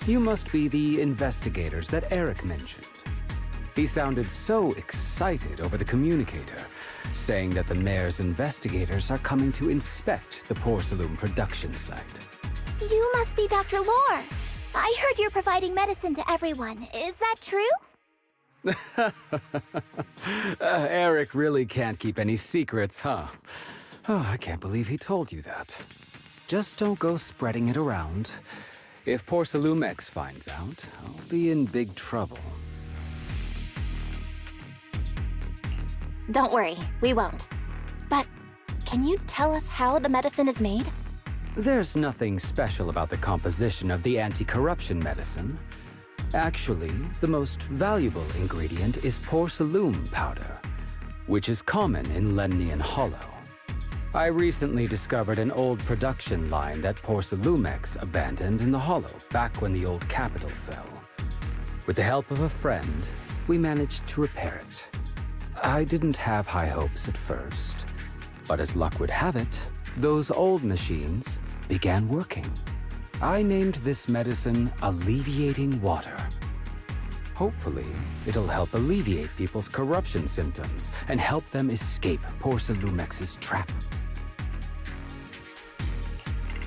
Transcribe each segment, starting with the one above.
you must be the investigators that Eric mentioned. He sounded so excited over the communicator, saying that the mayor's investigators are coming to inspect the Porcelain production site. You must be Dr. Lore. I heard you're providing medicine to everyone. Is that true? Eric really can't keep any secrets, huh? Oh, I can't believe he told you that. Just don't go spreading it around. If Porcelumex finds out, I'll be in big trouble. Don't worry, we won't. But can you tell us how the medicine is made? There's nothing special about the composition of the anti-corruption medicine. Actually, the most valuable ingredient is porcelain powder, which is common in Lemnian Hollow. I recently discovered an old production line that Porcelumex abandoned in the Hollow back when the old capital fell. With the help of a friend, we managed to repair it. I didn't have high hopes at first, but as luck would have it, those old machines began working. I named this medicine Alleviating Water. Hopefully, it'll help alleviate people's corruption symptoms and help them escape Porcelumex's trap.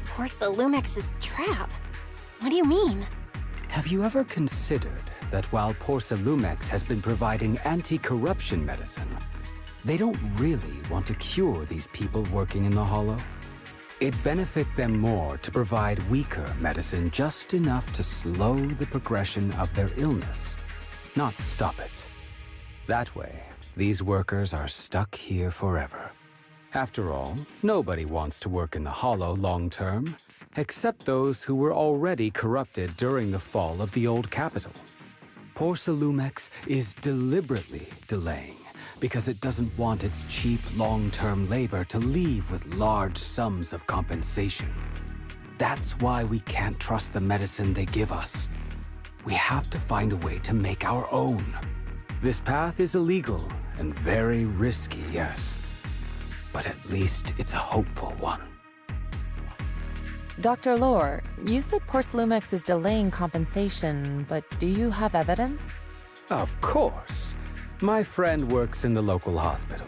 Porcelumex's trap? What do you mean? Have you ever considered that while Porcelumex has been providing anti-corruption medicine, they don't really want to cure these people working in the Hollow? It'd benefit them more to provide weaker medicine just enough to slow the progression of their illness, not stop it. That way, these workers are stuck here forever. After all, nobody wants to work in the Hollow long term, except those who were already corrupted during the fall of the old capital. Porcelumex is deliberately delaying because it doesn't want its cheap long-term labor to leave with large sums of compensation. That's why we can't trust the medicine they give us. We have to find a way to make our own. This path is illegal and very risky, yes. But at least it's a hopeful one. Dr. Lore, you said Porcelumex is delaying compensation, but do you have evidence? Of course. My friend works in the local hospital.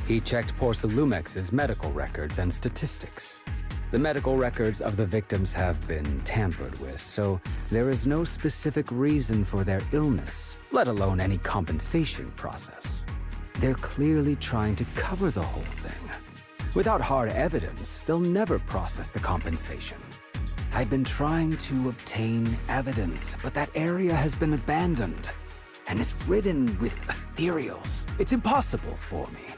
He checked Porcelumex's medical records and statistics. The medical records of the victims have been tampered with, so there is no specific reason for their illness, let alone any compensation process. They're clearly trying to cover the whole thing. Without hard evidence, they'll never process the compensation. I've been trying to obtain evidence, but that area has been abandoned, and it's ridden with ethereals. It's impossible for me.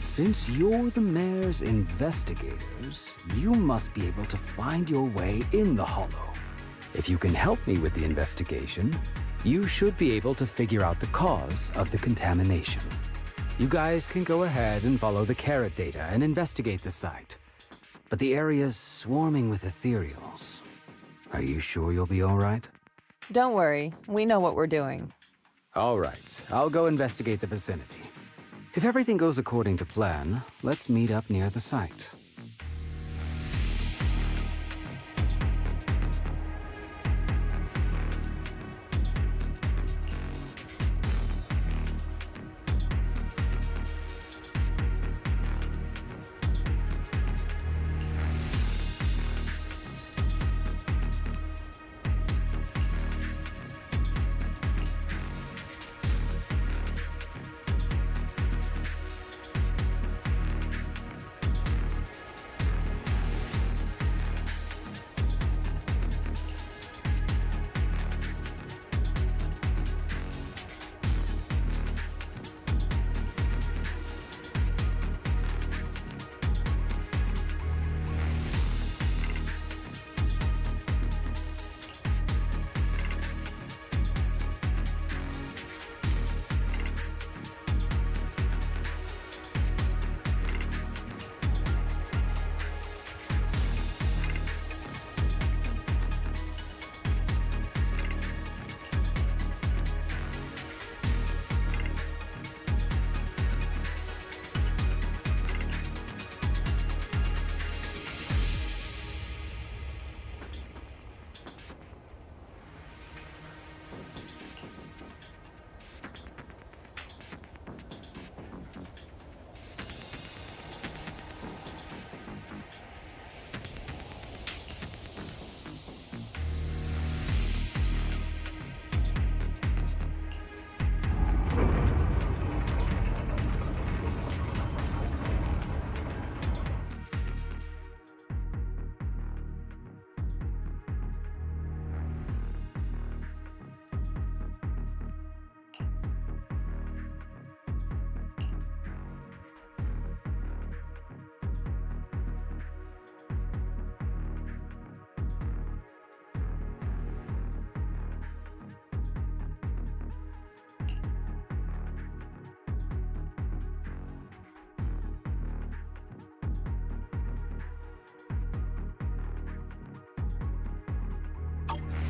Since you're the mayor's investigators, you must be able to find your way in the Hollow. If you can help me with the investigation, you should be able to figure out the cause of the contamination. You guys can go ahead and follow the carrot data and investigate the site. But the area's swarming with ethereals. Are you sure you'll be all right? Don't worry, we know what we're doing. All right, I'll go investigate the vicinity. If everything goes according to plan, let's meet up near the site.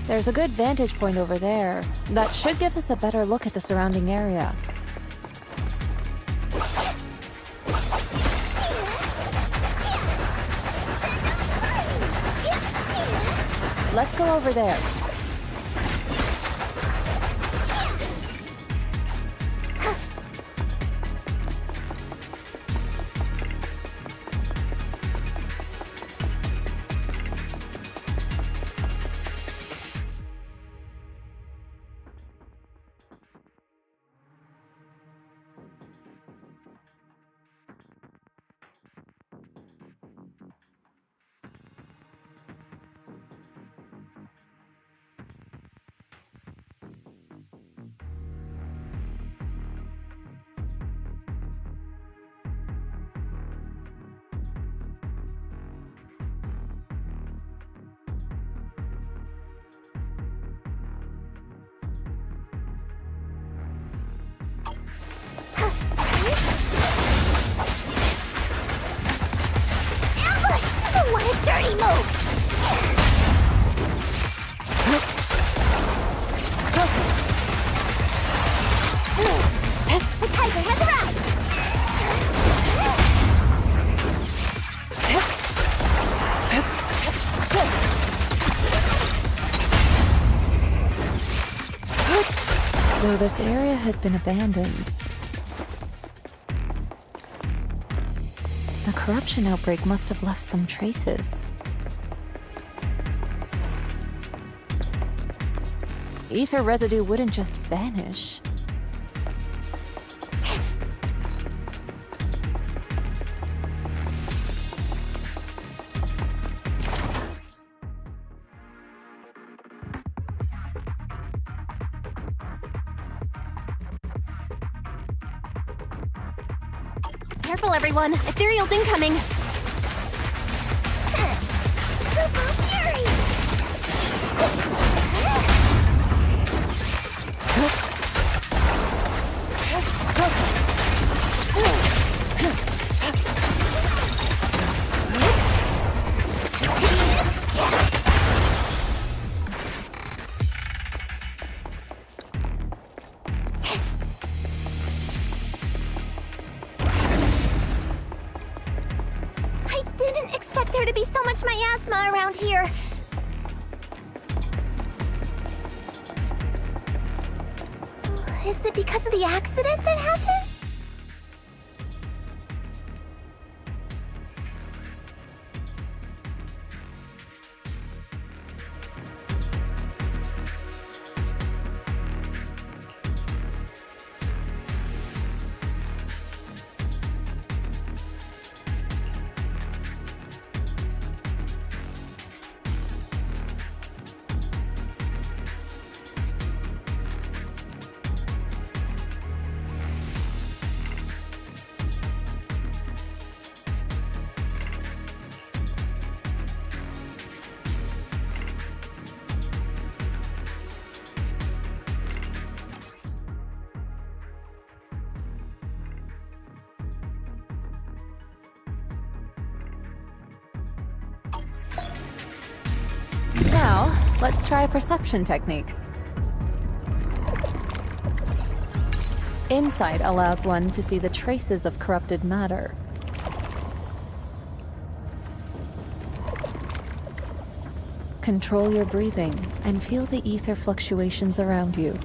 There's a good vantage point over there. That should give us a better look at the surrounding area. Let's go over there. What a dirty move! The tiger has arrived! Though this area has been abandoned, the corruption outbreak must have left some traces. Ether residue wouldn't just vanish. Careful, everyone! Ethereal's incoming! Super Fury! I didn't expect there to be so much miasma around here. Is it because of the accident that happened? Now, let's try a perception technique. Insight allows one to see the traces of corrupted matter. Control your breathing and feel the ether fluctuations around you.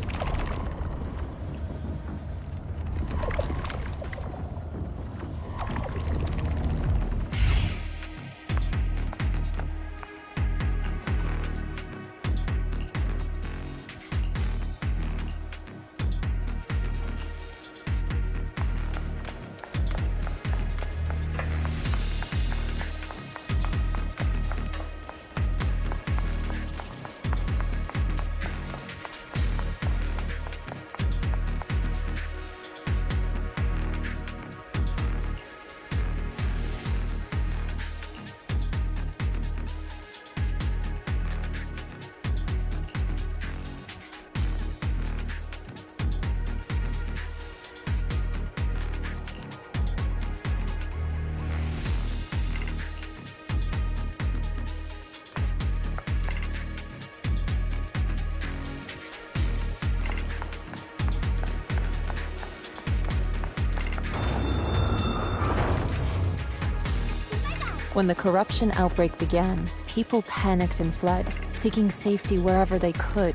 When the corruption outbreak began, people panicked and fled, seeking safety wherever they could.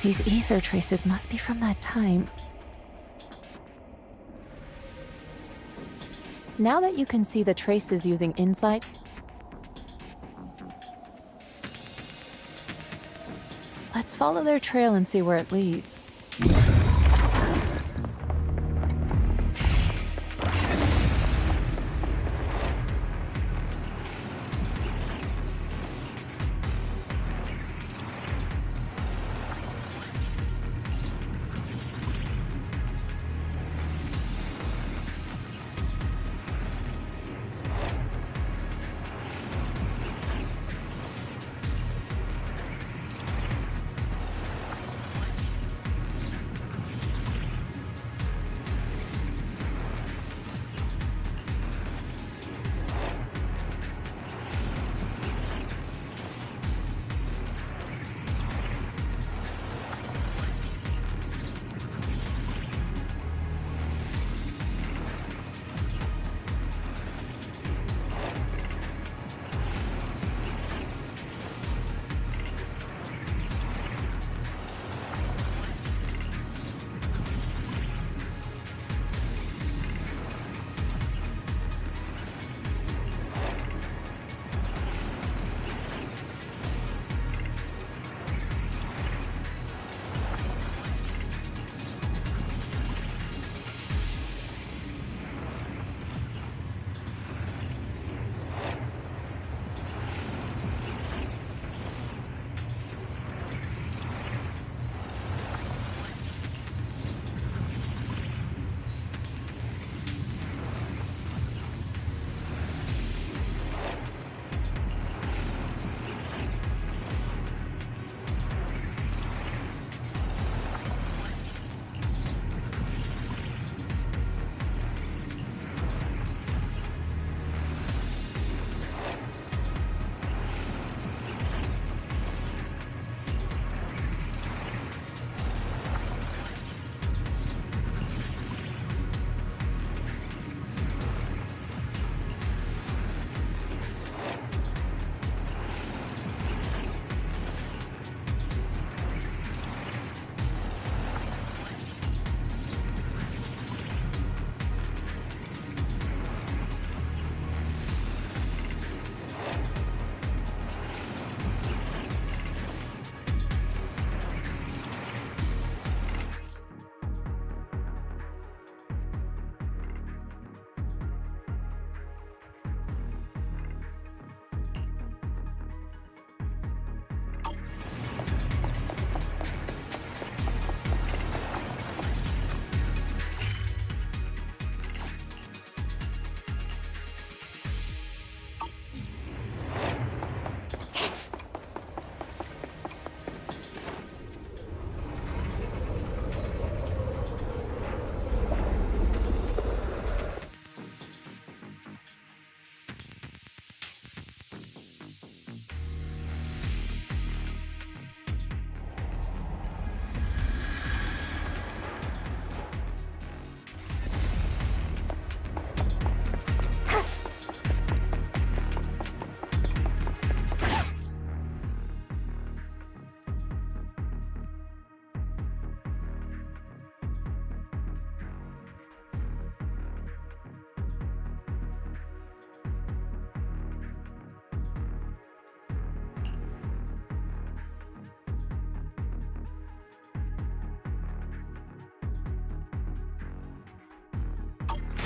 These ether traces must be from that time. Now that you can see the traces using insight, let's follow their trail and see where it leads.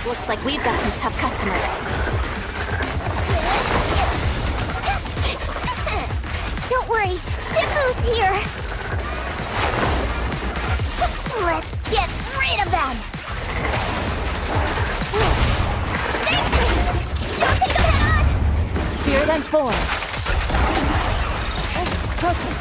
Looks like we've got some tough customers. Don't worry, Shifu's here! Let's get rid of them! Don't take them head on! Spear them forward. Focus.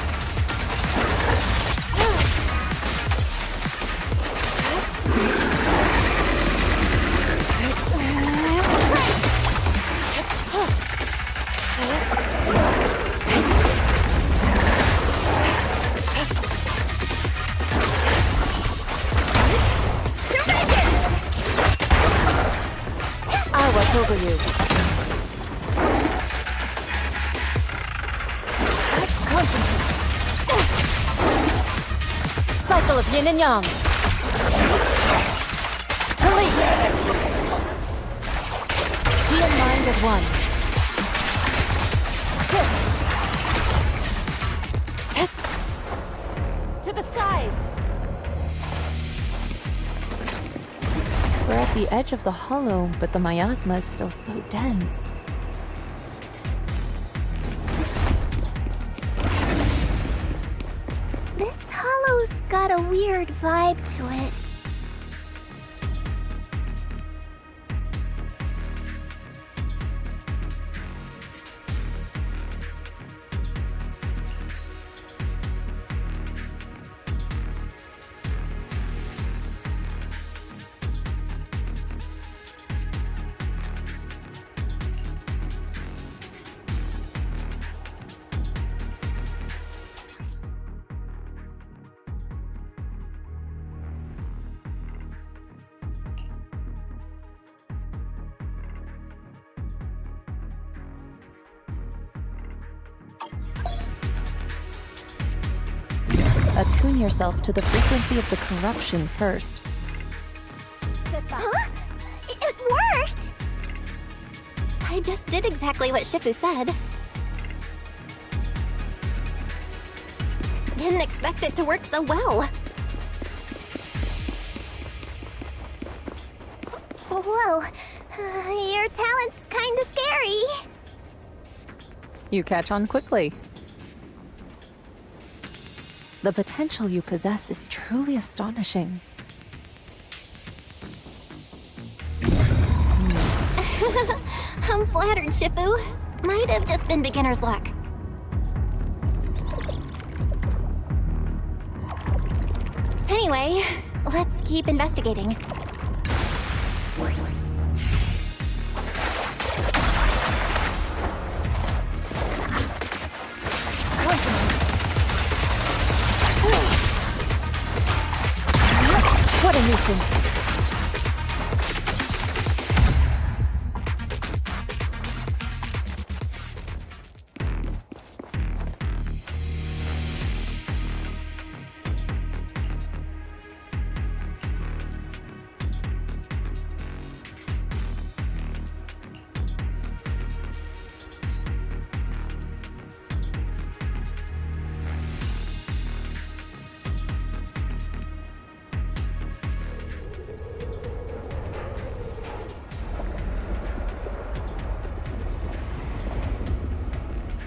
over you. Cycle of yin and yang. Release. She and mind as one. Shift. To the skies. We're at the edge of the hollow, but the miasma is still so dense. This hollow's got a weird vibe to it. Attune yourself to the frequency of the corruption first. Huh? It worked! I just did exactly what Shifu said. Didn't expect it to work so well. Whoa, your talent's kinda scary. You catch on quickly. The potential you possess is truly astonishing. I'm flattered, Shifu. Might have just been beginner's luck. Anyway, let's keep investigating. What a nuisance!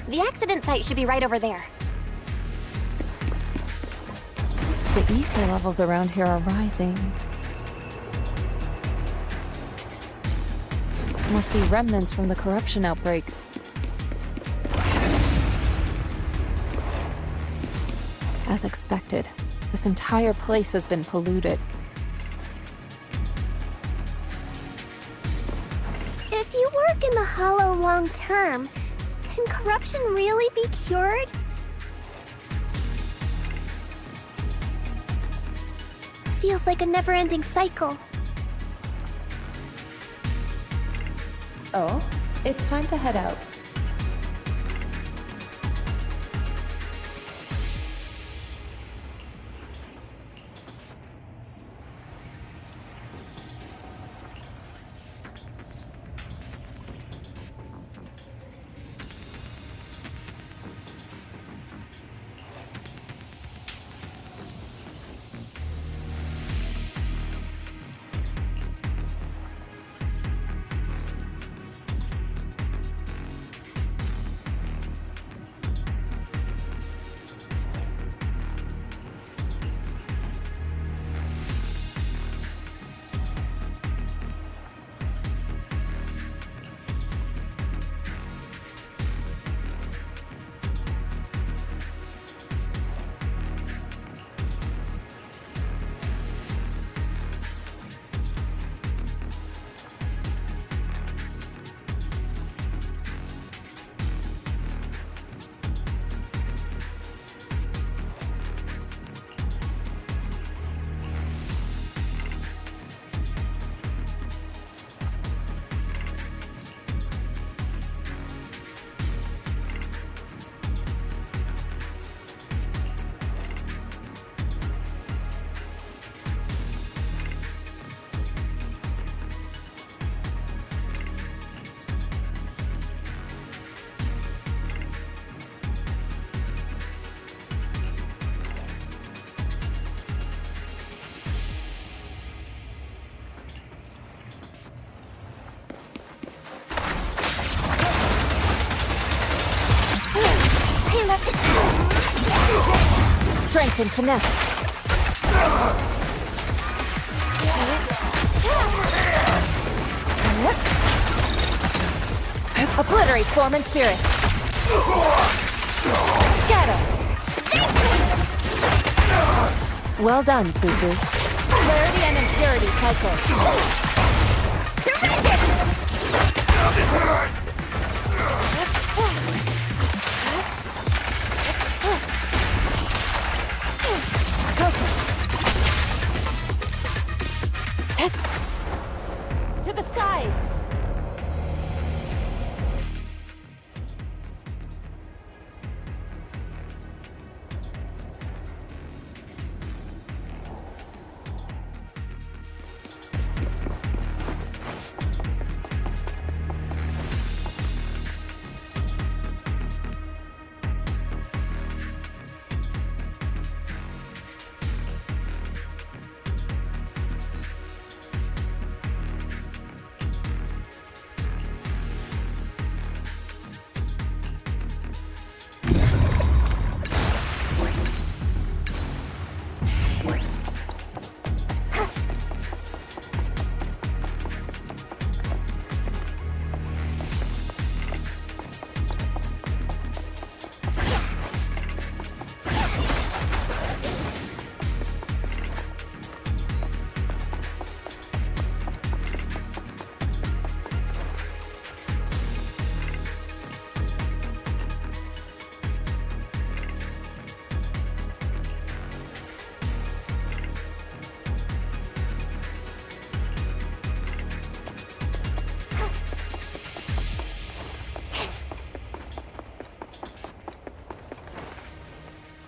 The accident site should be right over there. The ether levels around here are rising. Must be remnants from the corruption outbreak. As expected, this entire place has been polluted. If you work in the Hollow long term, can corruption really be cured? Feels like a never-ending cycle. Oh, it's time to head out. strength and finesse. Obliterate form and spirit. Scatter. Well done, Fufu. Clarity and impurity cycle. To the skies!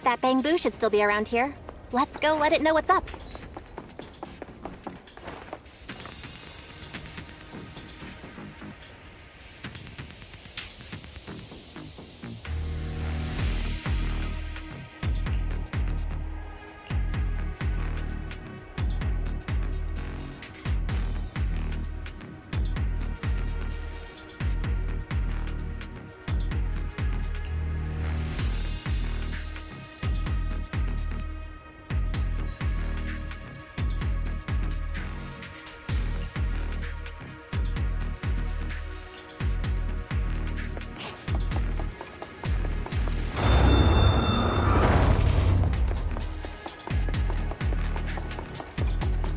That bamboo should still be around here. Let's go let it know what's up.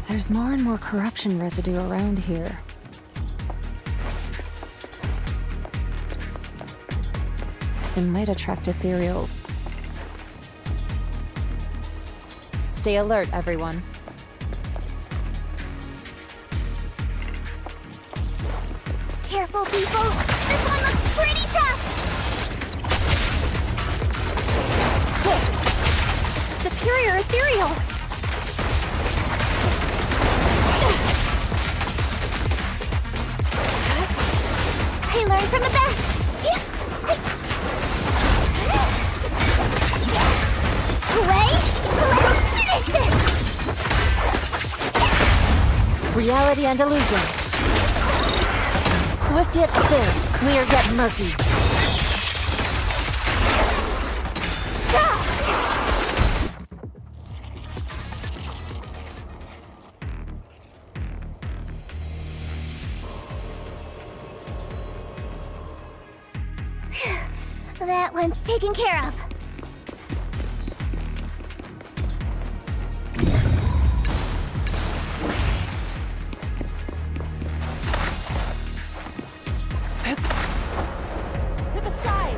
There's more and more corruption residue around here. It might attract ethereals. Stay alert, everyone. Careful, people! This one looks pretty tough! Shit! Superior ethereal! I learned from the best! Hooray! Let's finish this! Reality and illusion. Swift yet still, clear yet murky. That one's taken care of. To the side!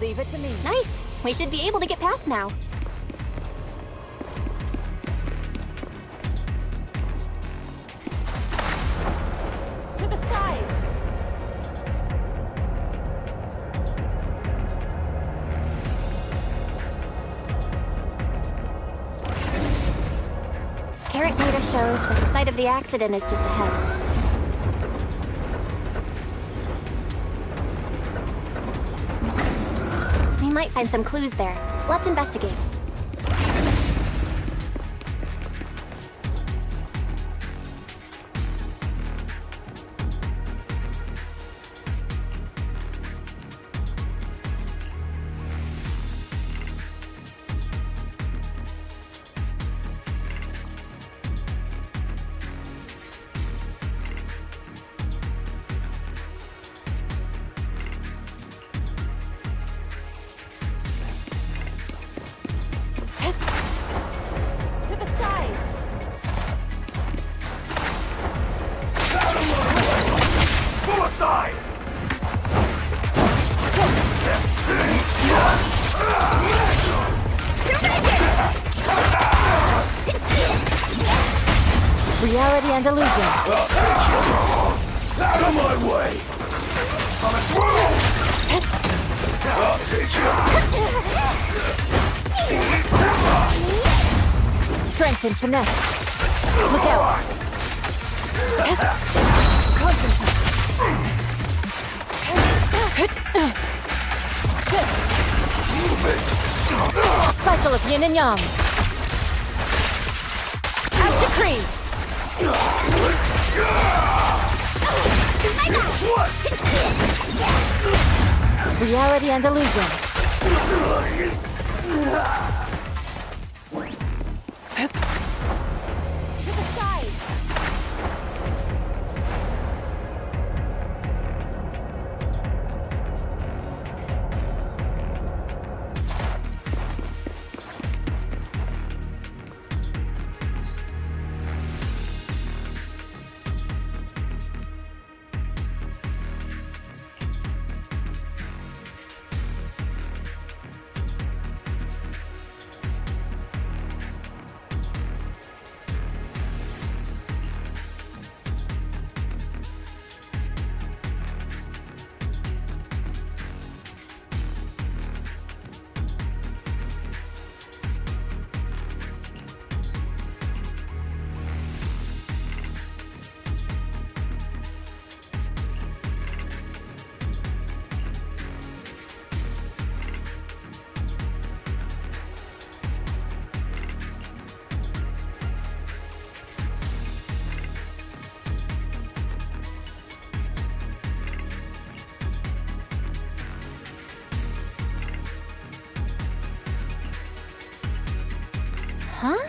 Leave it to me. Nice. We should be able to get past now. To the skies! Carrot data shows that the site of the accident is just ahead. We might find some clues there. Let's investigate. To the skies! Reality and illusion. Out of my way! I'll teach you! Strength and finesse. Look out. Concentrate. Cycle of yin and yang. As decreed. Reality and illusion. To the side. Huh?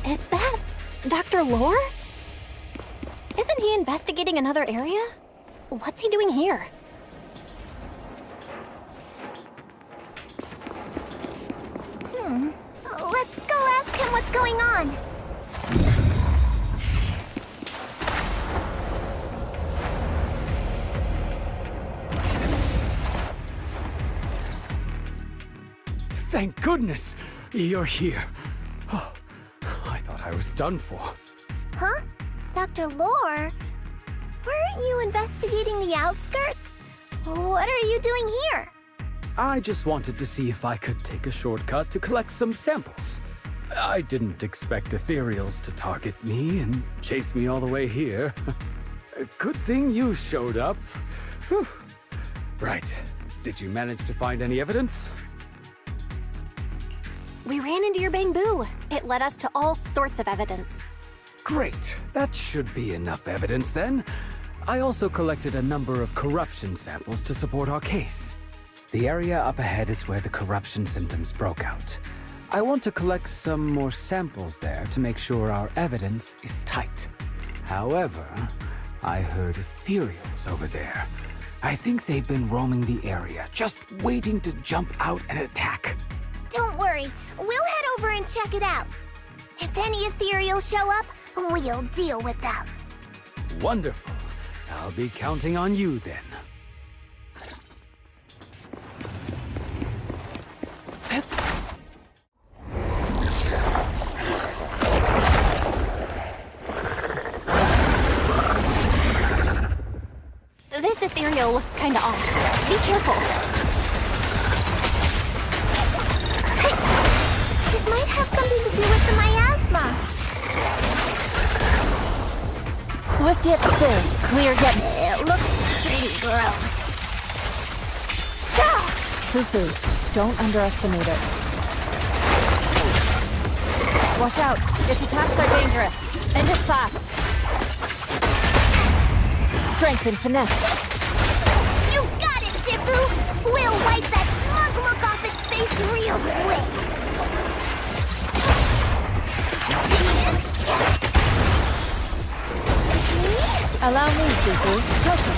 Is that Dr. Lore? Isn't he investigating another area? What's he doing here? Let's go ask him what's going on. Thank goodness you're here. Oh, I thought I was done for. Huh? Dr. Lore? Weren't you investigating the outskirts? What are you doing here? I just wanted to see if I could take a shortcut to collect some samples. I didn't expect ethereals to target me and chase me all the way here. Good thing you showed up. Whew. Right. Did you manage to find any evidence? We ran into your bamboo. It led us to all sorts of evidence. Great. That should be enough evidence then. I also collected a number of corruption samples to support our case. The area up ahead is where the corruption symptoms broke out. I want to collect some more samples there to make sure our evidence is tight. However, I heard ethereals over there. I think they've been roaming the area, just waiting to jump out and attack. Don't worry, we'll head over and check it out. If any ethereals show up, we'll deal with them. Wonderful. I'll be counting on you then. This ethereal looks kinda off. Be careful. It might have something to do with the miasma. Swift yet still, clear yet... It looks pretty gross. Fufu, don't underestimate it. Watch out, its attacks are dangerous. End it fast. Strength and finesse. You got it, Shifu! We'll wipe that smug look off its face real quick. Allow me, Fufu. Token.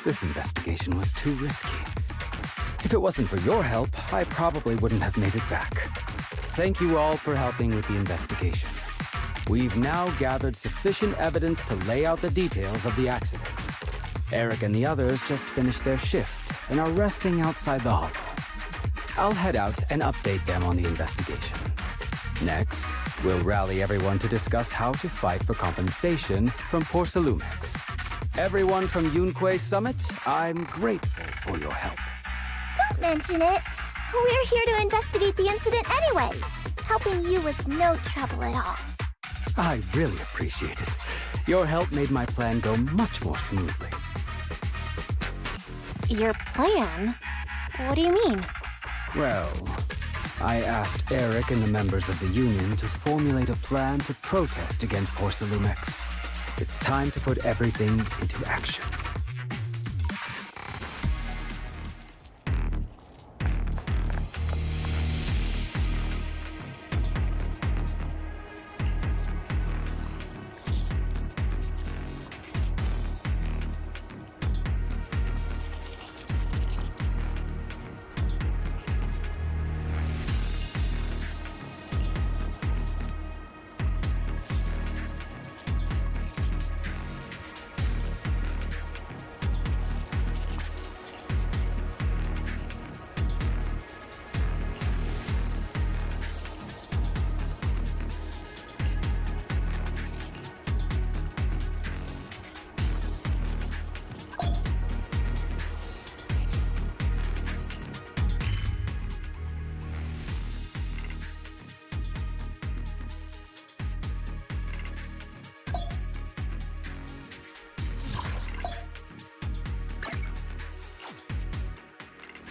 This investigation was too risky. If it wasn't for your help, I probably wouldn't have made it back. Thank you all for helping with the investigation. We've now gathered sufficient evidence to lay out the details of the accident. Eric and the others just finished their shift and are resting outside the hall. I'll head out and update them on the investigation. Next, we'll rally everyone to discuss how to fight for compensation from Porcelumex. Everyone from Yunque Summit, I'm grateful for your help. Don't mention it. We're here to investigate the incident anyway. Helping you was no trouble at all. I really appreciate it. Your help made my plan go much more smoothly. Your plan? What do you mean? Well, I asked Eric and the members of the Union to formulate a plan to protest against Porcelumex. It's time to put everything into action.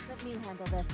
Let me handle this.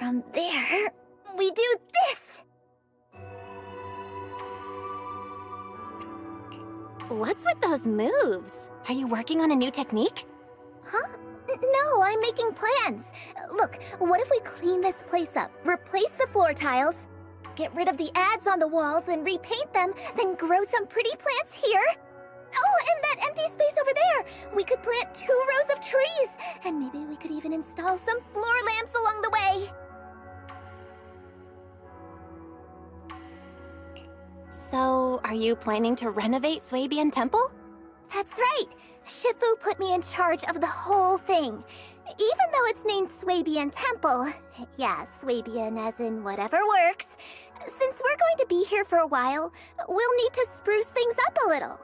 from there, we do this! What's with those moves? Are you working on a new technique? Huh? No, I'm making plans. Look, what if we clean this place up, replace the floor tiles, get rid of the ads on the walls and repaint them, then grow some pretty plants here? Oh, and that empty space over there! We could plant 2 rows of trees, and maybe we could even install some floor lamps along the way. So, are you planning to renovate Swabian Temple? That's right. Shifu put me in charge of the whole thing. Even though it's named Swabian Temple. Yeah, Swabian as in whatever works. Since we're going to be here for a while, we'll need to spruce things up a little.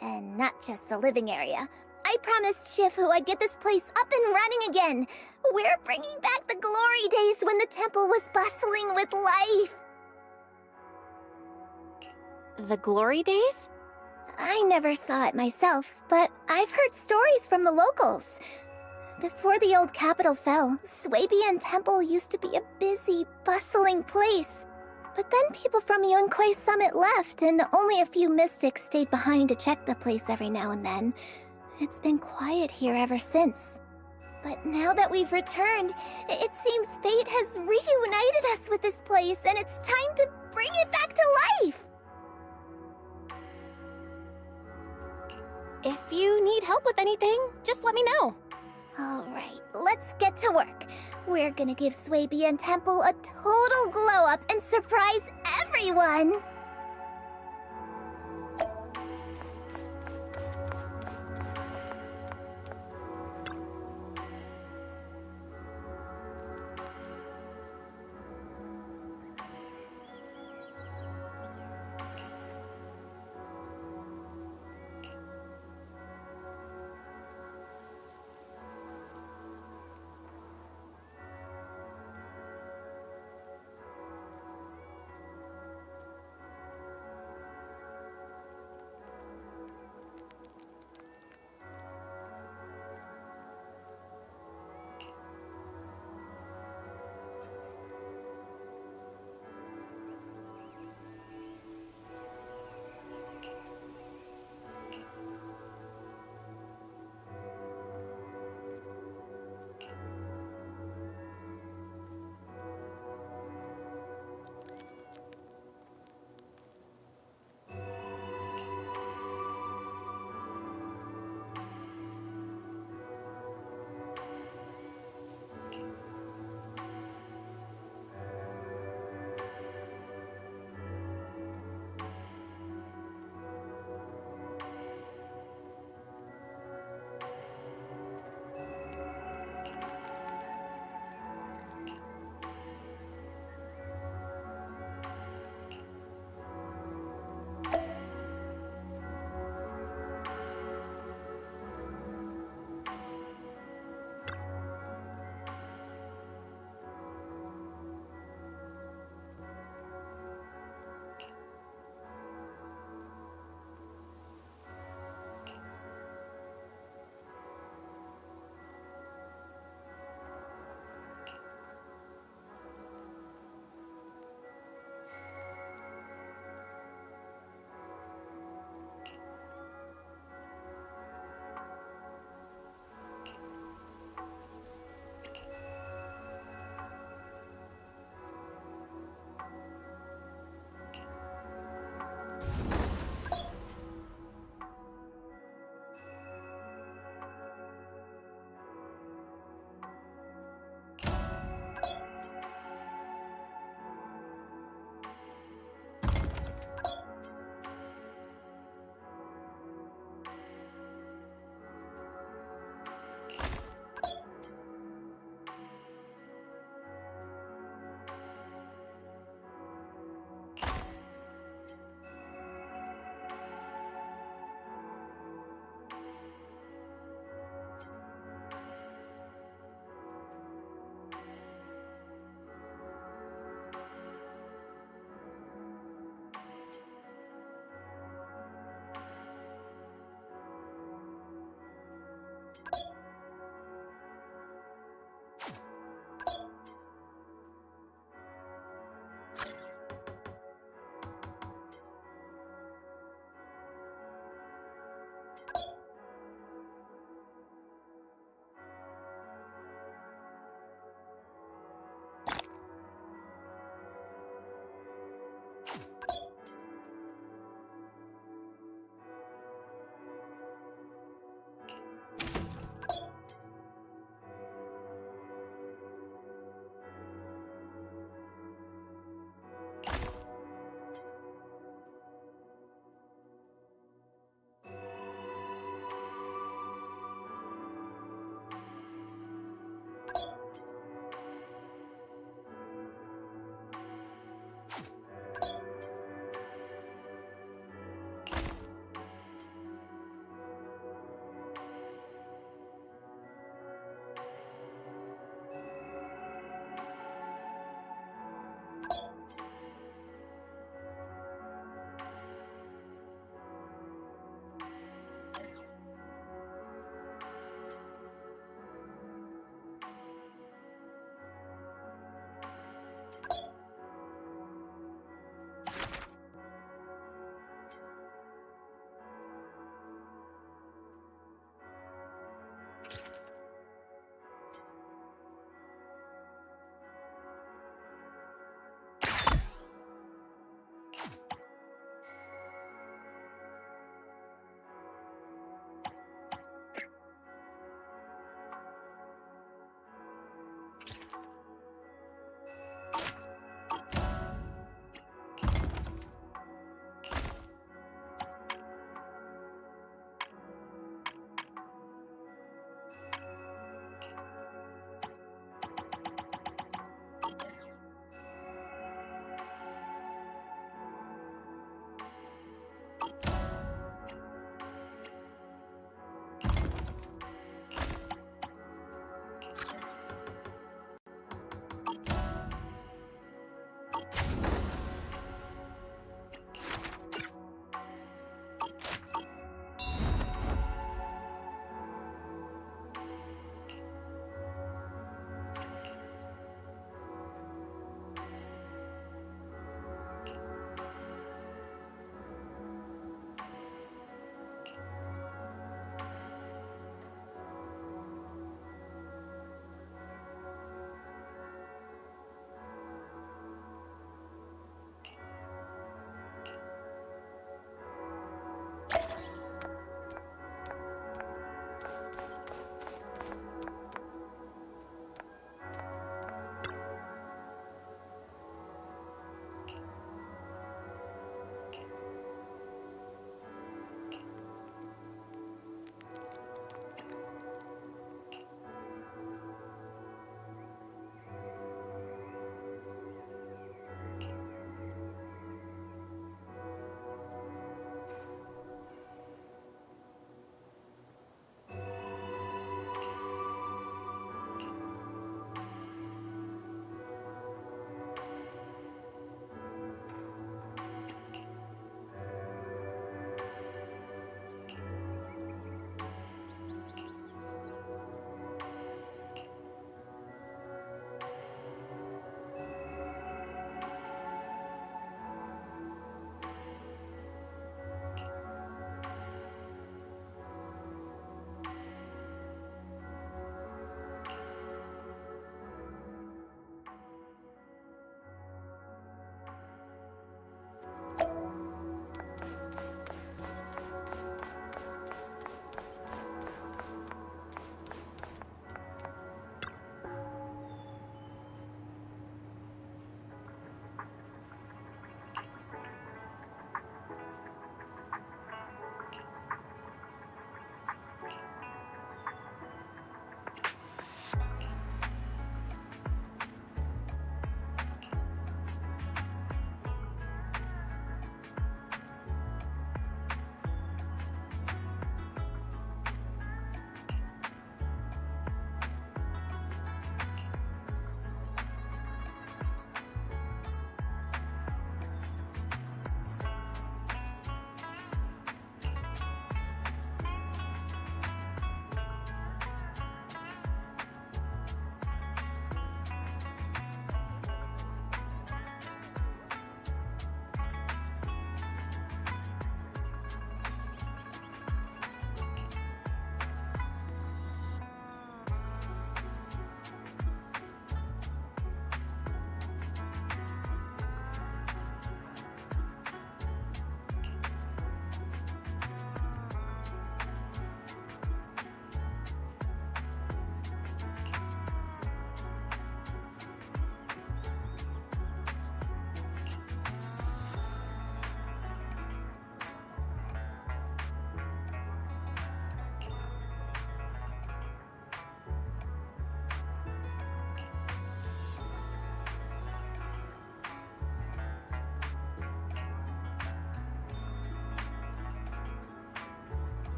And not just the living area. I promised Shifu I'd get this place up and running again. We're bringing back the glory days when the temple was bustling with life. The glory days? I never saw it myself, but I've heard stories from the locals. Before the old capital fell, Swabian Temple used to be a busy, bustling place. But then people from Yunquei Summit left, and only a few mystics stayed behind to check the place every now and then. It's been quiet here ever since. But now that we've returned, it seems fate has reunited us with this place, and it's time to bring it back to life! If you need help with anything, just let me know. Alright, let's get to work. We're gonna give Swabian Temple a total glow-up and surprise everyone!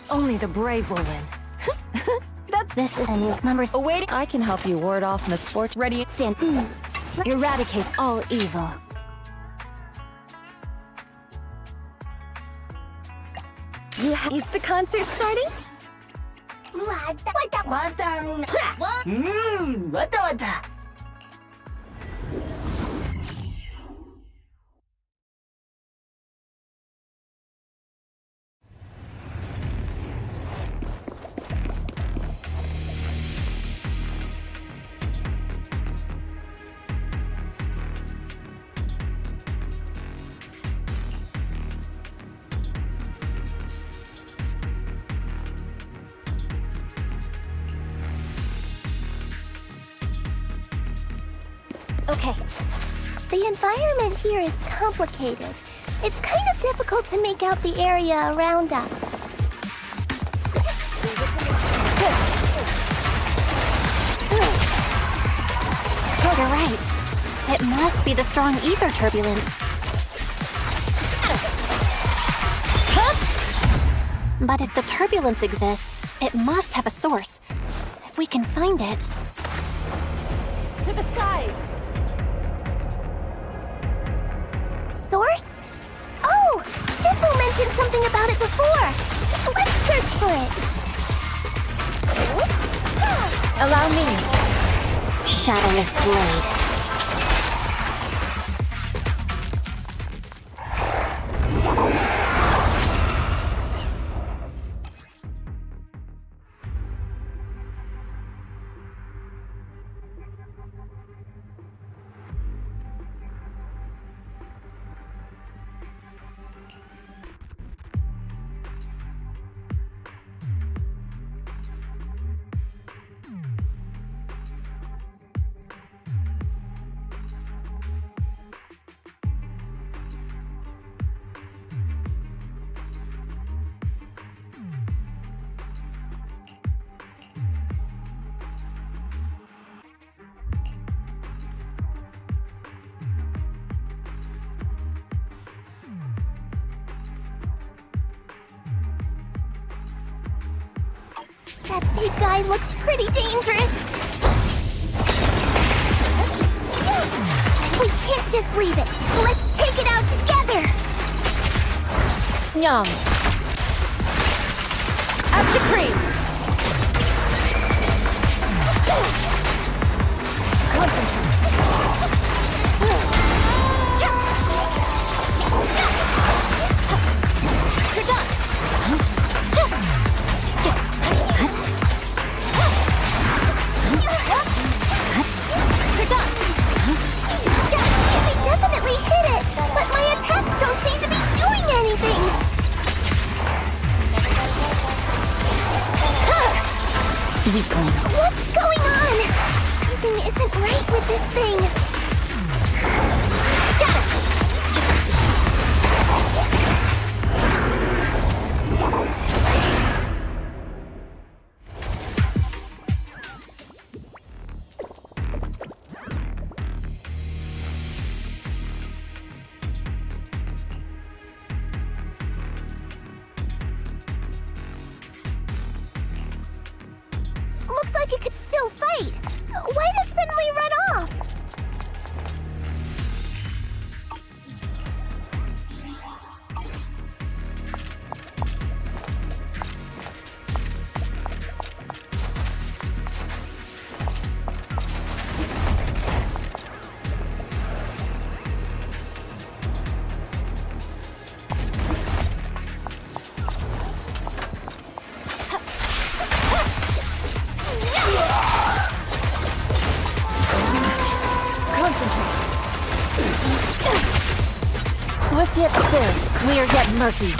Only the brave will win. This is a new numbers. Awaiting. I can help you ward off misfortune. Ready. Stand. Eradicate all evil. Is the concert starting? Okay. The environment here is complicated. It's kind of difficult to make out the area around us. Oh, you're right. It must be the strong ether turbulence. But if the turbulence exists, it must have a source. If we can find it. To the skies! Source? Oh! Shifo mentioned something about it before! Let's search for it! Allow me. Shadowless blade. That big guy looks pretty dangerous. We can't just leave it. Let's take it out together. Yum. As decreed. Definitely hit it, but my attacks don't seem to be doing anything. What's going on? Something isn't right with this thing. Got it. Looked like it could still fight. Why did it suddenly run off? Swift yet still, clear yet murky.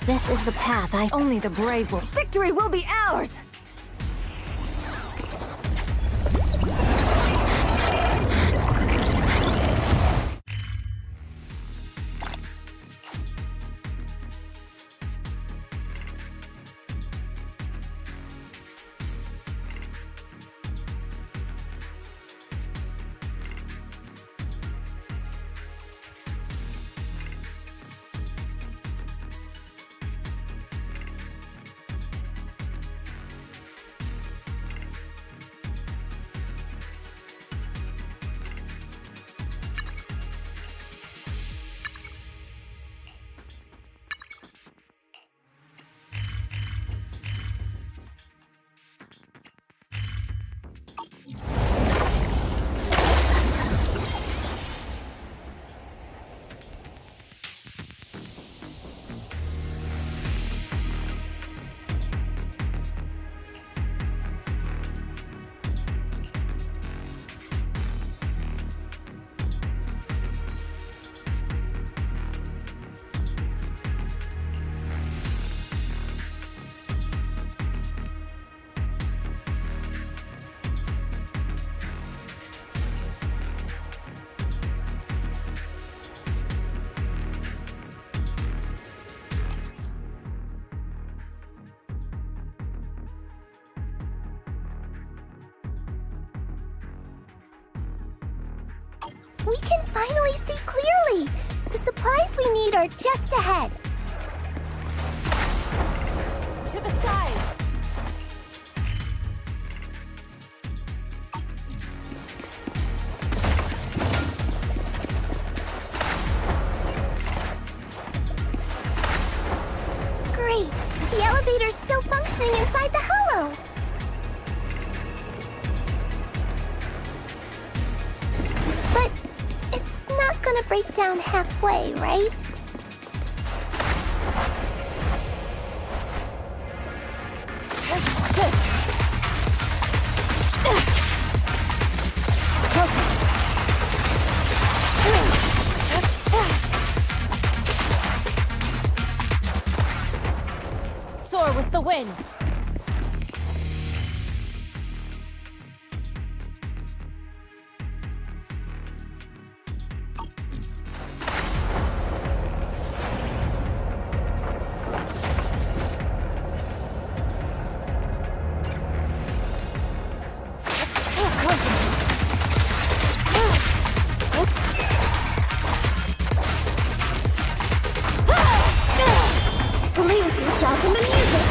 This is the path Only the brave will. Victory will be ours! We can finally see clearly. The supplies we need are just ahead. To the skies! Great! The elevator's still functioning inside the hollow. gonna break down halfway, right? Soar with the wind. Lose yourself in the music.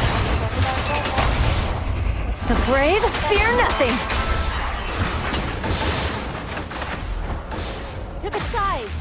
The brave fear nothing. To the skies.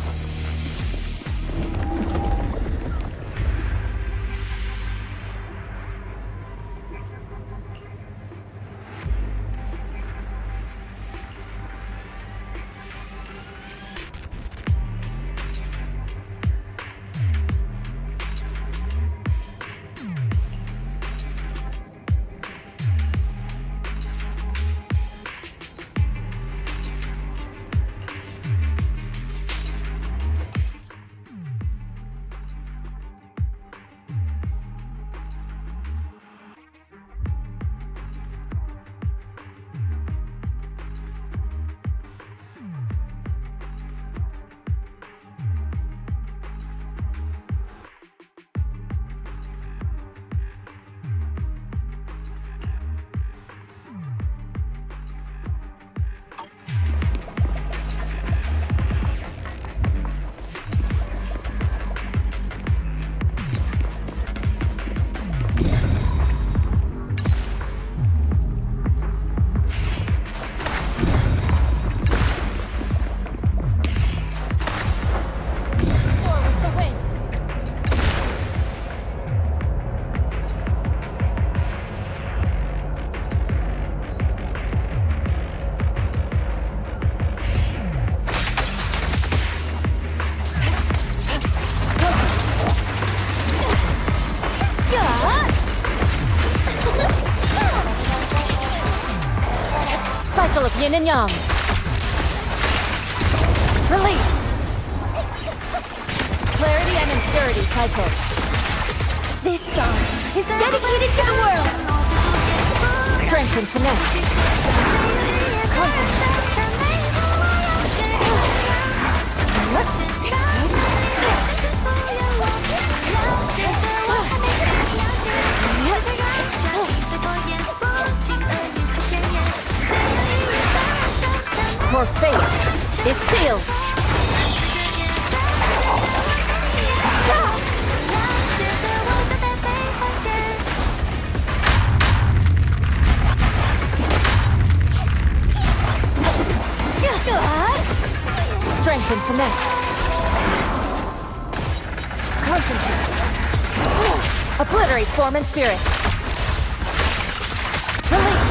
Cycle of yin and yang. Release. Clarity and impurity cycle. This song is dedicated to the world. Strength and finesse. Your fate is sealed. Strength and finesse. Concentrate. Obliterate form and spirit. Release.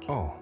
Oh.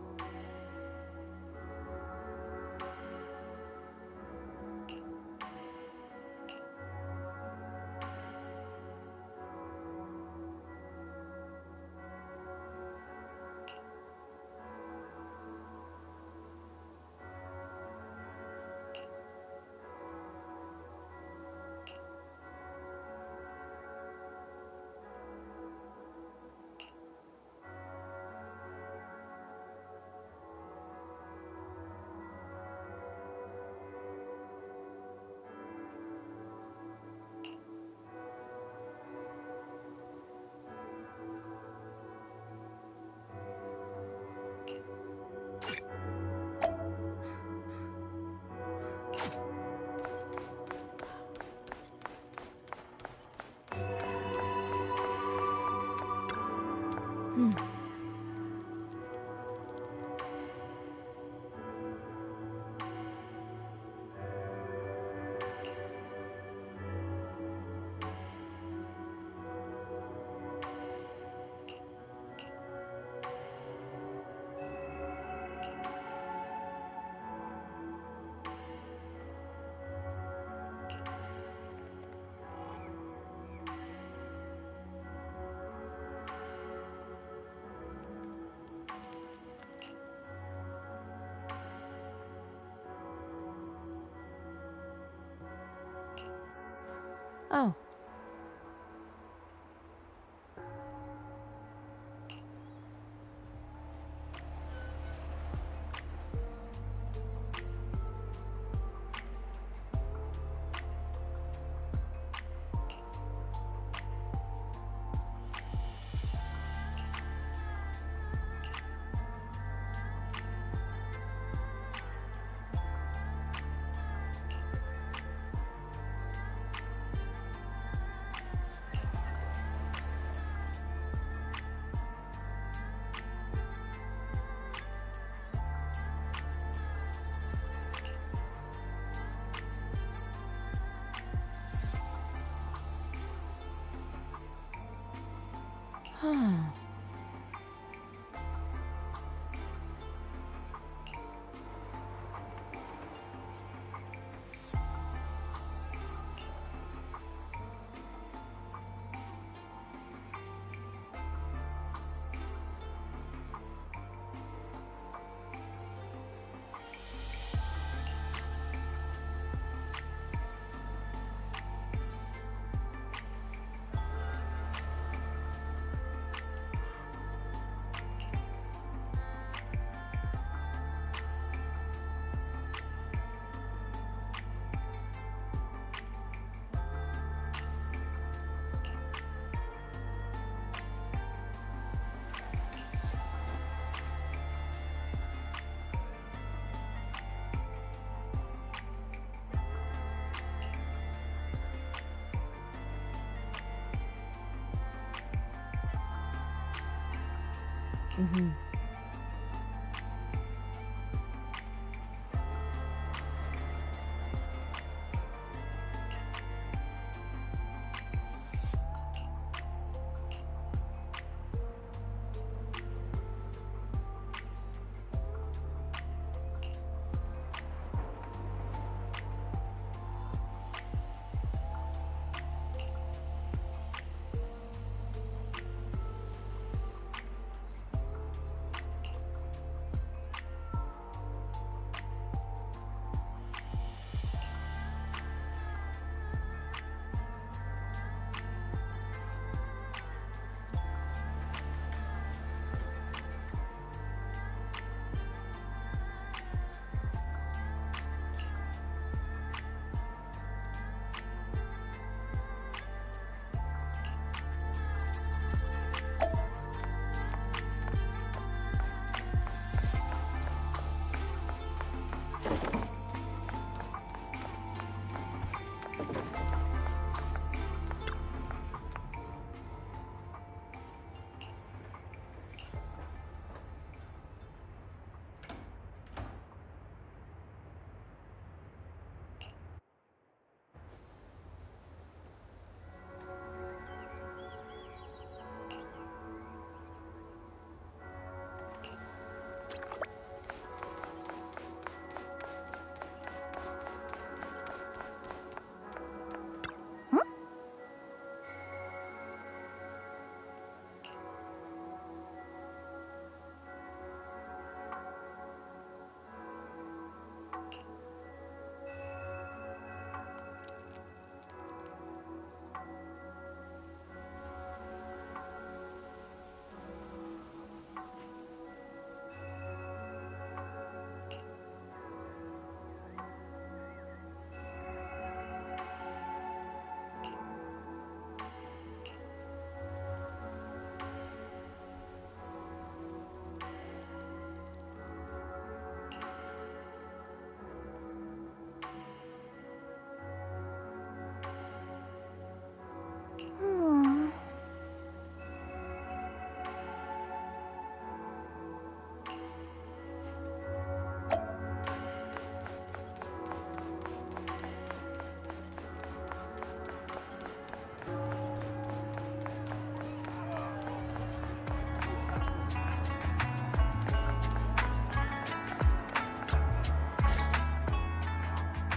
Oh. Huh. Mm-hmm.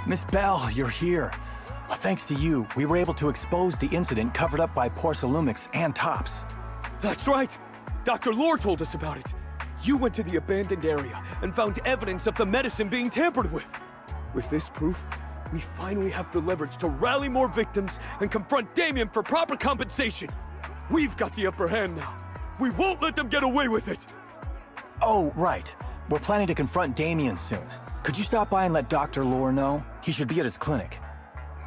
Miss Bell, you're here. Thanks to you, we were able to expose the incident covered up by Porcelumix and Tops. That's right! Dr. Lore told us about it. You went to the abandoned area and found evidence of the medicine being tampered with. With this proof, we finally have the leverage to rally more victims and confront Damien for proper compensation. We've got the upper hand now. We won't let them get away with it. Oh, right. We're planning to confront Damien soon. Could you stop by and let Dr. Lore know? He should be at his clinic.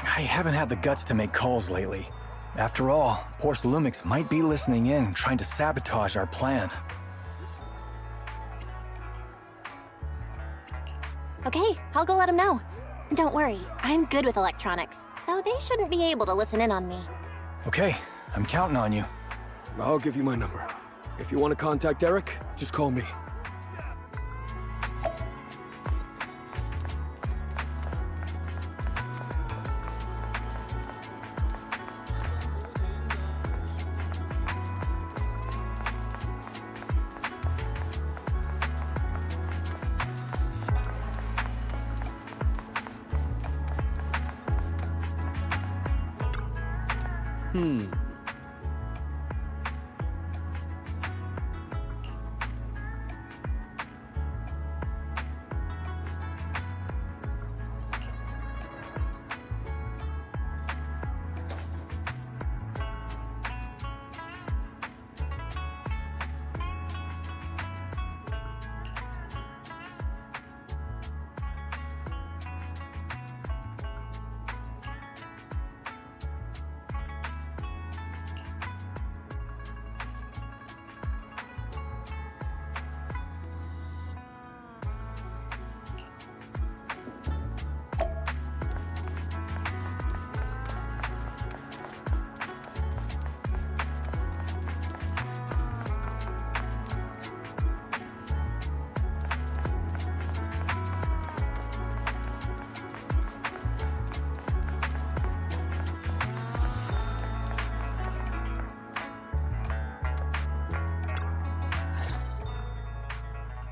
I haven't had the guts to make calls lately. After all, Porcelumix might be listening in, trying to sabotage our plan. Okay, I'll go let him know. Don't worry, I'm good with electronics, so they shouldn't be able to listen in on me. Okay, I'm counting on you. I'll give you my number. If you want to contact Eric, just call me.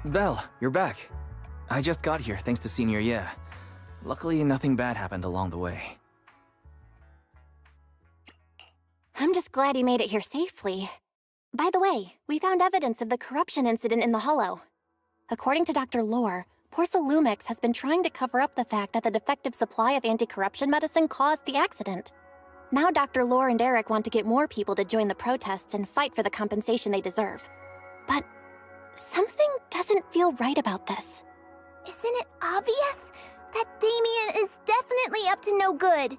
Belle, you're back. I just got here thanks to Senior Ye. Luckily, nothing bad happened along the way. I'm just glad he made it here safely. By the way, we found evidence of the corruption incident in the Hollow. According to Dr. Lore, Porcelumix has been trying to cover up the fact that the defective supply of anti-corruption medicine caused the accident. Now Dr. Lore and Eric want to get more people to join the protests and fight for the compensation they deserve. But something doesn't feel right about this. Isn't it obvious that Damien is definitely up to no good?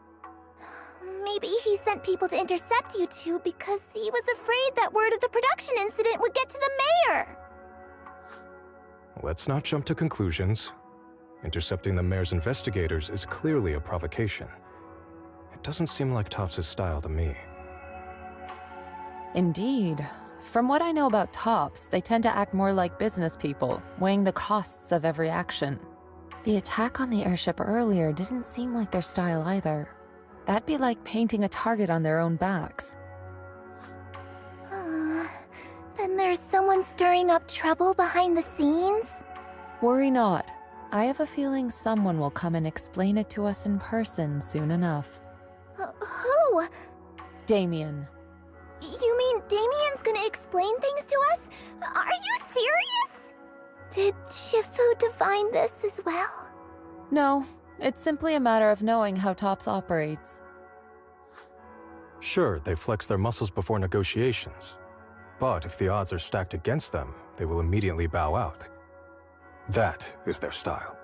Maybe he sent people to intercept you two because he was afraid that word of the production incident would get to the mayor. Let's not jump to conclusions. Intercepting the mayor's investigators is clearly a provocation. It doesn't seem like Tops' style to me. Indeed. From what I know about Tops, they tend to act more like business people, weighing the costs of every action. The attack on the airship earlier didn't seem like their style either. That'd be like painting a target on their own backs. Then there's someone stirring up trouble behind the scenes? Worry not. I have a feeling someone will come and explain it to us in person soon enough. Who? Damien. You mean Damien's gonna explain things to us? Are you serious? Did Shifu divine this as well? No, it's simply a matter of knowing how Tops operates. Sure, they flex their muscles before negotiations. But if the odds are stacked against them, they will immediately bow out. That is their style.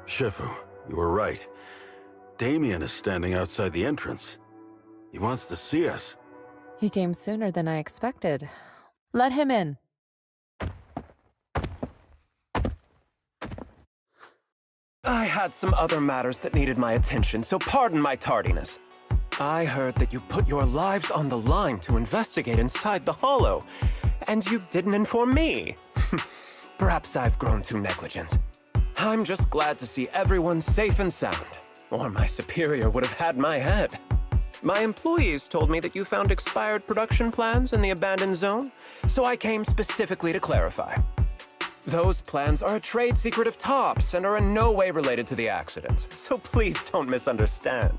Shifu, you were right. Damien is standing outside the entrance. He wants to see us. He came sooner than I expected. Let him in. I had some other matters that needed my attention, so pardon my tardiness. I heard that you put your lives on the line to investigate inside the Hollow, and you didn't inform me. Perhaps I've grown too negligent. I'm just glad to see everyone safe and sound, or my superior would have had my head. My employees told me that you found expired production plans in the abandoned zone, so I came specifically to clarify. Those plans are a trade secret of Topps and are in no way related to the accident, so please don't misunderstand.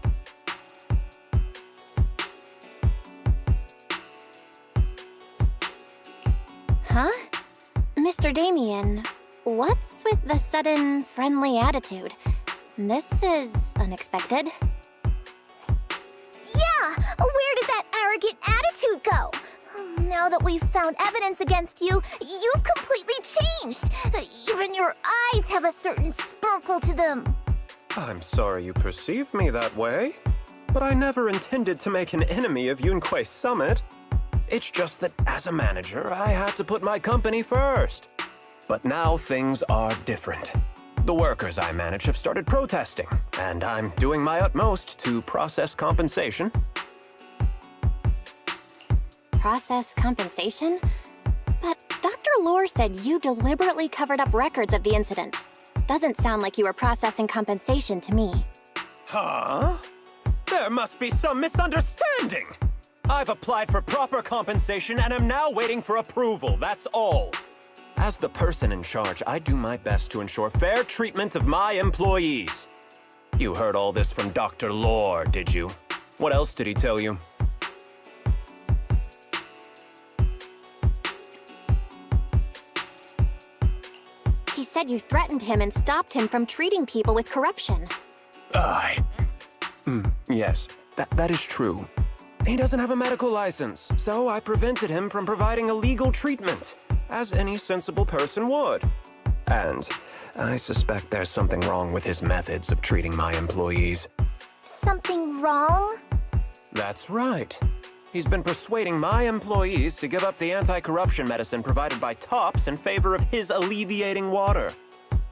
Huh? Mr. Damien, what's with the sudden friendly attitude? This is unexpected. Yeah! Where did that arrogant attitude go? Now that we've found evidence against you, you've completely changed. Even your eyes have a certain sparkle to them. I'm sorry you perceive me that way, but I never intended to make an enemy of Yunquei Summit. It's just that as a manager, I had to put my company first. But now things are different. The workers I manage have started protesting, and I'm doing my utmost to process compensation. Process compensation? But Dr. Lore said you deliberately covered up records of the incident. Doesn't sound like you were processing compensation to me. Huh? There must be some misunderstanding! I've applied for proper compensation and am now waiting for approval, that's all. As the person in charge, I do my best to ensure fair treatment of my employees. You heard all this from Dr. Lore, did you? What else did he tell you? He said you threatened him and stopped him from treating people with corruption. Yes, that is true. He doesn't have a medical license, so I prevented him from providing illegal treatment, as any sensible person would. And I suspect there's something wrong with his methods of treating my employees. Something wrong? That's right. He's been persuading my employees to give up the anti-corruption medicine provided by Topps in favor of his alleviating water.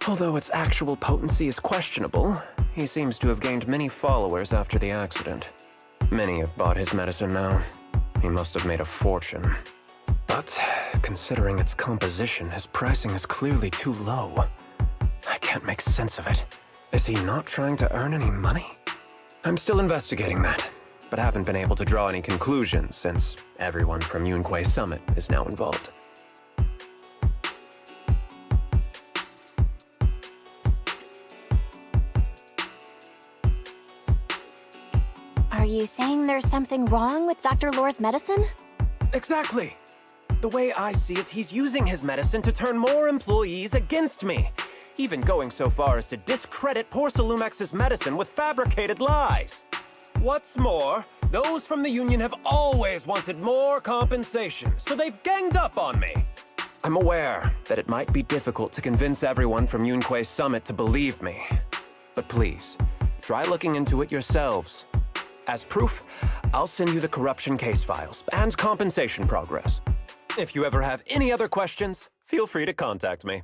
Although its actual potency is questionable, he seems to have gained many followers after the accident. Many have bought his medicine now. He must have made a fortune. But considering its composition, his pricing is clearly too low. I can't make sense of it. Is he not trying to earn any money? I'm still investigating that, but haven't been able to draw any conclusions since everyone from Yunquei Summit is now involved. Are you saying there's something wrong with Dr. Lore's medicine? Exactly! The way I see it, he's using his medicine to turn more employees against me, even going so far as to discredit Porcelumex's medicine with fabricated lies. What's more, those from the union have always wanted more compensation, so they've ganged up on me. I'm aware that it might be difficult to convince everyone from Yunquei Summit to believe me, but please, try looking into it yourselves. As proof, I'll send you the corruption case files and compensation progress. If you ever have any other questions, feel free to contact me.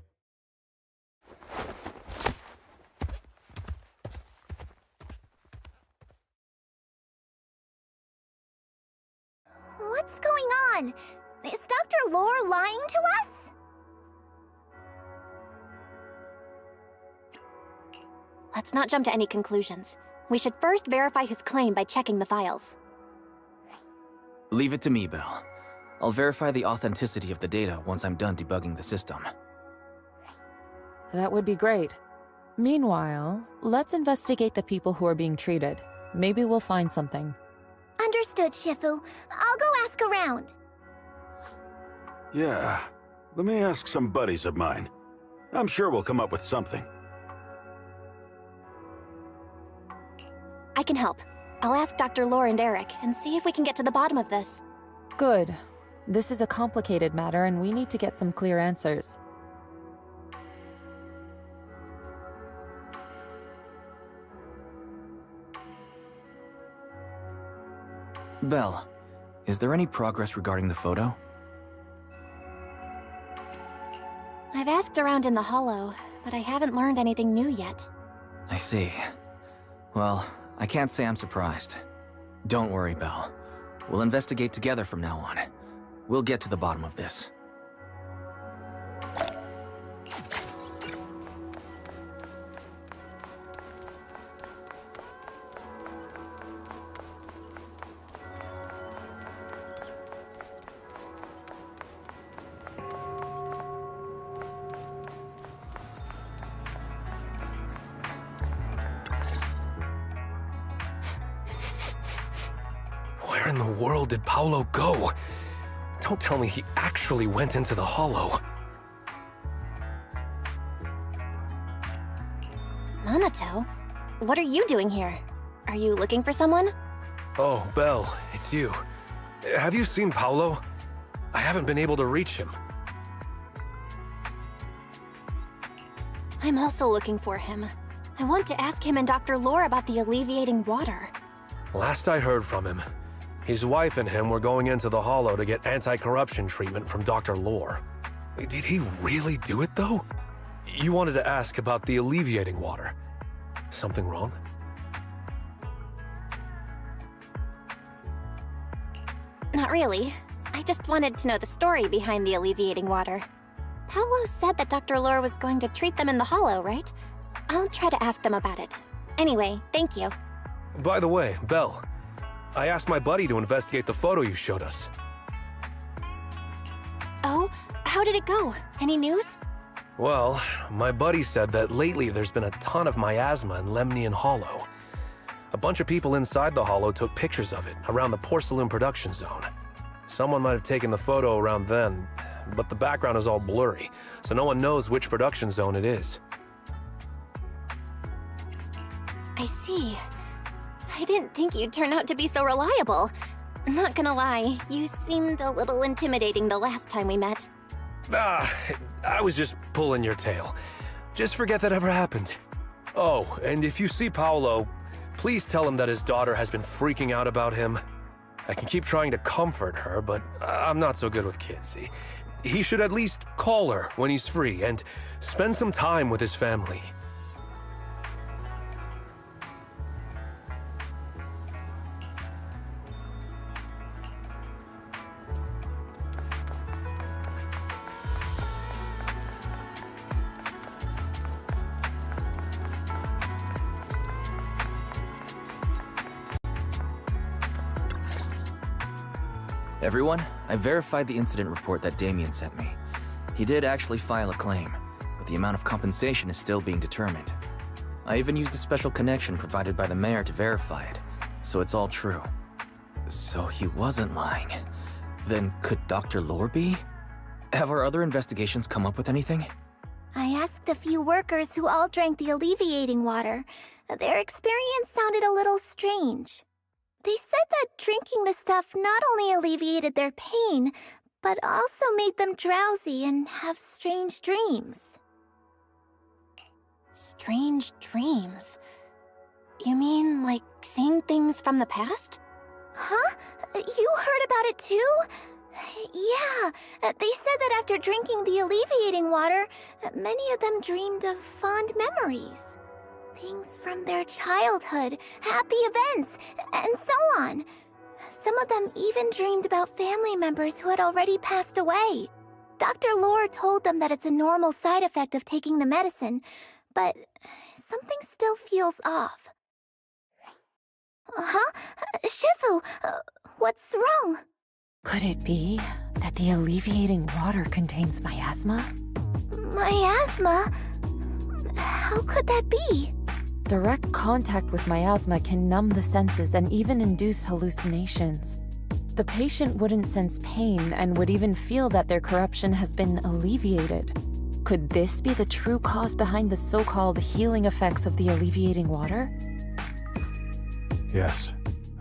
What's going on? Is Dr. Lore lying to us? Let's not jump to any conclusions. We should first verify his claim by checking the files. Leave it to me, Belle. I'll verify the authenticity of the data once I'm done debugging the system. That would be great. Meanwhile, let's investigate the people who are being treated. Maybe we'll find something. Understood, Shifu. I'll go ask around. Yeah, let me ask some buddies of mine. I'm sure we'll come up with something. I can help. I'll ask Dr. Lore and Eric and see if we can get to the bottom of this. Good. This is a complicated matter and we need to get some clear answers. Belle, is there any progress regarding the photo? I've asked around in the Hollow, but I haven't learned anything new yet. I see. Well, I can't say I'm surprised. Don't worry, Belle. We'll investigate together from now on. We'll get to the bottom of this. Where in the world did Paolo go? Don't tell me he actually went into the Hollow. Minato? What are you doing here? Are you looking for someone? Oh, Belle, it's you. Have you seen Paolo? I haven't been able to reach him. I'm also looking for him. I want to ask him and Dr. Lore about the alleviating water. Last I heard from him, his wife and him were going into the Hollow to get anti-corruption treatment from Dr. Lore. Did he really do it, though? You wanted to ask about the alleviating water. Something wrong? Not really. I just wanted to know the story behind the alleviating water. Paolo said that Dr. Lore was going to treat them in the Hollow, right? I'll try to ask them about it. Anyway, thank you. By the way, Belle, I asked my buddy to investigate the photo you showed us. Oh, how did it go? Any news? Well, my buddy said that lately there's been a ton of miasma in Lemnian Hollow. A bunch of people inside the Hollow took pictures of it around the porcelain production zone. Someone might have taken the photo around then, but the background is all blurry, so no one knows which production zone it is. I see. I didn't think you'd turn out to be so reliable. Not gonna lie, you seemed a little intimidating the last time we met. I was just pulling your tail. Just forget that ever happened. Oh, and if you see Paolo, please tell him that his daughter has been freaking out about him. I can keep trying to comfort her, but I'm not so good with kids. He should at least call her when he's free and spend some time with his family. Everyone, I verified the incident report that Damien sent me. He did actually file a claim, but the amount of compensation is still being determined. I even used a special connection provided by the mayor to verify it, so it's all true. So he wasn't lying. Then could Dr. Lore be? Have our other investigations come up with anything? I asked a few workers who all drank the alleviating water. Their experience sounded a little strange. They said that drinking the stuff not only alleviated their pain, but also made them drowsy and have strange dreams. Strange dreams? You mean, like, seeing things from the past? Huh? You heard about it too? Yeah, they said that after drinking the alleviating water, many of them dreamed of fond memories. Things from their childhood, happy events, and so on. Some of them even dreamed about family members who had already passed away. Dr. Lore told them that it's a normal side effect of taking the medicine, but something still feels off. Huh? Shifu, what's wrong? Could it be that the alleviating water contains miasma? Miasma? How could that be? Direct contact with miasma can numb the senses and even induce hallucinations. The patient wouldn't sense pain and would even feel that their corruption has been alleviated. Could this be the true cause behind the so-called healing effects of the alleviating water? Yes,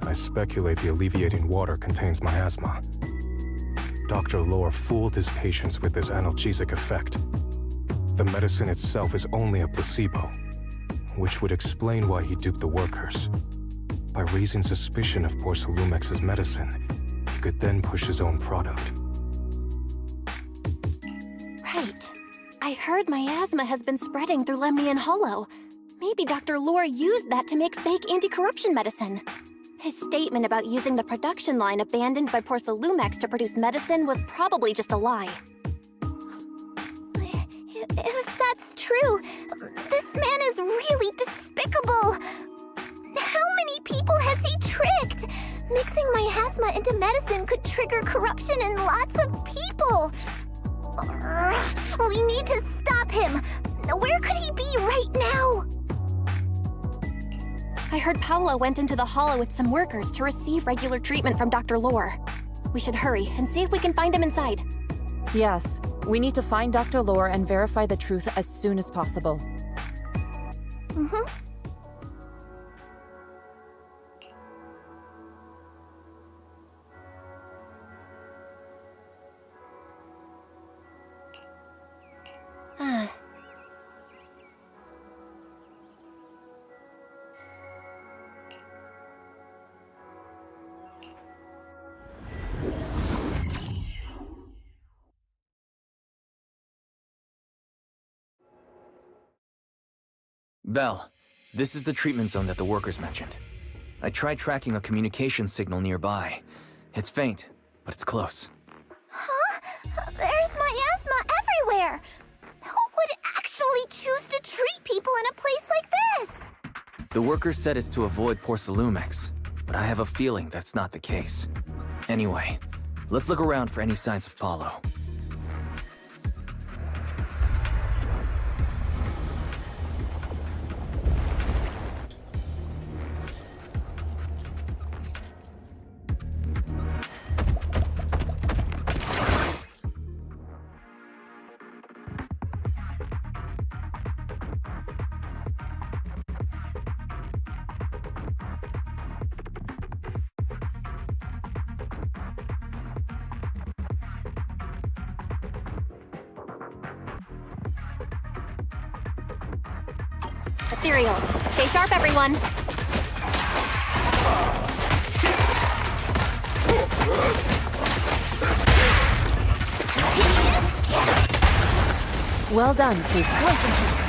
I speculate the alleviating water contains miasma. Dr. Lore fooled his patients with this analgesic effect. The medicine itself is only a placebo, which would explain why he duped the workers. By raising suspicion of Porcelumex's medicine, he could then push his own product. Right. I heard miasma has been spreading through Lemnian Hollow. Maybe Dr. Lore used that to make fake anti-corruption medicine. His statement about using the production line abandoned by Porcelumex to produce medicine was probably just a lie. If that's true, this man is really despicable. How many people has he tricked? Mixing miasma into medicine could trigger corruption in lots of people. We need to stop him. Where could he be right now? I heard Paolo went into the Hollow with some workers to receive regular treatment from Dr. Lore. We should hurry and see if we can find him inside. Yes, we need to find Dr. Lore and verify the truth as soon as possible. Mm-hmm. Belle, this is the treatment zone that the workers mentioned. I tried tracking a communication signal nearby. It's faint, but it's close. Huh? There's miasma everywhere! Who would actually choose to treat people in a place like this? The workers said it's to avoid Porcelumex, but I have a feeling that's not the case. Anyway, let's look around for any signs of Paolo. Ethereal, stay sharp, everyone. Well done, please concentrate.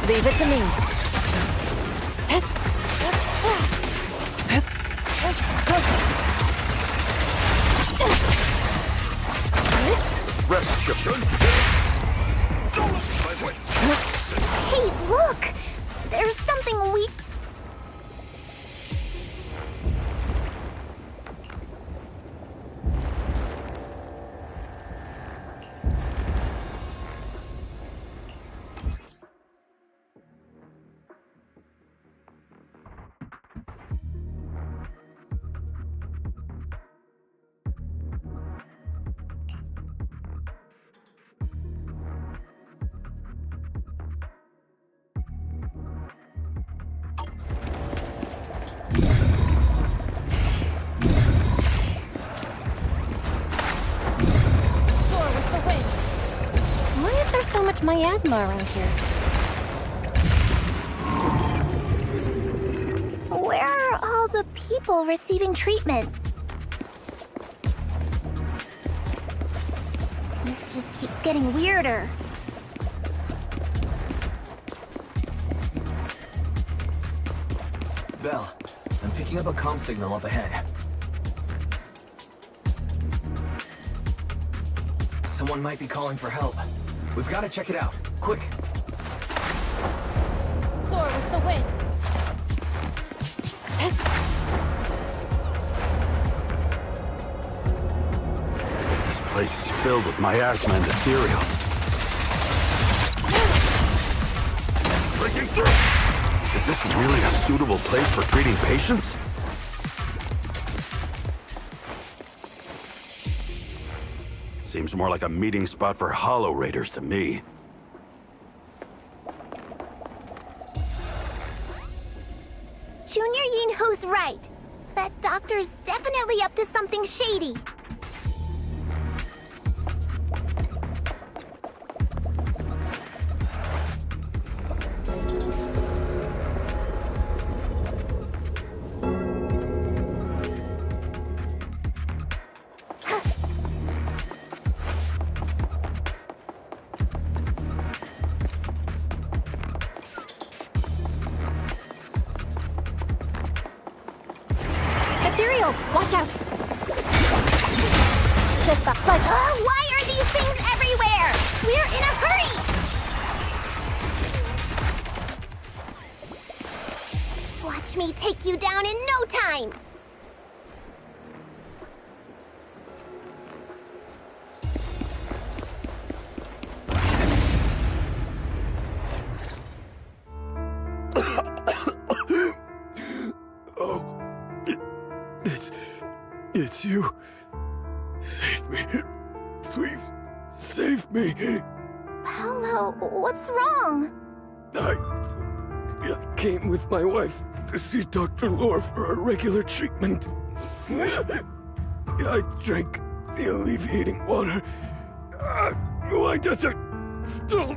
Leave it to me. Rest, shifter. Hey, look! There's something we... Why is there so much miasma around here? Where are all the people receiving treatment? This just keeps getting weirder. Belle, I'm picking up a comm signal up ahead. Someone might be calling for help. We've got to check it out. Quick! Soar with the wind. This place is filled with miasma and ethereals. Breaking through! Is this really a suitable place for treating patients? Seems more like a meeting spot for Hollow Raiders to me. Junior Yinhu's right. That doctor's definitely up to something shady. Ethereals, watch out! Step back. Why are these things everywhere? We're in a hurry! Watch me take you down in no time! you. Save me. Please, save me. Paolo, what's wrong? I came with my wife to see Dr. Lore for a regular treatment. I drank the alleviating water. Why does it still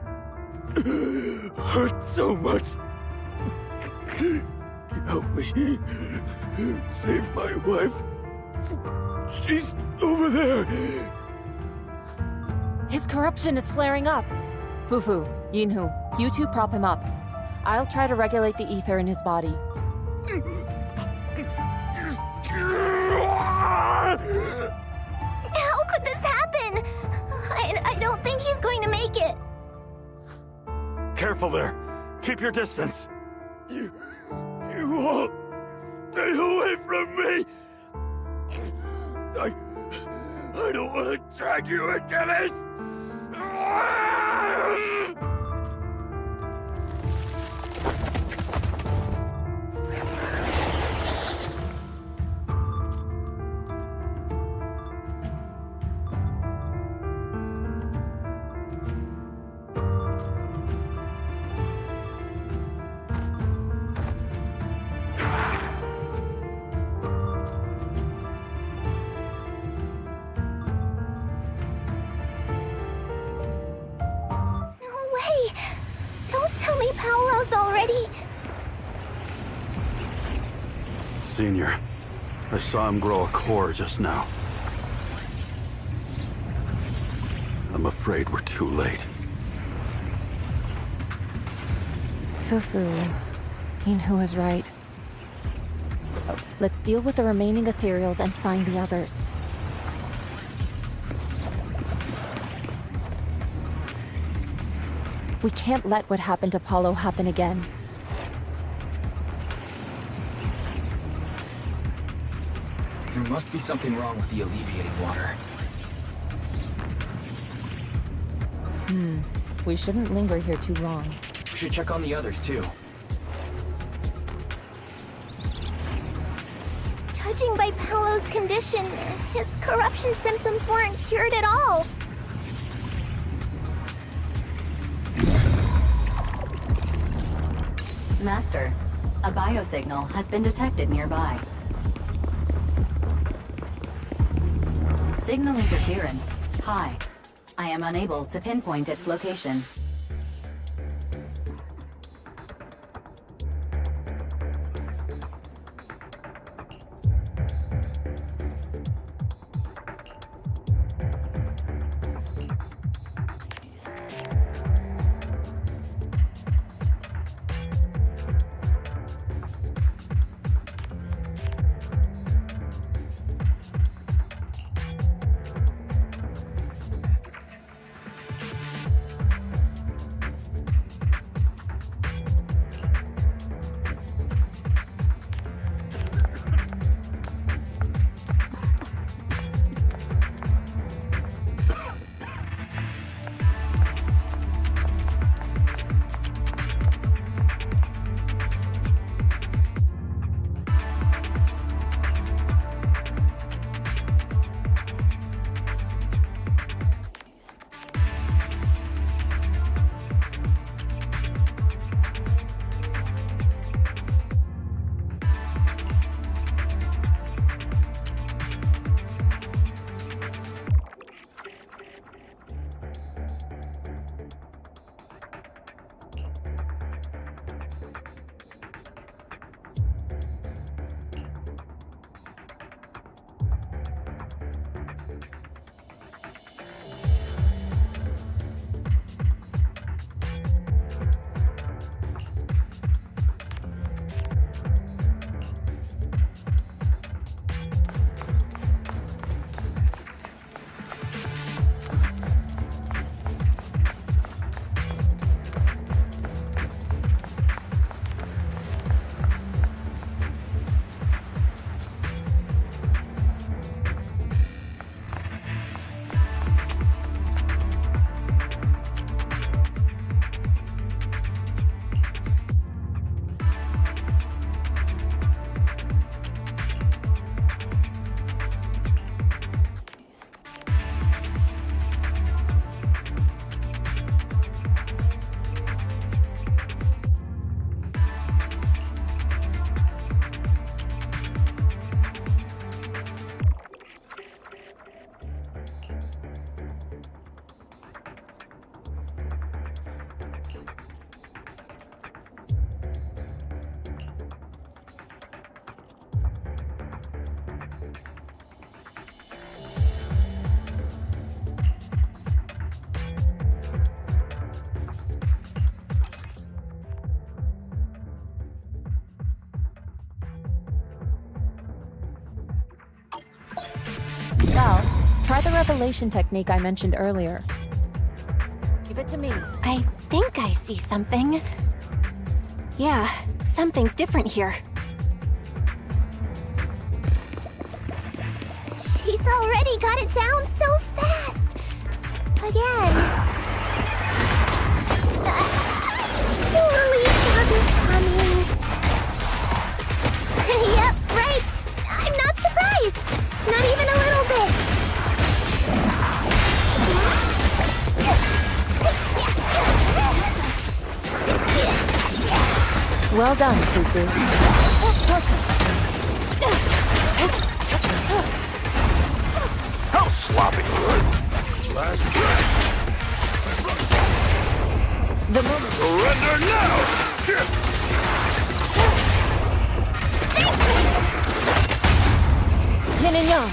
hurt so much? Help me. Save my wife. She's over there. His corruption is flaring up. Fufu, Yinhu, you two prop him up. I'll try to regulate the ether in his body. How could this happen? I don't think he's going to make it. Careful there. Keep your distance. You all stay away from me. I don't want to drag you into this. Paolo's already... Senior, I saw him grow a core just now. I'm afraid we're too late. Fufu, Yinhu is right. Let's deal with the remaining ethereals and find the others. We can't let what happened to Paolo happen again. There must be something wrong with the alleviating water. We shouldn't linger here too long. We should check on the others, too. Judging by Paolo's condition, his corruption symptoms weren't cured at all. Master, a biosignal has been detected nearby. Signal interference high. I am unable to pinpoint its location. Try the revelation technique I mentioned earlier. Give it to me. I think I see something. Yeah, something's different here. She's already got it down so fast! Again. Surely saw this coming. Yep, right. I'm not surprised. Not even a little bit. Well done, Cuckoo. How sloppy! Last breath! The moment. Surrender now! Yin and yang.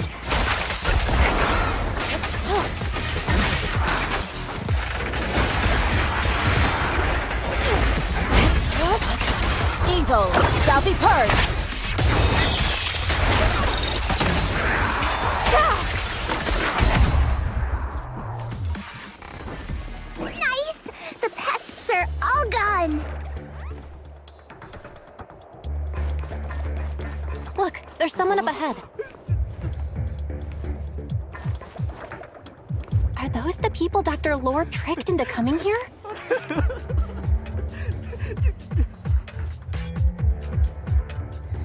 Evil shall be purged. Nice! The pests are all gone. Look, there's someone up ahead. Are those the people Dr. Lore tricked into coming here?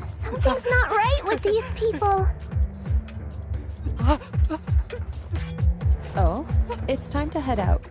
Something's not right with these people. Oh, it's time to head out.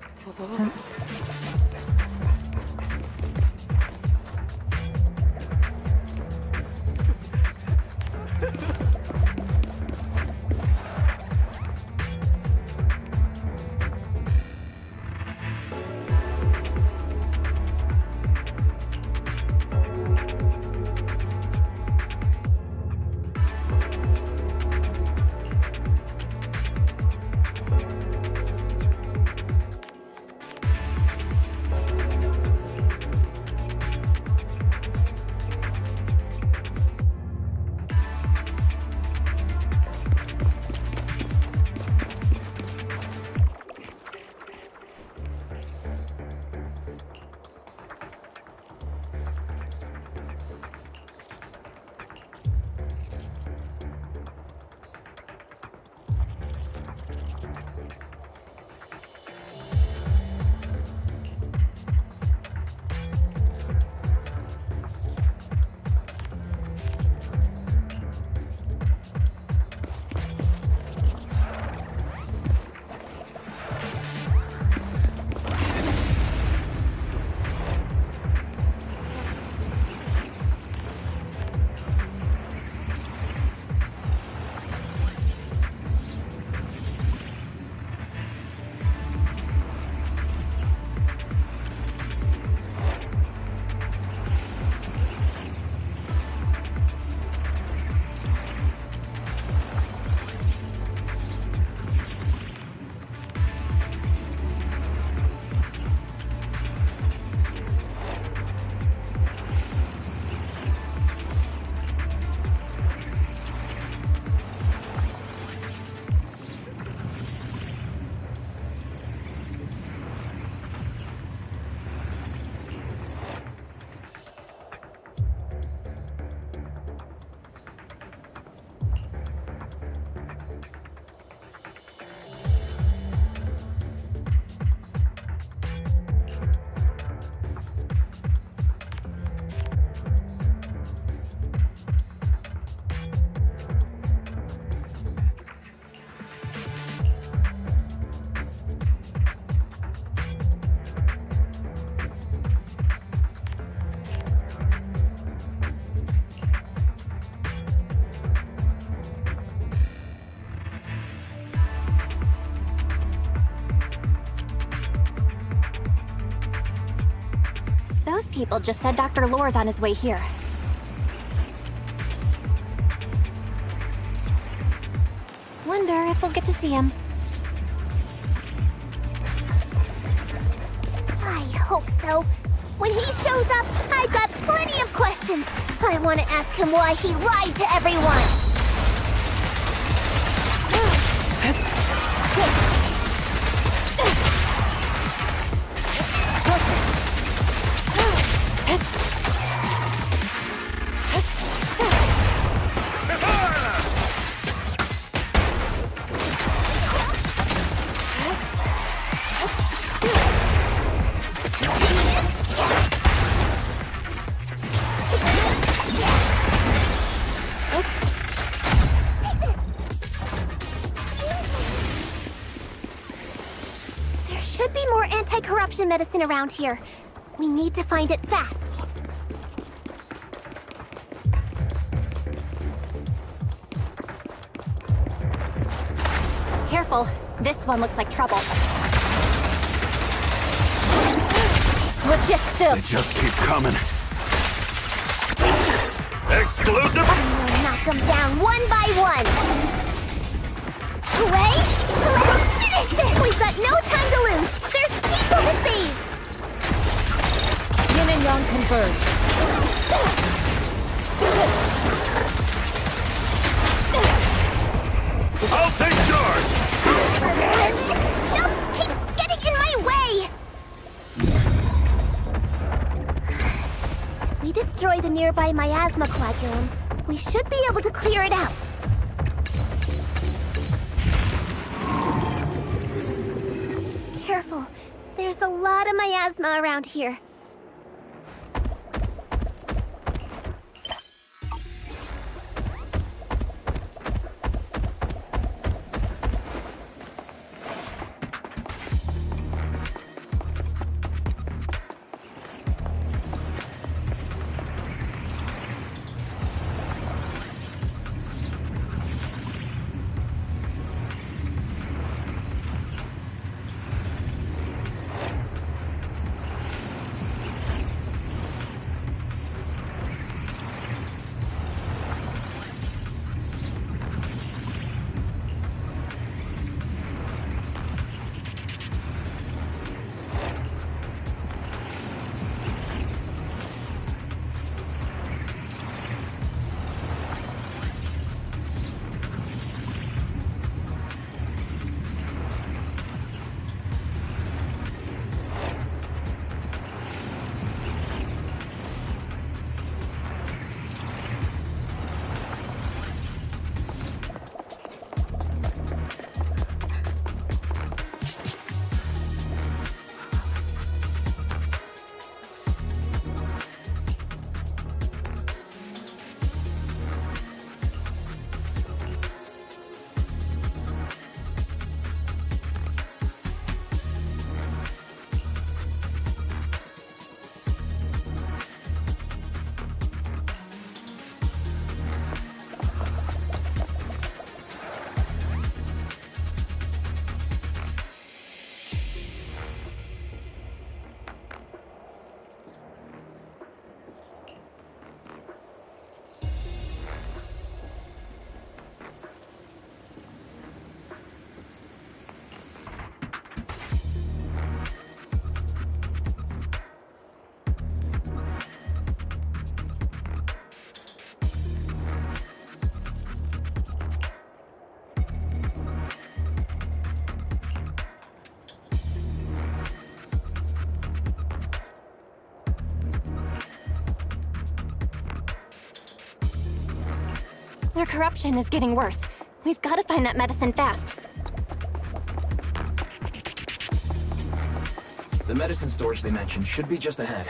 Those people just said Dr. Lore's on his way here. Wonder if we'll get to see him. I hope so. When he shows up, I've got plenty of questions. I want to ask him why he lied to everyone. There should be more anti-corruption medicine around here. We need to find it fast. Careful. This one looks like trouble. Swift yet still. They just keep coming. Exclusive! Knock them down one by one. Wait! Let's finish this! We've got no time to lose! There's people to save! Yin and Yang converge. I'll take charge! This stuff keeps getting in my way! If we destroy the nearby miasma coagulum, we should be able to clear it out. Careful. There's a lot of miasma around here. Their corruption is getting worse. We've got to find that medicine fast. The medicine storage they mentioned should be just ahead.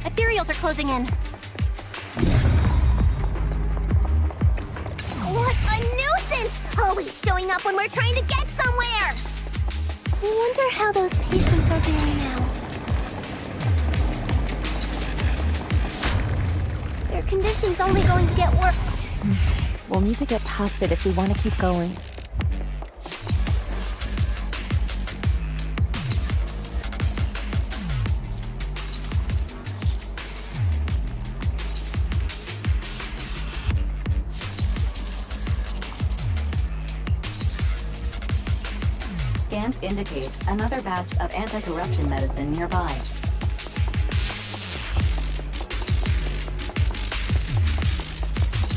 Ethereals are closing in. What a nuisance! Always showing up when we're trying to get somewhere! I wonder how those patients are doing now. They're condition's only going to get worse. We'll need to get past it if we want to keep going. Scans indicate another batch of anti-corruption medicine nearby.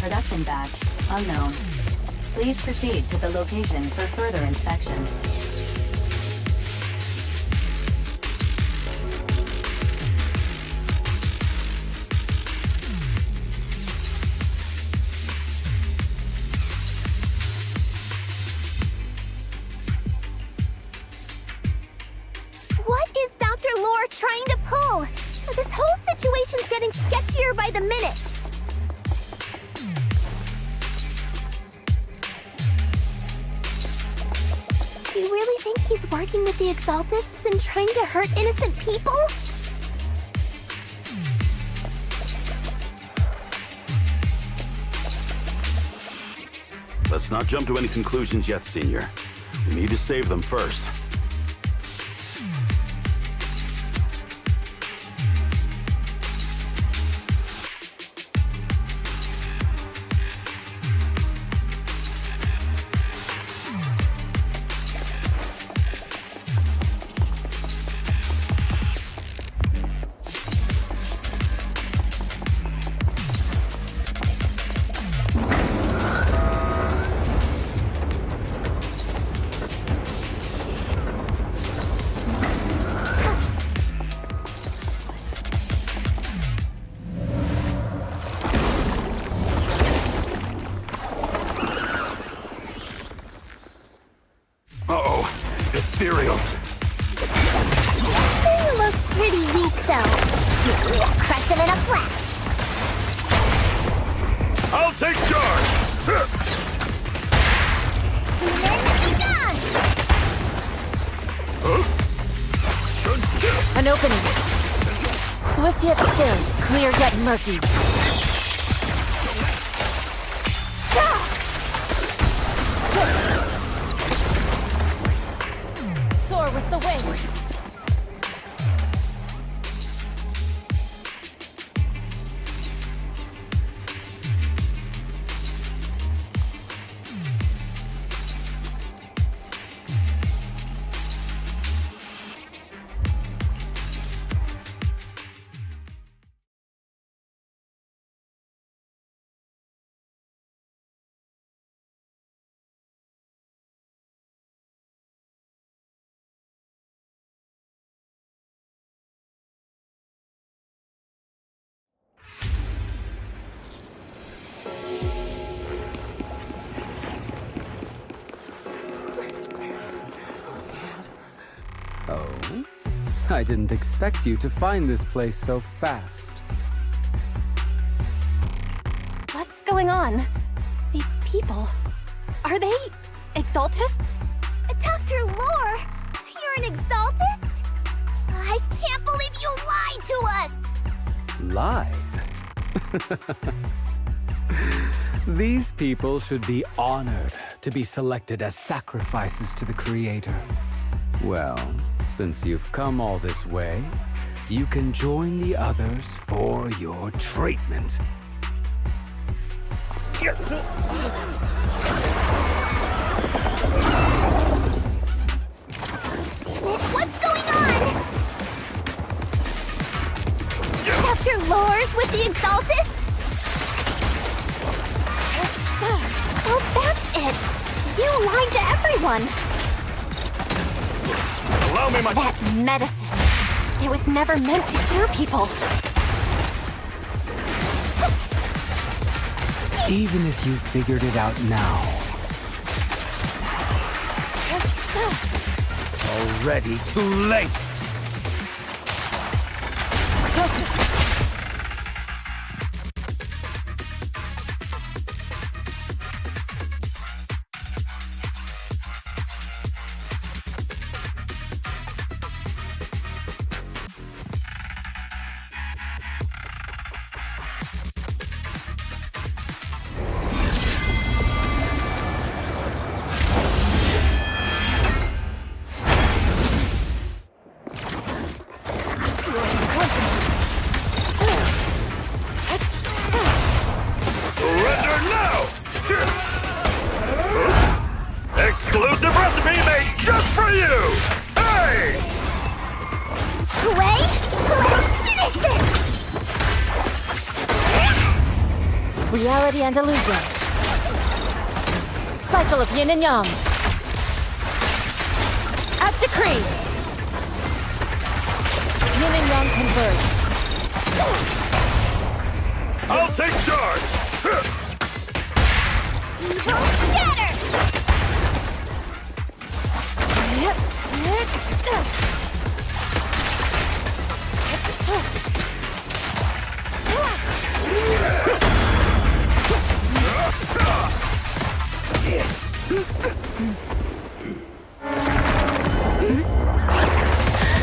Production batch unknown. Please proceed to the location for further inspection. What is Dr. Lore trying to pull? This whole situation's getting sketchier by the minute. Do you really think he's working with the Exaltists and trying to hurt innocent people? Let's not jump to any conclusions yet, Senior. We need to save them first. Ethereals. They look pretty weak, though. We'll crush them in a flash. I'll take charge! An opening. Swift yet still, clear yet murky. Soar with the wind. Oh? I didn't expect you to find this place so fast. What's going on? These people... Are they... Exaltists? Dr. Lore! You're an Exaltist? I can't believe you lied to us! Lied? These people should be honored to be selected as sacrifices to the Creator. Well, since you've come all this way, you can join the others for your treatment. What's going on? Dr. Lore's with the Exaltists? Oh, that's it! You lied to everyone! Allow me my... That medicine. It was never meant to cure people. Even if you figured it out now, it's already too late! Reality and illusion. Cycle of yin and yang. At decree. Yin and yang converge. I'll take charge!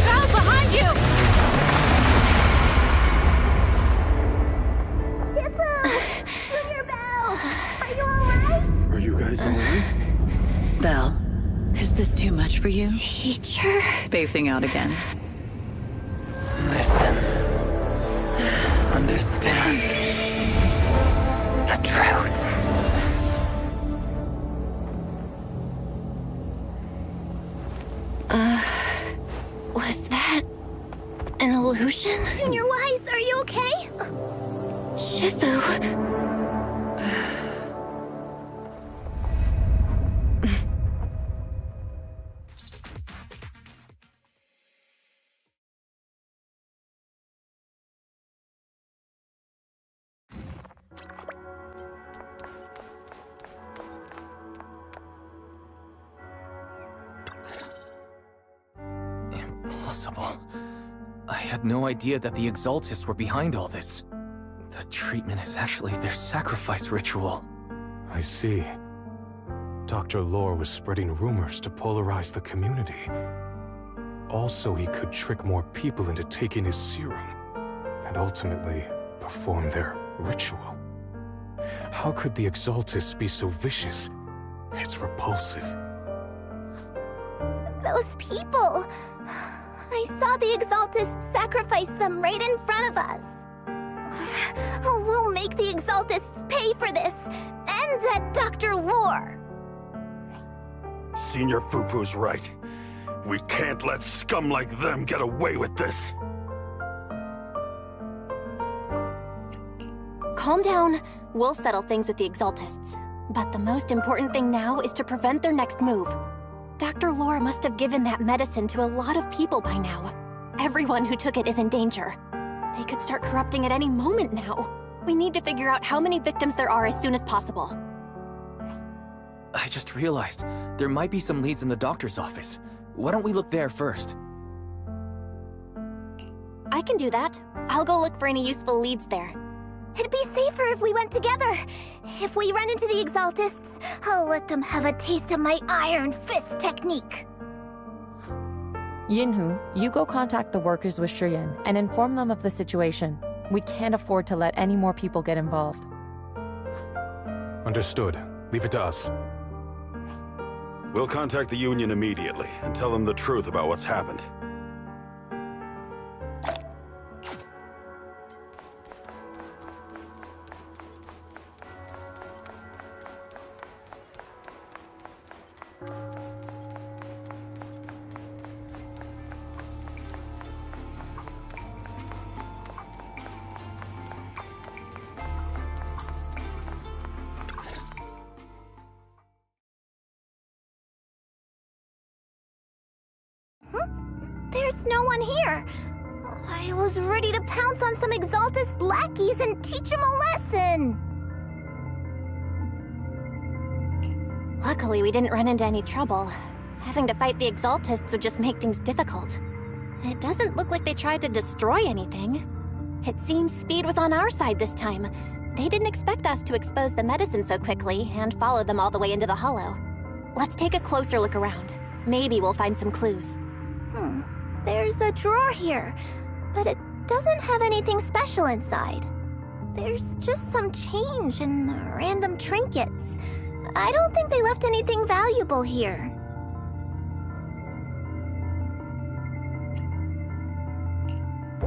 Val, behind you! Junior Belle! Are you alright? Are you guys alright? Belle, is this too much for you? Teacher? Spacing out again. Listen. Understand. The truth. Was that an illusion? Junior Wise, are you okay? Shifu. Impossible. I had no idea that the Exaltists were behind all this. The treatment is actually their sacrifice ritual. I see. Dr. Lore was spreading rumors to polarize the community. Also, he could trick more people into taking his serum, and ultimately perform their ritual. How could the Exaltists be so vicious? It's repulsive. Those people! I saw the Exaltists sacrifice them right in front of us. We'll make the Exaltists pay for this, and that Dr. Lore! Senior Fufu's right. We can't let scum like them get away with this. Calm down. We'll settle things with the Exaltists. But the most important thing now is to prevent their next move. Dr. Lore must have given that medicine to a lot of people by now. Everyone who took it is in danger. They could start corrupting at any moment now. We need to figure out how many victims there are as soon as possible. I just realized there might be some leads in the doctor's office. Why don't we look there first? I can do that. I'll go look for any useful leads there. It'd be safer if we went together. If we run into the Exaltists, I'll let them have a taste of my Iron Fist technique. Yinhu, you go contact the workers with Shiyan and inform them of the situation. We can't afford to let any more people get involved. Understood. Leave it to us. We'll contact the Union immediately and tell them the truth about what's happened. There's no one here. I was ready to pounce on some Exaltist lackeys and teach them a lesson. Luckily, we didn't run into any trouble. Having to fight the Exaltists would just make things difficult. It doesn't look like they tried to destroy anything. It seems speed was on our side this time. They didn't expect us to expose the medicine so quickly and follow them all the way into the hollow. Let's take a closer look around. Maybe we'll find some clues. There's a drawer here, but it doesn't have anything special inside. There's just some change and random trinkets. I don't think they left anything valuable here.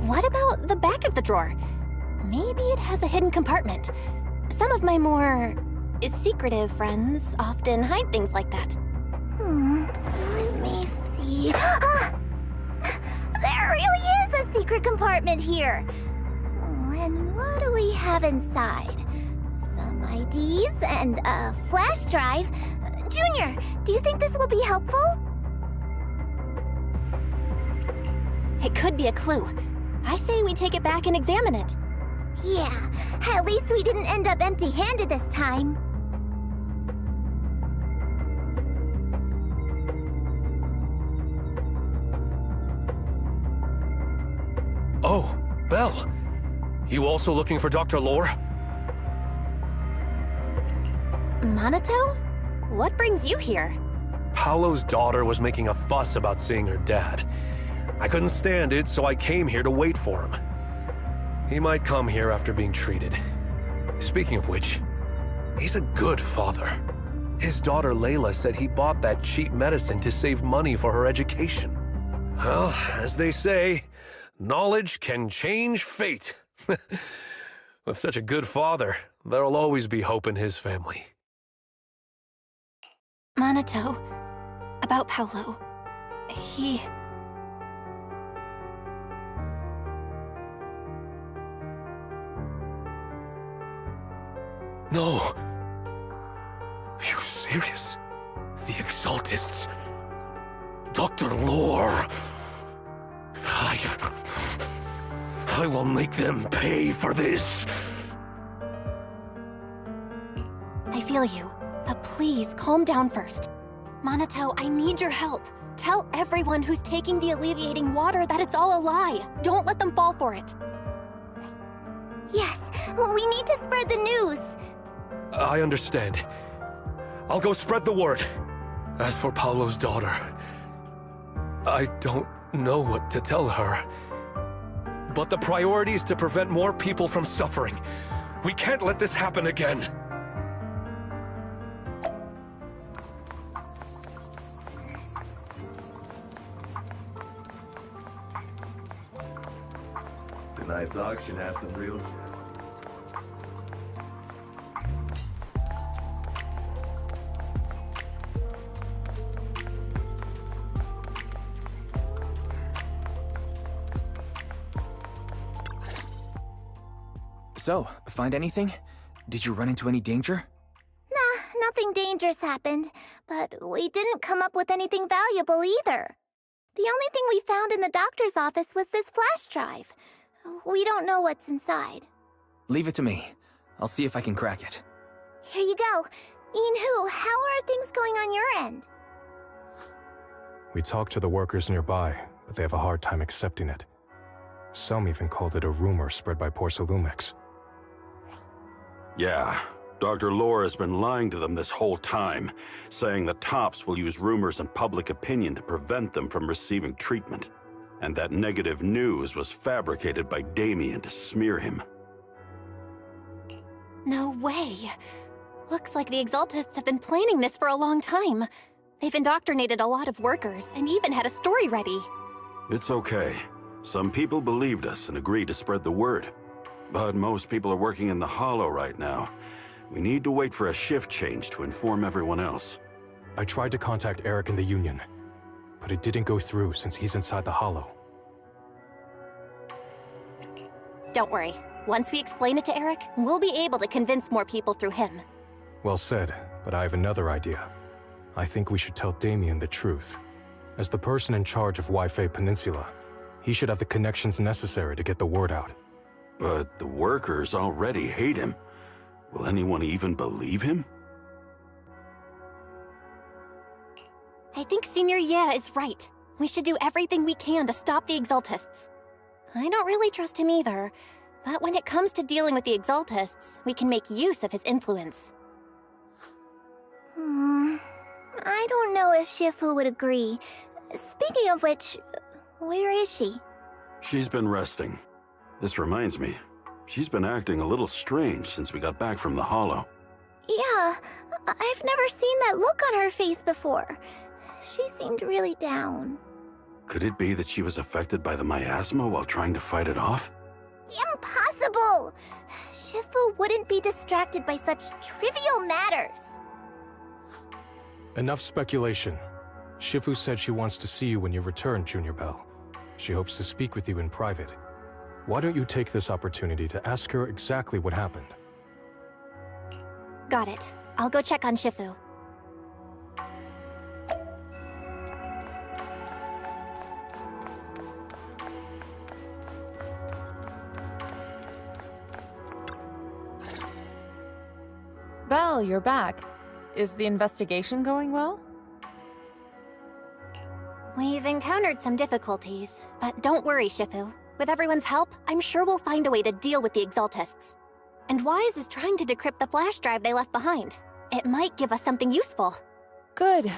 What about the back of the drawer? Maybe it has a hidden compartment. Some of my more secretive friends often hide things like that. Let me see. There really is a secret compartment here. And what do we have inside? IDs and a flash drive. Junior, do you think this will be helpful? It could be a clue. I say we take it back and examine it. Yeah, at least we didn't end up empty-handed this time. Oh, Belle. You also looking for Dr. Lore? Minato? What brings you here? Paolo's daughter was making a fuss about seeing her dad. I couldn't stand it, so I came here to wait for him. He might come here after being treated. Speaking of which, he's a good father. His daughter Layla said he bought that cheap medicine to save money for her education. Well, as they say, knowledge can change fate. With such a good father, there'll always be hope in his family. Minato, about Paolo. He... No. Are you serious? The Exaltists. Dr. Lore. I will make them pay for this. I feel you, but please calm down first. Minato, I need your help. Tell everyone who's taking the alleviating water that it's all a lie. Don't let them fall for it. Yes, we need to spread the news. I understand. I'll go spread the word. As for Paolo's daughter, I don't know what to tell her. But the priority is to prevent more people from suffering. We can't let this happen again. Tonight's auction has some real... So, find anything? Did you run into any danger? Nah, nothing dangerous happened, but we didn't come up with anything valuable either. The only thing we found in the doctor's office was this flash drive. We don't know what's inside. Leave it to me. I'll see if I can crack it. Here you go. Inhu, how are things going on your end? We talked to the workers nearby, but they have a hard time accepting it. Some even called it a rumor spread by Porsa Lumex. Yeah, Dr. Lore has been lying to them this whole time, saying the Tops will use rumors and public opinion to prevent them from receiving treatment. And that negative news was fabricated by Damien to smear him. No way. Looks like the Exaltists have been planning this for a long time. They've indoctrinated a lot of workers and even had a story ready. It's okay. Some people believed us and agreed to spread the word. But most people are working in the Hollow right now. We need to wait for a shift change to inform everyone else. I tried to contact Eric in the Union, but it didn't go through since he's inside the Hollow. Don't worry. Once we explain it to Eric, we'll be able to convince more people through him. Well said, but I have another idea. I think we should tell Damien the truth. As the person in charge of Wi-Fi Peninsula, he should have the connections necessary to get the word out. But the workers already hate him. Will anyone even believe him? I think Senior Ye is right. We should do everything we can to stop the Exaltists. I don't really trust him either, but when it comes to dealing with the Exaltists, we can make use of his influence. I don't know if Shifu would agree. Speaking of which, where is she? She's been resting. This reminds me, she's been acting a little strange since we got back from the Hollow. Yeah, I've never seen that look on her face before. She seemed really down. Could it be that she was affected by the miasma while trying to fight it off? Impossible! Shifu wouldn't be distracted by such trivial matters. Enough speculation. Shifu said she wants to see you when you return, Junior Bell. She hopes to speak with you in private. Why don't you take this opportunity to ask her exactly what happened? Got it. I'll go check on Shifu. Belle, you're back. Is the investigation going well? We've encountered some difficulties, but don't worry, Shifu. With everyone's help, I'm sure we'll find a way to deal with the Exaltists. And Wise is trying to decrypt the flash drive they left behind. It might give us something useful. Good.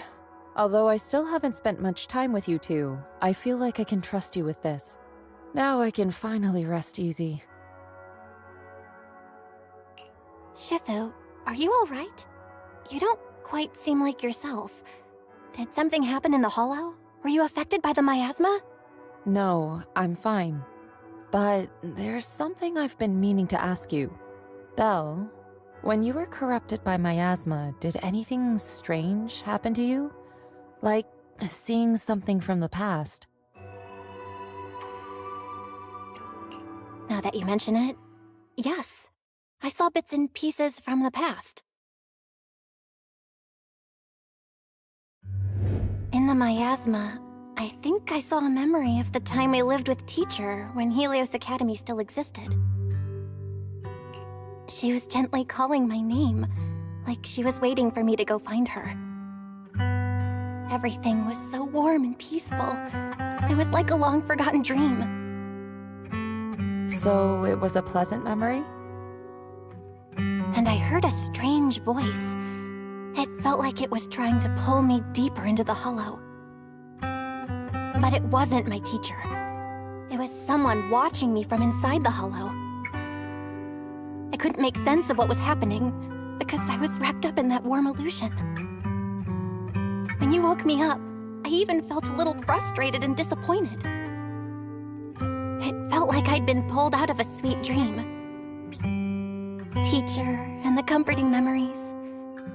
Although I still haven't spent much time with you two, I feel like I can trust you with this. Now I can finally rest easy. Shifu, are you alright? You don't quite seem like yourself. Did something happen in the Hollow? Were you affected by the miasma? No, I'm fine. But there's something I've been meaning to ask you. Belle, when you were corrupted by miasma, did anything strange happen to you? Like seeing something from the past? Now that you mention it, yes. I saw bits and pieces from the past. In the miasma, I think I saw a memory of the time we lived with Teacher when Helios Academy still existed. She was gently calling my name, like she was waiting for me to go find her. Everything was so warm and peaceful. It was like a long-forgotten dream. So it was a pleasant memory? And I heard a strange voice. It felt like it was trying to pull me deeper into the Hollow. But it wasn't my teacher. It was someone watching me from inside the Hollow. I couldn't make sense of what was happening because I was wrapped up in that warm illusion. When you woke me up, I even felt a little frustrated and disappointed. It felt like I'd been pulled out of a sweet dream. Teacher and the comforting memories,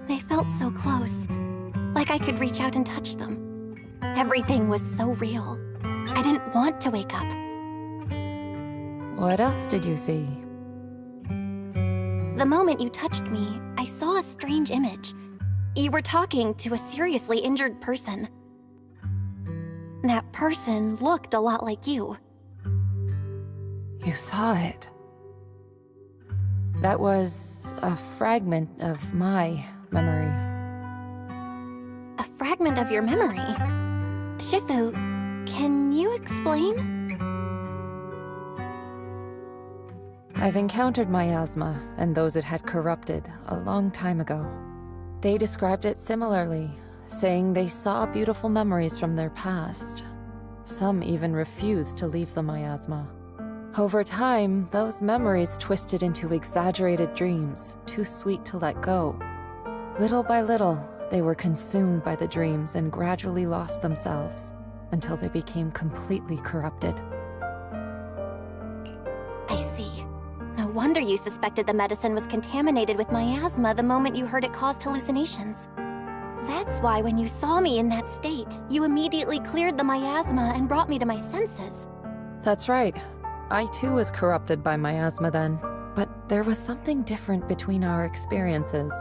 they felt so close, like I could reach out and touch them. Everything was so real. I didn't want to wake up. What else did you see? The moment you touched me, I saw a strange image. You were talking to a seriously injured person. That person looked a lot like you. You saw it. That was a fragment of my memory. A fragment of your memory? Shifu, can you explain? I've encountered miasma and those it had corrupted a long time ago. They described it similarly, saying they saw beautiful memories from their past. Some even refused to leave the miasma. Over time, those memories twisted into exaggerated dreams, too sweet to let go. Little by little, they were consumed by the dreams and gradually lost themselves, until they became completely corrupted. I see. No wonder you suspected the medicine was contaminated with miasma the moment you heard it caused hallucinations. That's why when you saw me in that state, you immediately cleared the miasma and brought me to my senses. That's right. I too was corrupted by miasma then, but there was something different between our experiences.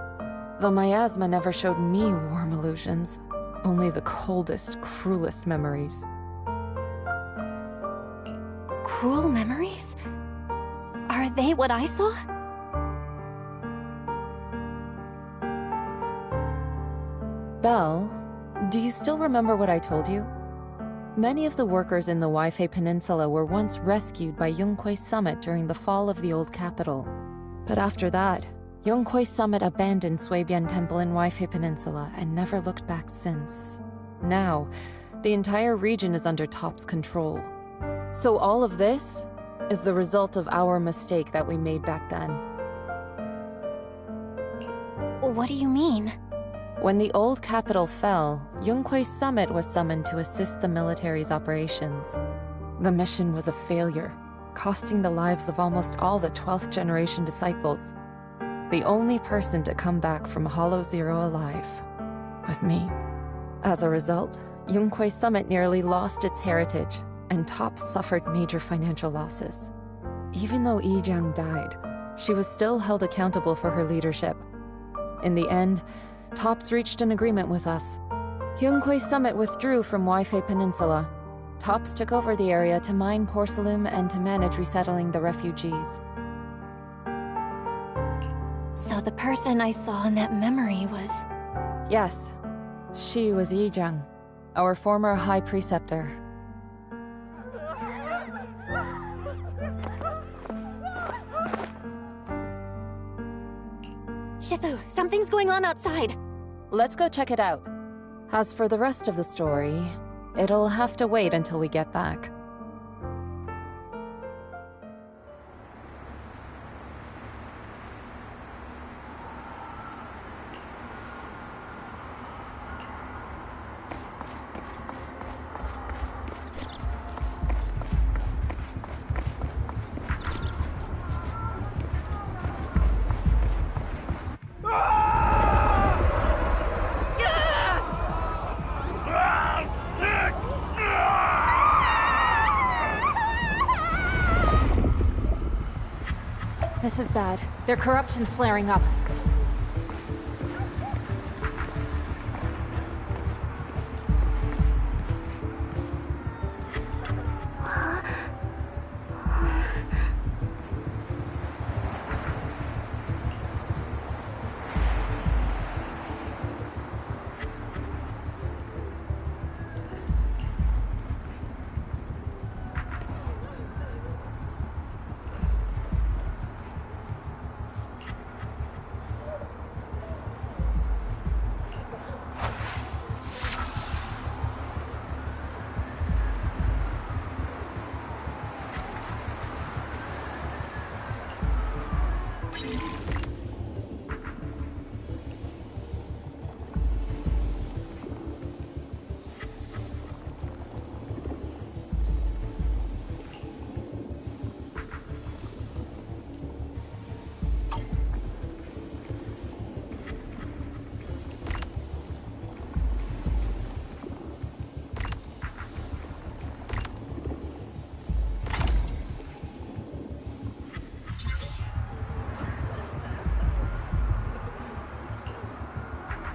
The miasma never showed me warm illusions, only the coldest, cruelest memories. Cruel memories? Are they what I saw? Belle, do you still remember what I told you? Many of the workers in the Waifei Peninsula were once rescued by Yongkuei's summit during the fall of the old capital. But after that, Yongkuei's summit abandoned Suibian Temple in Waifei Peninsula and never looked back since. Now, the entire region is under Top's control. So all of this is the result of our mistake that we made back then. What do you mean? When the old capital fell, Yongkuei's summit was summoned to assist the military's operations. The mission was a failure, costing the lives of almost all the 12th generation disciples. The only person to come back from Hollow Zero alive was me. As a result, Yongkuei's summit nearly lost its heritage, and Top suffered major financial losses. Even though Yi Jiang died, she was still held accountable for her leadership. In the end, TOPS reached an agreement with us. Hyungkwae Summit withdrew from Waifei Peninsula. TOPS took over the area to mine porcelain and to manage resettling the refugees. So the person I saw in that memory was... Yes, she was Yijang, our former High Preceptor. Shifu, something's going on outside. Let's go check it out. As for the rest of the story, it'll have to wait until we get back. This is bad. Their corruption's flaring up.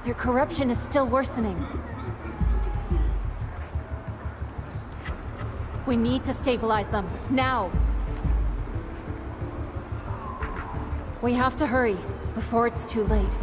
Their corruption is still worsening. We need to stabilize them, now! We have to hurry, before it's too late.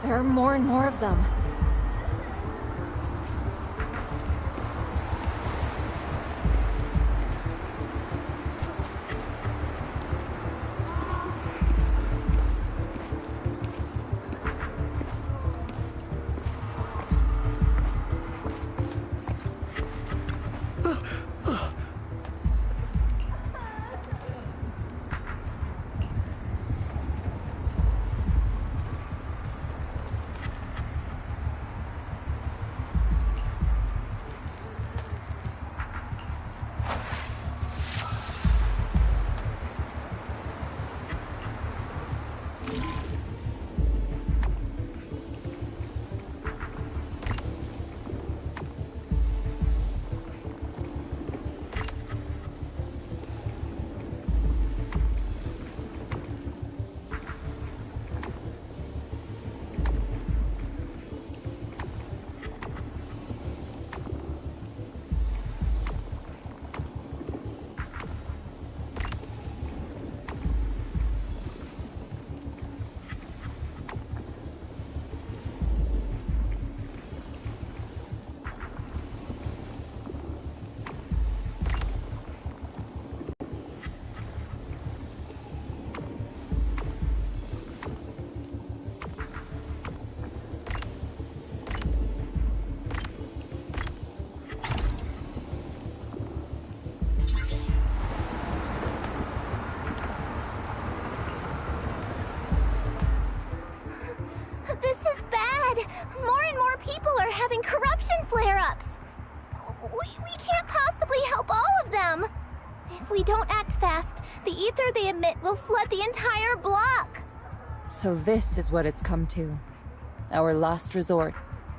There are more and more of them. we don't act fast, the ether they emit will flood the entire block. So this is what it's come to. Our last resort.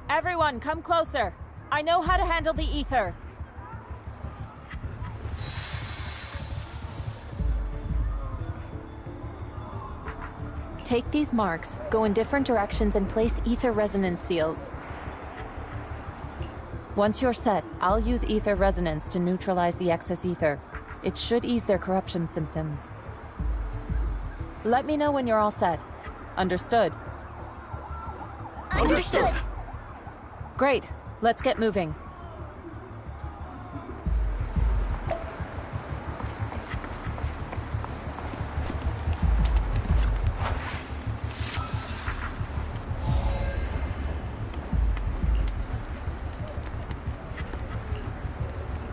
Everyone, come closer. I know how to handle the ether. Take these marks, go in different directions, and place ether resonance seals. Once you're set, I'll use ether resonance to neutralize the excess ether. It should ease their corruption symptoms. Let me know when you're all set. Understood? Understood. Great. Let's get moving.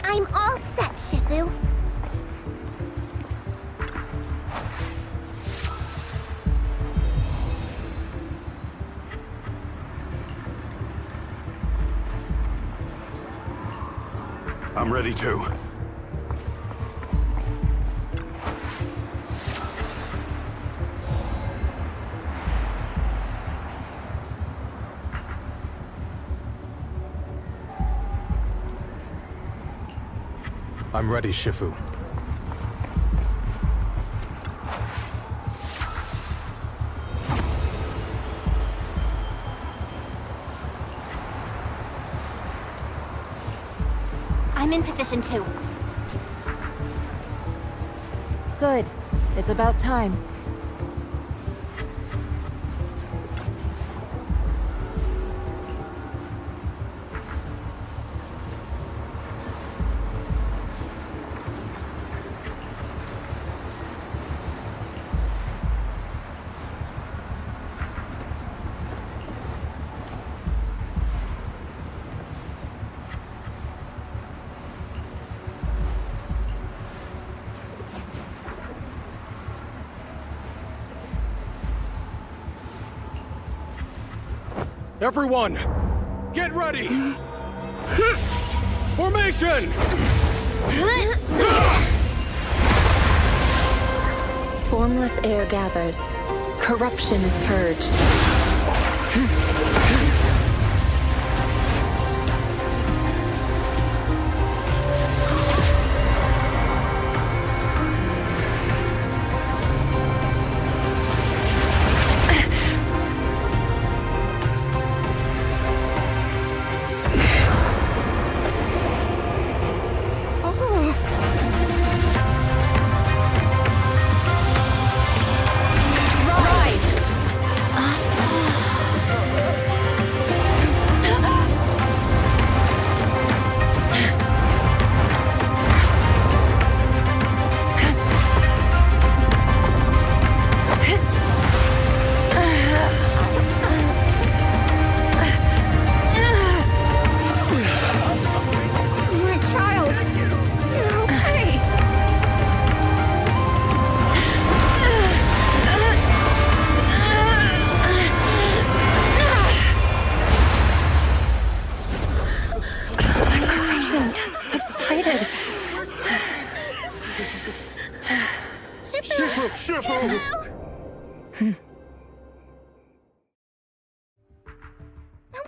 I'm all set, Shifu. I'm ready too. I'm ready, Shifu. I'm in position too. Good. It's about time. Everyone, get ready! Formation! Formless air gathers. Corruption is purged.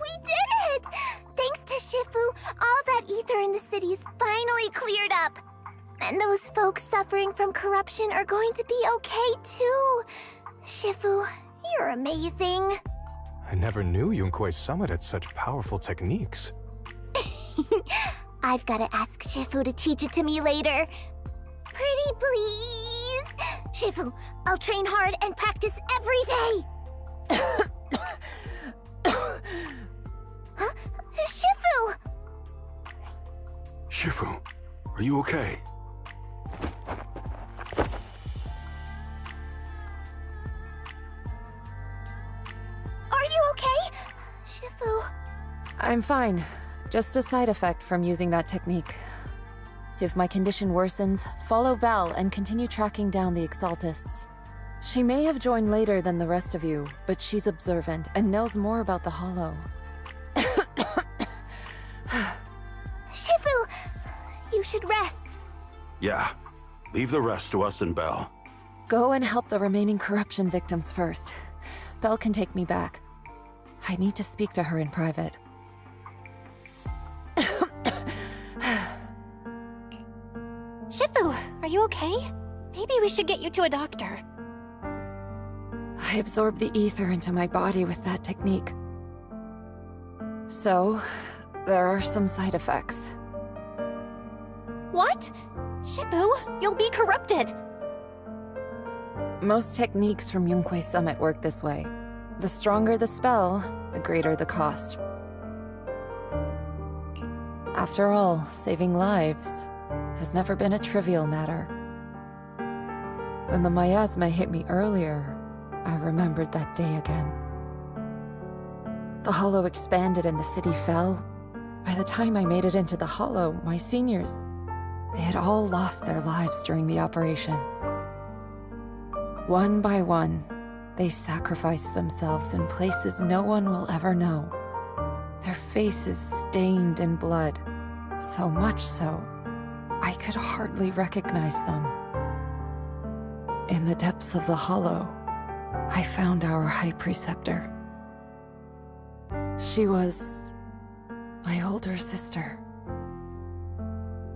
We did it! Thanks to Shifu, all that ether in the city's finally cleared up. And those folks suffering from corruption are going to be okay too. Shifu, you're amazing. I never knew Yunkuei summoned such powerful techniques. I've gotta ask Shifu to teach it to me later. Pretty please? Shifu, I'll train hard and practice every day. Huh? Shifu! Shifu, are you okay? Are you okay? Shifu... I'm fine. Just a side effect from using that technique. If my condition worsens, follow Val and continue tracking down the Exaltists. She may have joined later than the rest of you, but she's observant and knows more about the Hollow. Shifu! You should rest. Yeah, Leave the rest to us and Belle. Go and help the remaining corruption victims first. Belle can take me back. I need to speak to her in private. Shifu, are you okay? Maybe we should get you to a doctor. I absorbed the ether into my body with that technique. So, there are some side effects. What? Shifu, you'll be corrupted! Most techniques from Yunquei Summit work this way. The stronger the spell, the greater the cost. After all, saving lives has never been a trivial matter. When the miasma hit me earlier, I remembered that day again. The hollow expanded and the city fell. By the time I made it into the hollow, my seniors, they had all lost their lives during the operation. One by one, they sacrificed themselves in places no one will ever know. Their faces stained in blood, so much so, I could hardly recognize them. In the depths of the hollow, I found our High Preceptor. She was my older sister.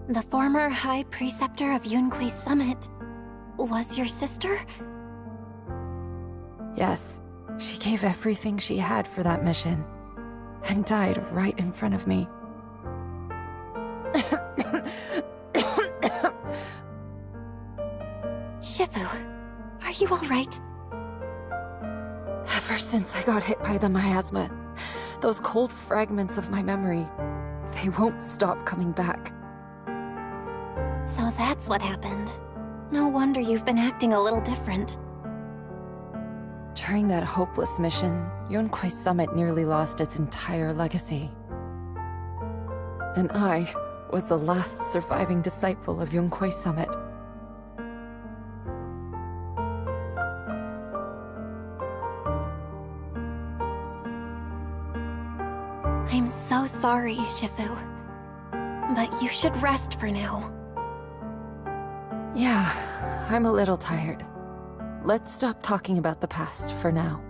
The former High Preceptor of Yunquei Summit was your sister? Yes, she gave everything she had for that mission, and died right in front of me. Shifu, are you alright? Ever since I got hit by the miasma, those cold fragments of my memory, they won't stop coming back. So that's what happened. No wonder you've been acting a little different. During that hopeless mission, Yunquei Summit nearly lost its entire legacy. And I was the last surviving disciple of Yunquei Summit. I'm so sorry, Shifu. But you should rest for now. Yeah, I'm a little tired. Let's stop talking about the past for now.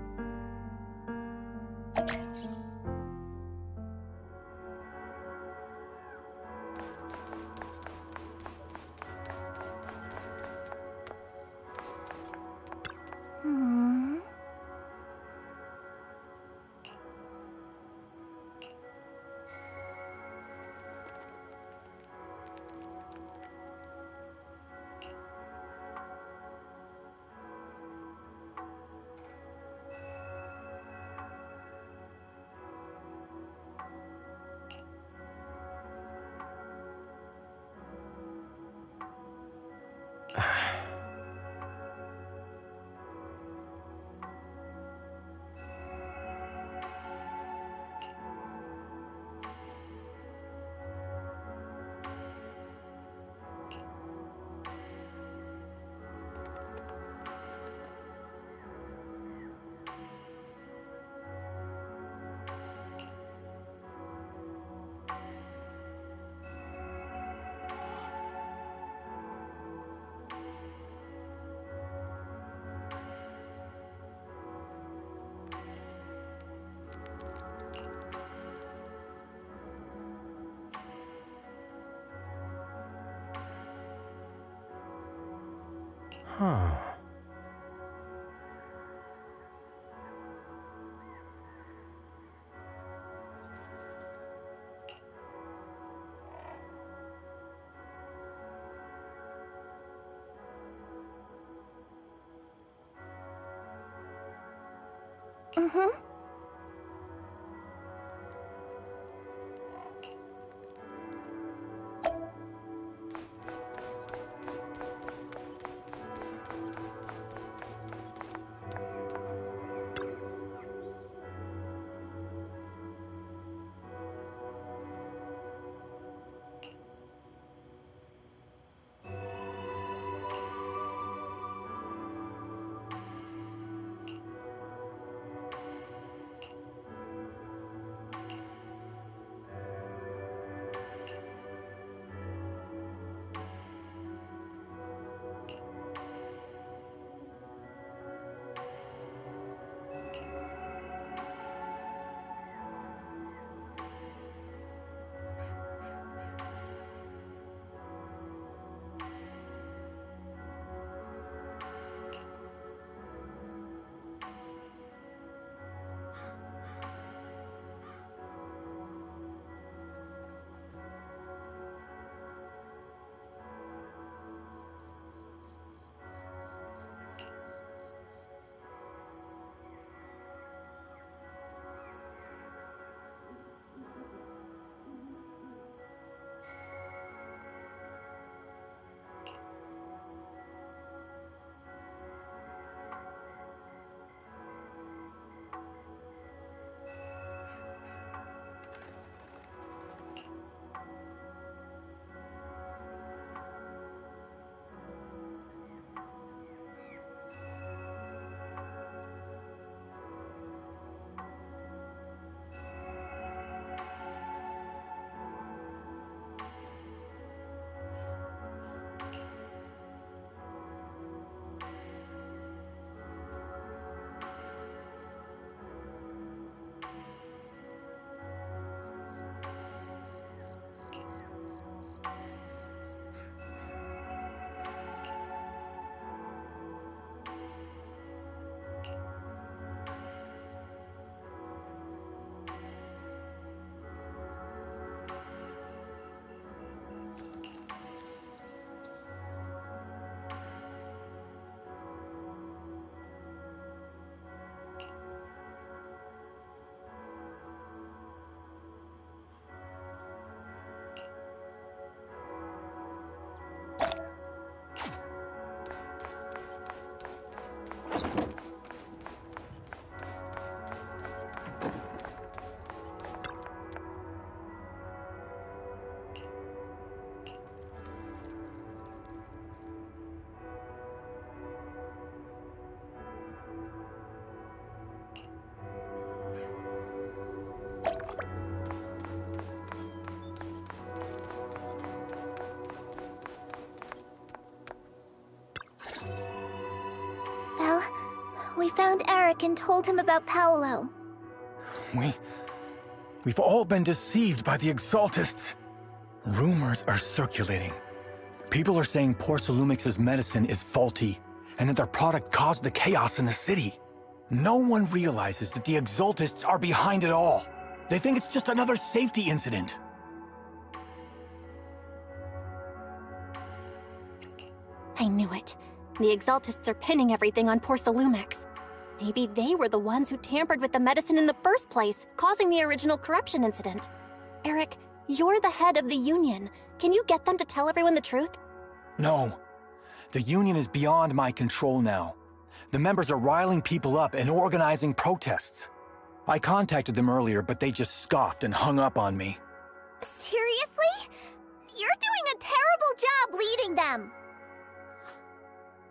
Huh. We found Eric and told him about Paolo. We've all been deceived by the Exaltists. Rumors are circulating. People are saying Porcelumix's medicine is faulty, and that their product caused the chaos in the city. No one realizes that the Exaltists are behind it all. They think it's just another safety incident. I knew it. The Exaltists are pinning everything on Porcelumix. Maybe they were the ones who tampered with the medicine in the first place, causing the original corruption incident. Eric, you're the head of the Union. Can you get them to tell everyone the truth? No. The Union is beyond my control now. The members are riling people up and organizing protests. I contacted them earlier, but they just scoffed and hung up on me. Seriously? You're doing a terrible job leading them!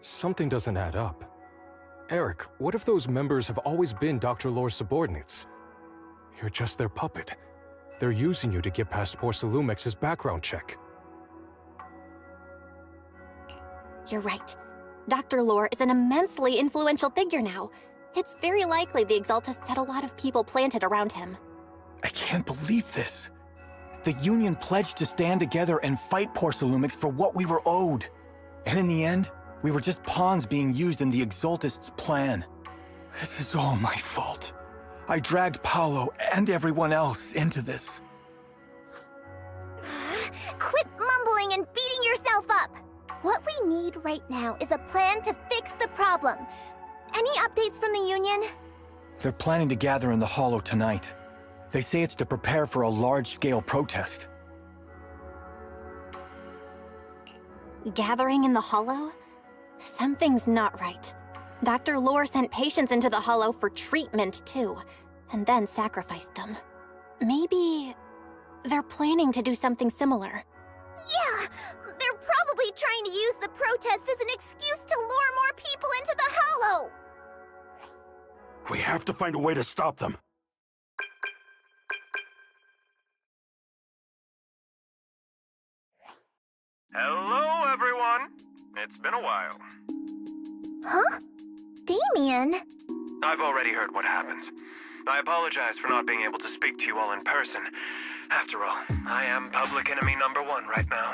Something doesn't add up. Eric, what if those members have always been Dr. Lore's subordinates? You're just their puppet. They're using you to get past Porcelumix's background check. You're right. Dr. Lore is an immensely influential figure now. It's very likely the Exaltists had a lot of people planted around him. I can't believe this. The Union pledged to stand together and fight Porcelumix for what we were owed. And in the end, we were just pawns being used in the Exaltists' plan. This is all my fault. I dragged Paolo and everyone else into this. Quit mumbling and beating yourself up! What we need right now is a plan to fix the problem. Any updates from the Union? They're planning to gather in the Hollow tonight. They say it's to prepare for a large-scale protest. Gathering in the Hollow? Something's not right. Dr. Lore sent patients into the Hollow for treatment, too, and then sacrificed them. Maybe they're planning to do something similar. Yeah! They're probably trying to use the protest as an excuse to lure more people into the Hollow! We have to find a way to stop them. Hello, everyone! It's been a while. Huh? Damien? I've already heard what happened. I apologize for not being able to speak to you all in person. After all, I am public enemy #1 right now.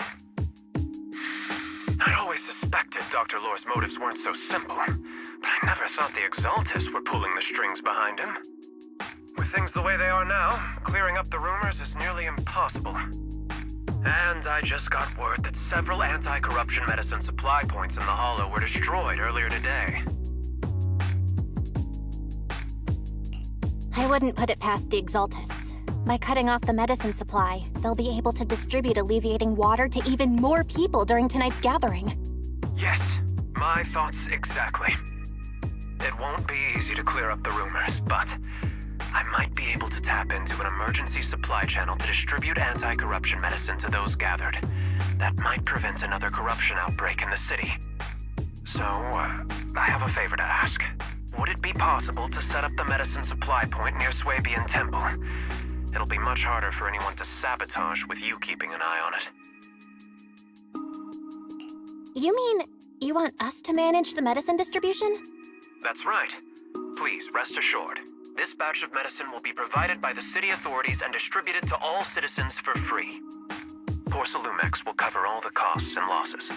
I'd always suspected Dr. Lore's motives weren't so simple, but I never thought the Exaltists were pulling the strings behind him. With things the way they are now, clearing up the rumors is nearly impossible. And I just got word that several anti-corruption medicine supply points in the Hollow were destroyed earlier today. I wouldn't put it past the Exaltists. By cutting off the medicine supply, they'll be able to distribute alleviating water to even more people during tonight's gathering. Yes, my thoughts exactly. It won't be easy to clear up the rumors, but I might be able to tap into an emergency supply channel to distribute anti-corruption medicine to those gathered. That might prevent another corruption outbreak in the city. So, I have a favor to ask. Would it be possible to set up the medicine supply point near Swabian Temple? It'll be much harder for anyone to sabotage with you keeping an eye on it. You mean you want us to manage the medicine distribution? That's right. Please, rest assured. This batch of medicine will be provided by the city authorities and distributed to all citizens for free. Porcelumix will cover all the costs and losses.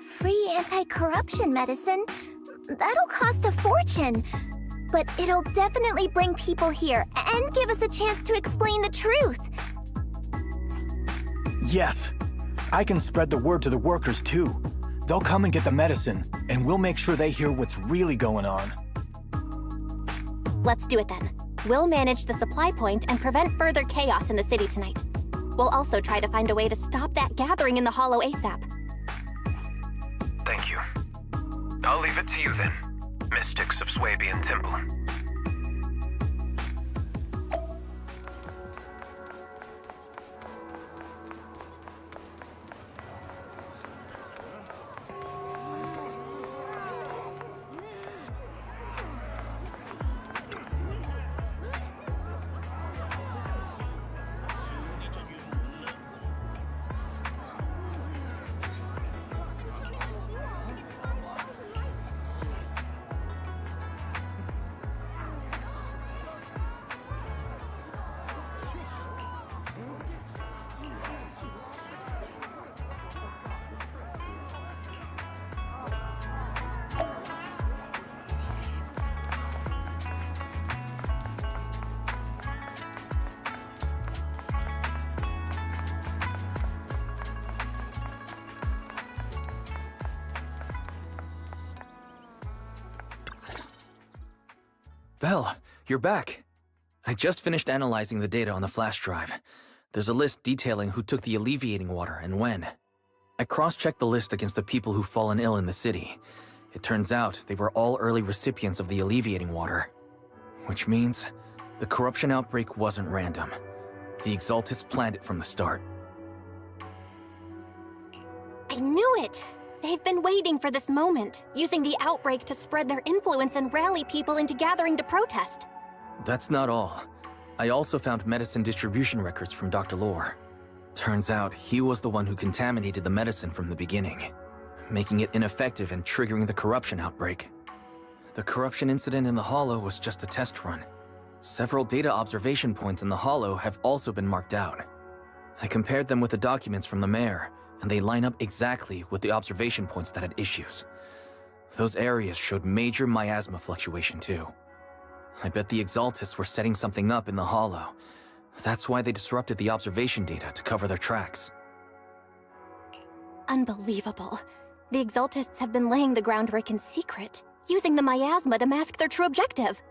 Free anti-corruption medicine? That'll cost a fortune. But it'll definitely bring people here and give us a chance to explain the truth. Yes. I can spread the word to the workers, too. They'll come and get the medicine, and we'll make sure they hear what's really going on. Let's do it then. We'll manage the supply point and prevent further chaos in the city tonight. We'll also try to find a way to stop that gathering in the Hollow ASAP. Thank you. I'll leave it to you then, Mystics of Swabian Temple. Belle, you're back. I just finished analyzing the data on the flash drive. There's a list detailing who took the alleviating water and when. I cross-checked the list against the people who've fallen ill in the city. It turns out they were all early recipients of the alleviating water. Which means the corruption outbreak wasn't random. The Exaltists planned it from the start. I knew it! They've been waiting for this moment, using the outbreak to spread their influence and rally people into gathering to protest. That's not all. I also found medicine distribution records from Dr. Lore. Turns out he was the one who contaminated the medicine from the beginning, making it ineffective and triggering the corruption outbreak. The corruption incident in the Hollow was just a test run. Several data observation points in the Hollow have also been marked out. I compared them with the documents from the mayor, and they line up exactly with the observation points that had issues. Those areas showed major miasma fluctuation too. I bet the Exaltists were setting something up in the Hollow. That's why they disrupted the observation data to cover their tracks. Unbelievable. The Exaltists have been laying the groundwork in secret, using the miasma to mask their true objective.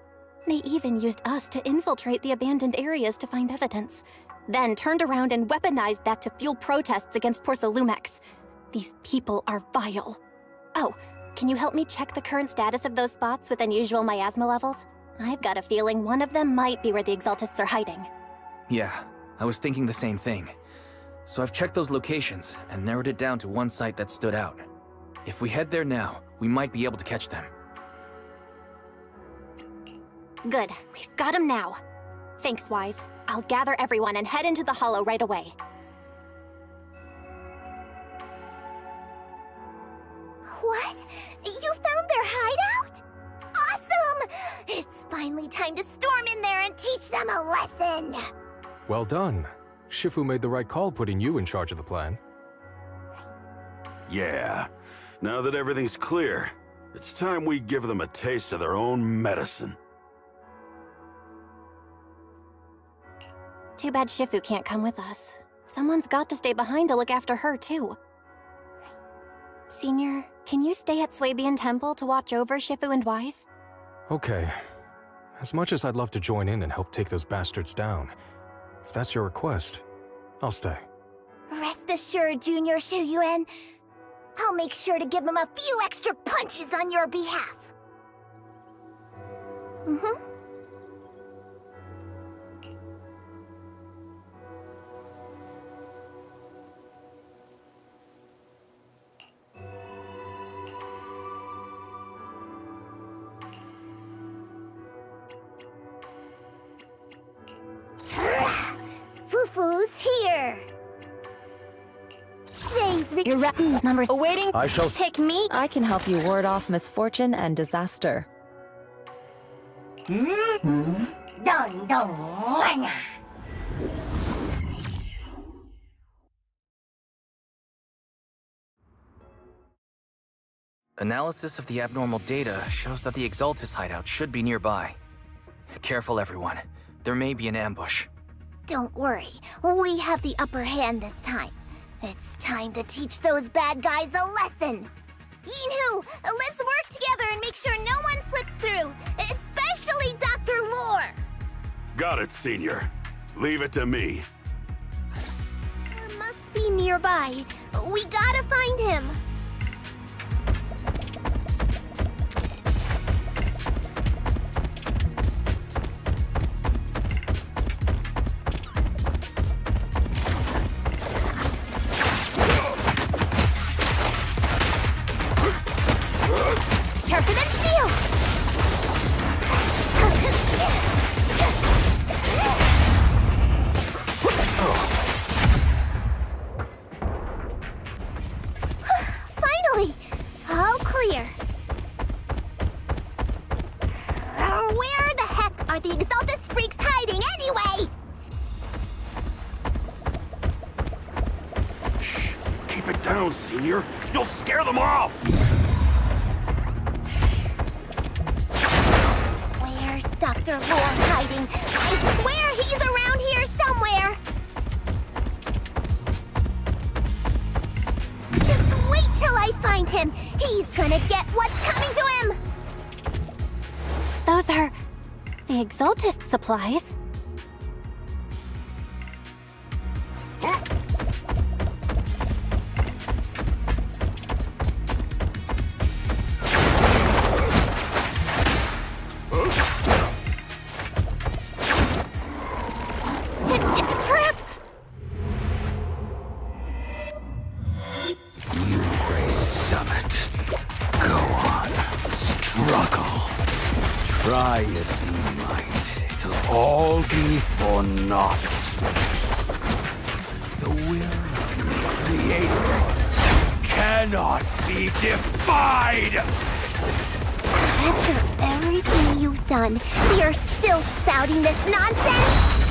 They even used us to infiltrate the abandoned areas to find evidence, then turned around and weaponized that to fuel protests against Porsa Lumex. These people are vile. Oh, can you help me check the current status of those spots with unusual miasma levels? I've got a feeling one of them might be where the Exaltists are hiding. Yeah, I was thinking the same thing. So I've checked those locations and narrowed it down to one site that stood out. If we head there now, we might be able to catch them. Good, we've got them now. Thanks, Wise. I'll gather everyone and head into the Hollow right away. What? You found their hideout? Awesome! It's finally time to storm in there and teach them a lesson! Well done. Shifu made the right call putting you in charge of the plan. Yeah. Now that everything's clear, it's time we give them a taste of their own medicine. Too bad Shifu can't come with us. Someone's got to stay behind to look after her, too. Senior, can you stay at Swabian Temple to watch over Shifu and Wise? Okay. As much as I'd love to join in and help take those bastards down, if that's your request, I'll stay. Rest assured, Junior Shuyuan. I'll make sure to give them a few extra punches on your behalf. Fufu's here. Your numbers awaiting. I shall Pick me. I can help you ward off misfortune and disaster. Analysis of the abnormal data shows that the Exaltis hideout should be nearby. Careful, everyone. There may be an ambush. Don't worry, we have the upper hand this time. It's time to teach those bad guys a lesson. Yinhu, let's work together and make sure no one slips through, especially Dr. Lore. Got it, Senior. Leave it to me. There must be nearby. We gotta find him. Sharper than steel! Finally! All clear. Where the heck are the Exaltist freaks hiding anyway? Shh. Keep it down, Senior. You'll scare them off! Where's Dr. Lore hiding? I swear he's around here somewhere! Just wait till I find him! He's gonna get what's coming to him! Those are... the Exaltist supplies. It's a trap! Summit. Go on. Struggle. Try as you might. It'll all be for naught. The will of the Creator cannot be defied! After everything you've done, you're still spouting this nonsense?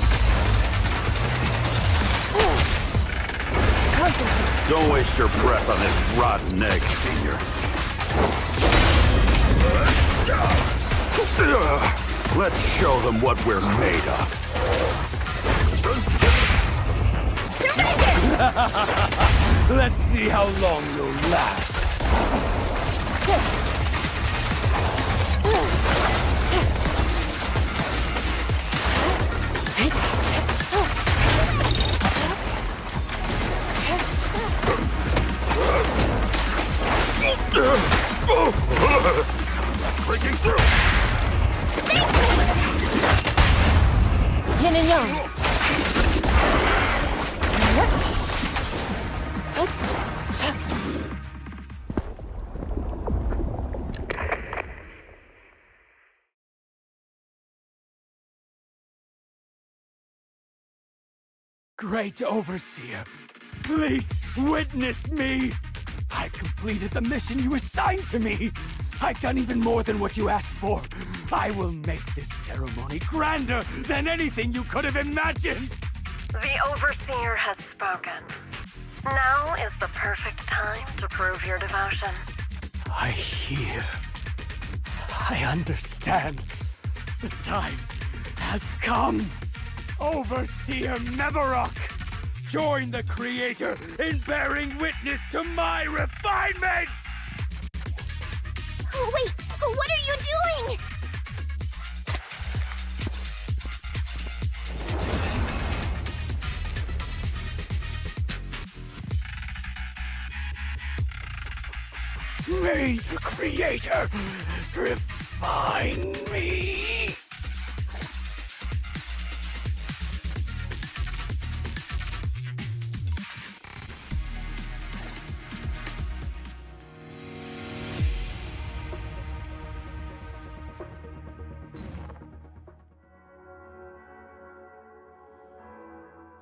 Don't waste your breath on this rotten egg, Senior. Let's show them what we're made of. Let's see how long you'll last. Breaking through! Yin and yang. Great Overseer, please witness me! I've completed the mission you assigned to me! I've done even more than what you asked for. I will make this ceremony grander than anything you could have imagined! The Overseer has spoken. Now is the perfect time to prove your devotion. I hear. I understand. The time has come. Overseer Mevarok, join the Creator in bearing witness to my refinement! Oh, wait, what are you doing? May the Creator refine me!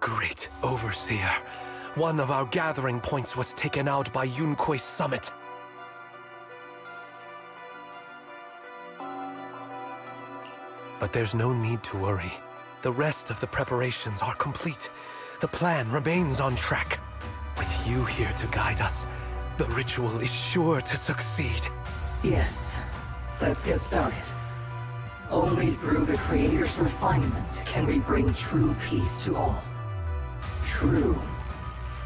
Great Overseer. One of our gathering points was taken out by Yunque's summit. But there's no need to worry. The rest of the preparations are complete. The plan remains on track. With you here to guide us, the ritual is sure to succeed. Yes. Let's get started. Only through the Creator's refinement can we bring true peace to all. True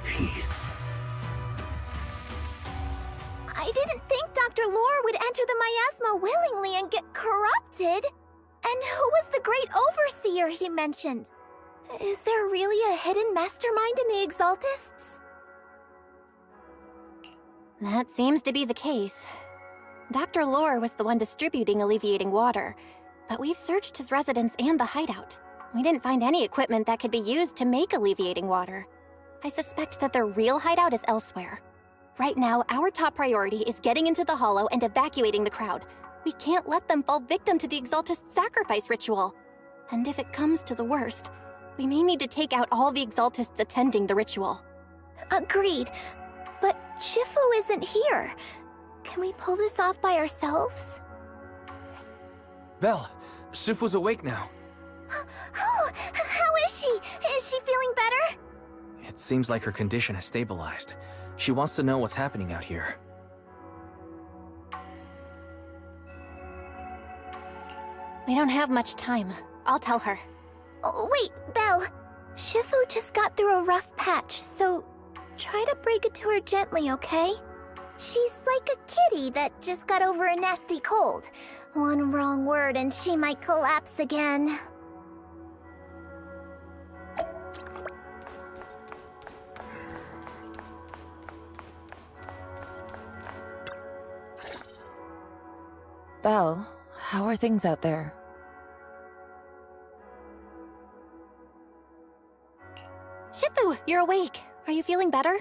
peace. I didn't think Dr. Lore would enter the miasma willingly and get corrupted. And who was the great overseer he mentioned? Is there really a hidden mastermind in the Exaltists? That seems to be the case. Dr. Lore was the one distributing alleviating water, but we've searched his residence and the hideout. We didn't find any equipment that could be used to make alleviating water. I suspect that their real hideout is elsewhere. Right now, our top priority is getting into the Hollow and evacuating the crowd. We can't let them fall victim to the Exaltist sacrifice ritual. And if it comes to the worst, we may need to take out all the Exaltists attending the ritual. Agreed. But Shifu isn't here. Can we pull this off by ourselves? Belle, Shifu's awake now. Oh, how is she? Is she feeling better? It seems like her condition has stabilized. She wants to know what's happening out here. We don't have much time. I'll tell her. Oh, wait, Belle. Shifu just got through a rough patch, so try to break it to her gently, okay? She's like a kitty that just got over a nasty cold. One wrong word and she might collapse again. Belle, how are things out there? Shifu, you're awake. Are you feeling better?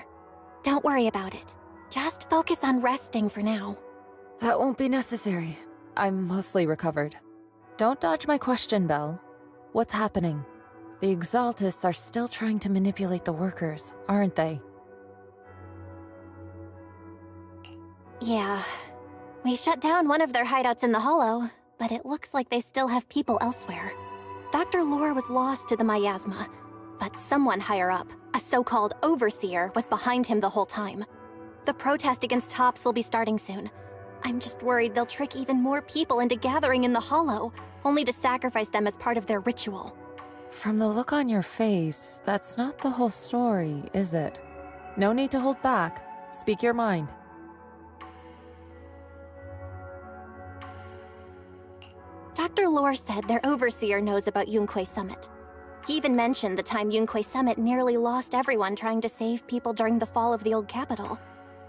Don't worry about it. Just focus on resting for now. That won't be necessary. I'm mostly recovered. Don't dodge my question, Belle. What's happening? The Exaltists are still trying to manipulate the workers, aren't they? Yeah. We shut down one of their hideouts in the Hollow, but it looks like they still have people elsewhere. Dr. Lore was lost to the miasma, but someone higher up, a so-called overseer, was behind him the whole time. The protest against Tops will be starting soon. I'm just worried they'll trick even more people into gathering in the Hollow, only to sacrifice them as part of their ritual. From the look on your face, that's not the whole story, is it? No need to hold back. Speak your mind. Dr. Lore said their overseer knows about Yunque Summit. He even mentioned the time Yunque Summit nearly lost everyone trying to save people during the fall of the old capital.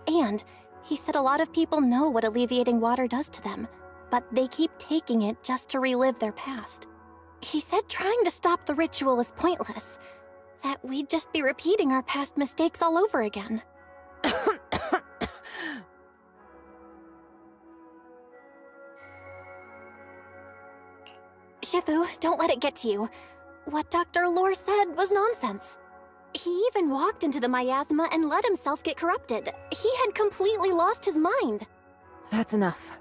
And he said a lot of people know what alleviating water does to them, but they keep taking it just to relive their past. He said trying to stop the ritual is pointless, that we'd just be repeating our past mistakes all over again. Shifu, don't let it get to you. What Dr. Lore said was nonsense. He even walked into the miasma and let himself get corrupted. He had completely lost his mind. That's enough.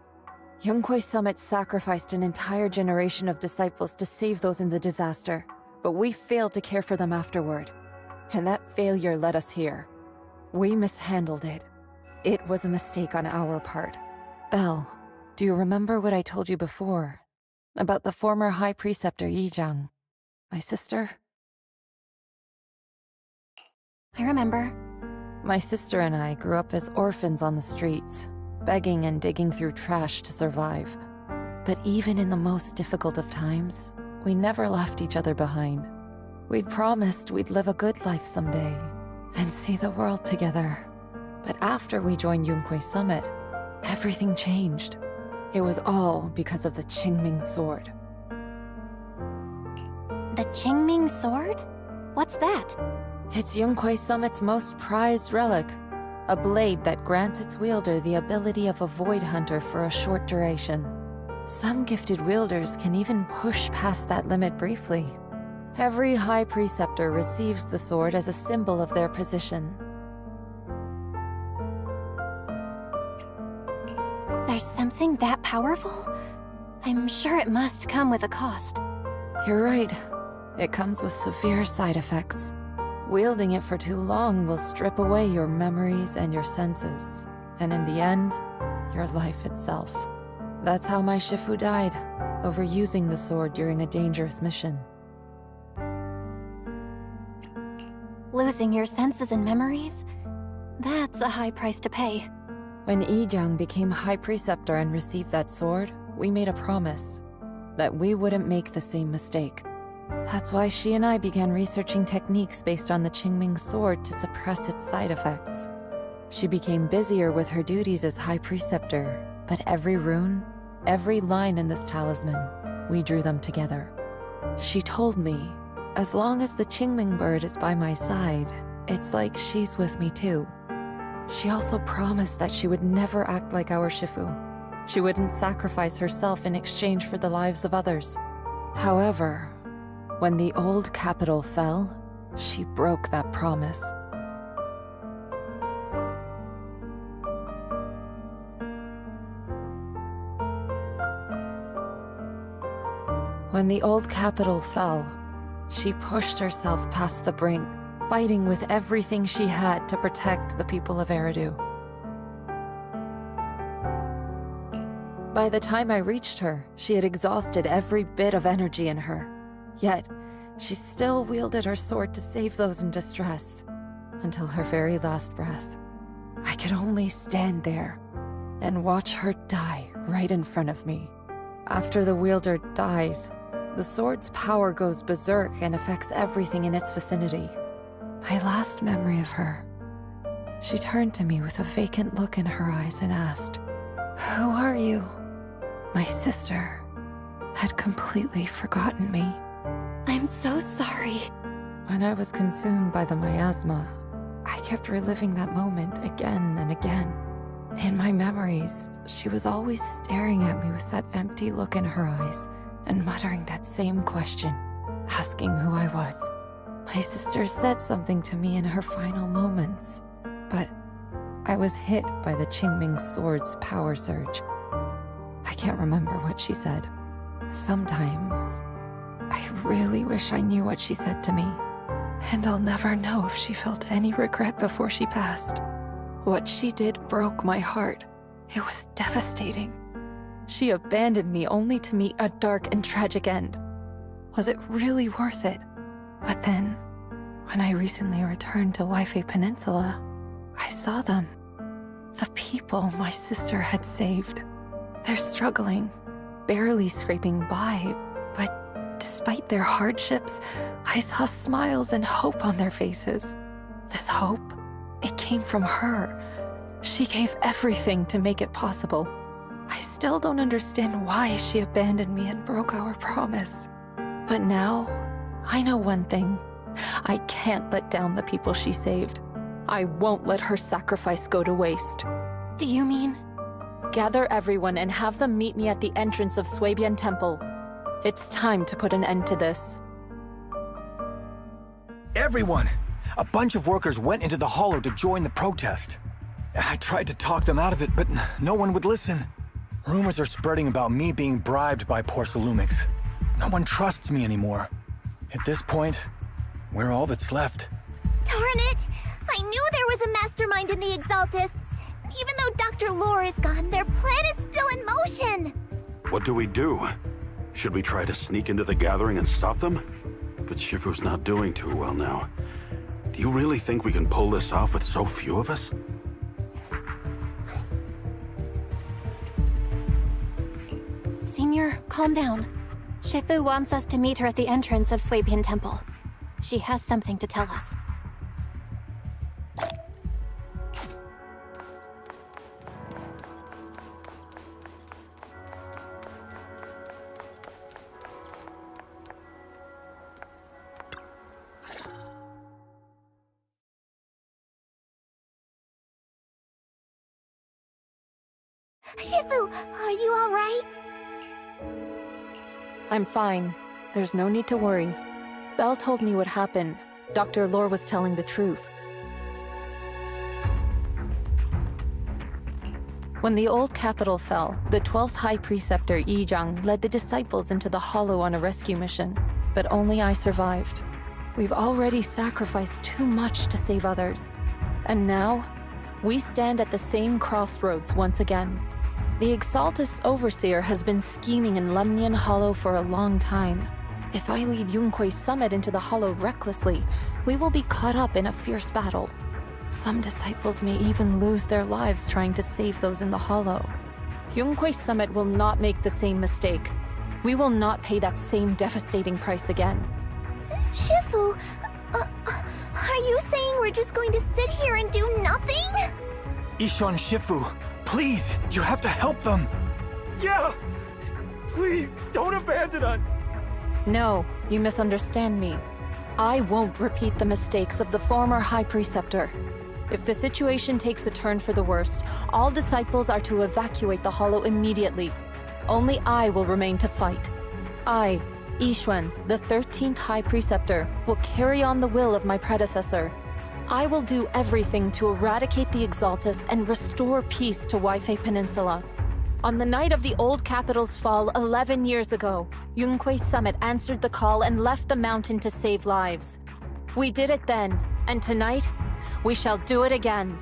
Yunque Summit sacrificed an entire generation of disciples to save those in the disaster, but we failed to care for them afterward. And that failure led us here. We mishandled it. It was a mistake on our part. Belle, do you remember what I told you before? About the former High Preceptor Yizhang? My sister? I remember. My sister and I grew up as orphans on the streets, begging and digging through trash to survive. But even in the most difficult of times, we never left each other behind. We'd promised we'd live a good life someday and see the world together. But after we joined Yunque Summit, everything changed. It was all because of the Qingming Sword. The Qingming Sword? What's that? It's Yunque Summit's most prized relic. A blade that grants its wielder the ability of a void hunter for a short duration. Some gifted wielders can even push past that limit briefly. Every High Preceptor receives the sword as a symbol of their position. There's something that powerful? I'm sure it must come with a cost. You're right. It comes with severe side effects. Wielding it for too long will strip away your memories and your senses, and in the end, your life itself. That's how my Shifu died, overusing the sword during a dangerous mission. Losing your senses and memories? That's a high price to pay. When Yizhang became High Preceptor and received that sword, we made a promise that we wouldn't make the same mistake. That's why she and I began researching techniques based on the Qingming Sword to suppress its side effects. She became busier with her duties as High Preceptor, but every rune, every line in this talisman, we drew them together. She told me, as long as the Qingming bird is by my side, it's like she's with me too. She also promised that she would never act like our Shifu. She wouldn't sacrifice herself in exchange for the lives of others. However, when the old capital fell, she broke that promise. When the old capital fell, she pushed herself past the brink, fighting with everything she had to protect the people of Eridu. By the time I reached her, she had exhausted every bit of energy in her. Yet, she still wielded her sword to save those in distress, until her very last breath. I could only stand there and watch her die right in front of me. After the wielder dies, the sword's power goes berserk and affects everything in its vicinity. My last memory of her, she turned to me with a vacant look in her eyes and asked, "Who are you?" My sister had completely forgotten me. I'm so sorry. When I was consumed by the miasma, I kept reliving that moment again and again. In my memories, she was always staring at me with that empty look in her eyes and muttering that same question, asking who I was. My sister said something to me in her final moments, but I was hit by the Qingming sword's power surge. I can't remember what she said. Sometimes, I really wish I knew what she said to me, and I'll never know if she felt any regret before she passed. What she did broke my heart. It was devastating. She abandoned me only to meet a dark and tragic end. Was it really worth it? But then, when I recently returned to Waifei Peninsula, I saw them. The people my sister had saved. They're struggling, barely scraping by, but despite their hardships, I saw smiles and hope on their faces. This hope, it came from her. She gave everything to make it possible. I still don't understand why she abandoned me and broke our promise. But now, I know one thing. I can't let down the people she saved. I won't let her sacrifice go to waste. Do you mean? Gather everyone and have them meet me at the entrance of Swabian Temple. It's time to put an end to this. Everyone! A bunch of workers went into the hollow to join the protest. I tried to talk them out of it, but no one would listen. Rumors are spreading about me being bribed by Porcelumix. No one trusts me anymore. At this point, we're all that's left. Darn it! I knew there was a mastermind in the Exaltists. Even though Dr. Lore is gone, their plan is still in motion. What do we do? Should we try to sneak into the gathering and stop them? But Shifu's not doing too well now. Do you really think we can pull this off with so few of us? Senior, calm down. Shifu wants us to meet her at the entrance of Swabian Temple. She has something to tell us. Shifu, are you all right? I'm fine. There's no need to worry. Belle told me what happened. Dr. Lore was telling the truth. When the old capital fell, the 12th High Preceptor Yi Zhang led the disciples into the Hollow on a rescue mission, but only I survived. We've already sacrificed too much to save others, and now we stand at the same crossroads once again. The Exaltus Overseer has been scheming in Lemnian Hollow for a long time. If I lead Yunkui's summit into the Hollow recklessly, we will be caught up in a fierce battle. Some disciples may even lose their lives trying to save those in the Hollow. Yunkui's summit will not make the same mistake. We will not pay that same devastating price again. Shifu, are you saying we're just going to sit here and do nothing? Ishan Shifu, please, you have to help them. Yeah! Please, don't abandon us! No, you misunderstand me. I won't repeat the mistakes of the former High Preceptor. If the situation takes a turn for the worst, all disciples are to evacuate the Hollow immediately. Only I will remain to fight. I, Yixuan, the 13th High Preceptor, will carry on the will of my predecessor. I will do everything to eradicate the Exaltus and restore peace to Waifei Peninsula. On the night of the old capital's fall 11 years ago, Yunkui's summit answered the call and left the mountain to save lives. We did it then, and tonight, we shall do it again.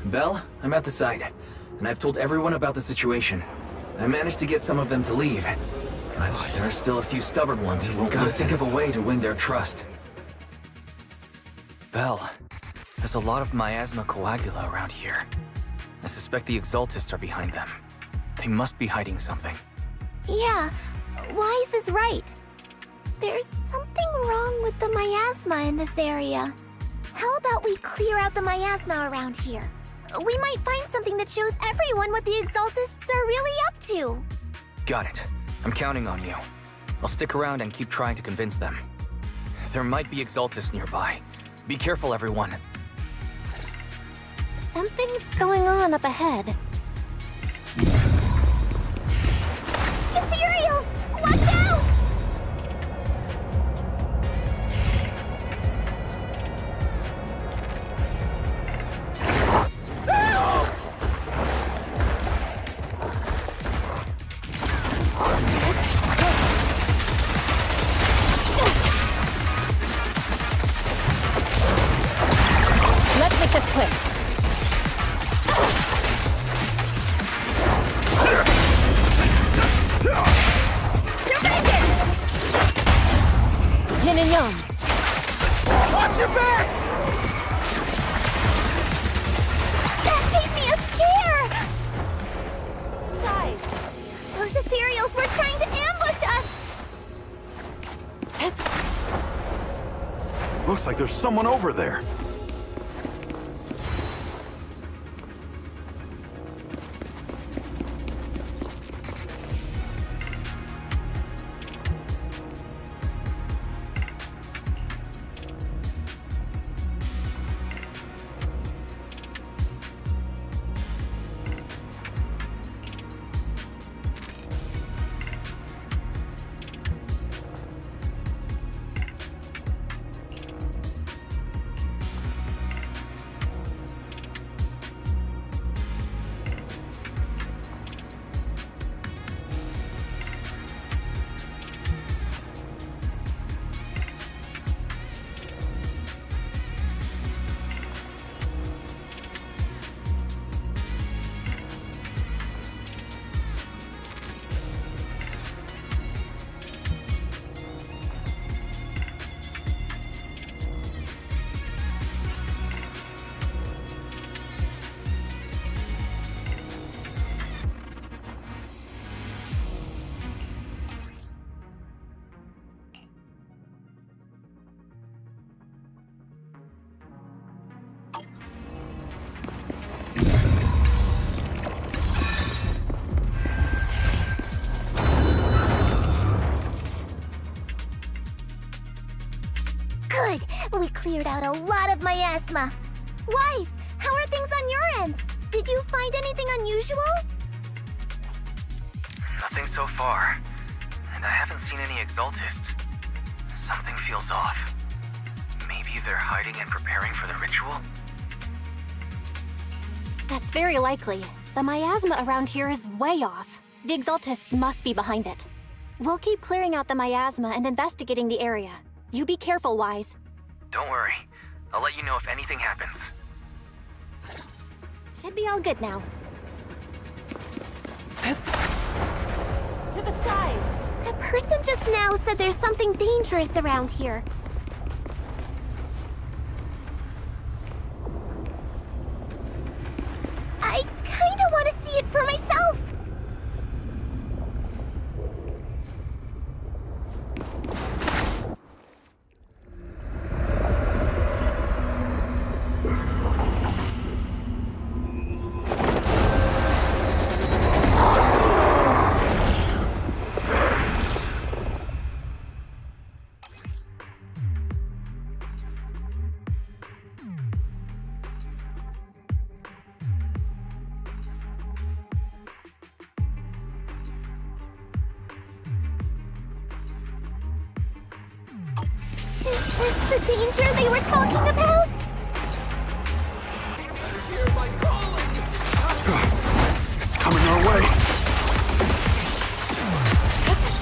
Belle, I'm at the site, and I've told everyone about the situation. I managed to get some of them to leave, but there are still a few stubborn ones who won't think of a way to win their trust. Belle, there's a lot of miasma coagula around here. I suspect the Exaltists are behind them. They must be hiding something. Yeah, Wise is right. There's something wrong with the miasma in this area. How about we clear out the miasma around here? We might find something that shows everyone what the Exaltists are really up to. Got it. I'm counting on you. I'll stick around and keep trying to convince them. There might be Exaltists nearby. Be careful, everyone. Something's going on up ahead. Ethereals! Watch out! Let's make this quick. Yin and Yang. Watch your back! That gave me a scare! Guys, those ethereals were trying to ambush us! Looks like there's someone over there. Good! We cleared out a lot of miasma. Wise, how are things on your end? Did you find anything unusual? Nothing so far. And I haven't seen any Exaltists. Something feels off. Maybe they're hiding and preparing for the ritual? That's very likely. The miasma around here is way off. The Exaltists must be behind it. We'll keep clearing out the miasma and investigating the area. You be careful, Wise. Don't worry. I'll let you know if anything happens. Should be all good now. To the skies! That person just now said there's something dangerous around here. I kinda want to see it for myself! Is this the danger they were talking about? It's coming our way.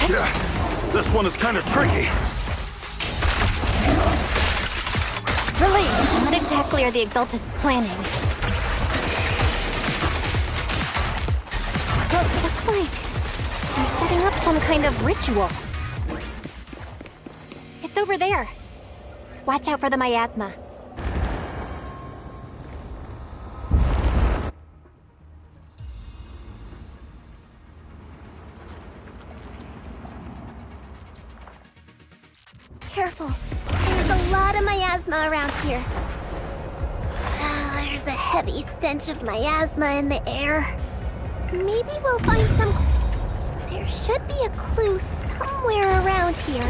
Yeah, this one is kind of tricky. Relief! What exactly are the Exaltists planning? Looks like they're setting up some kind of ritual. It's over there. Watch out for the miasma. Careful. There's a lot of miasma around here. There's a heavy stench of miasma in the air. Maybe we'll find some... There should be a clue somewhere around here.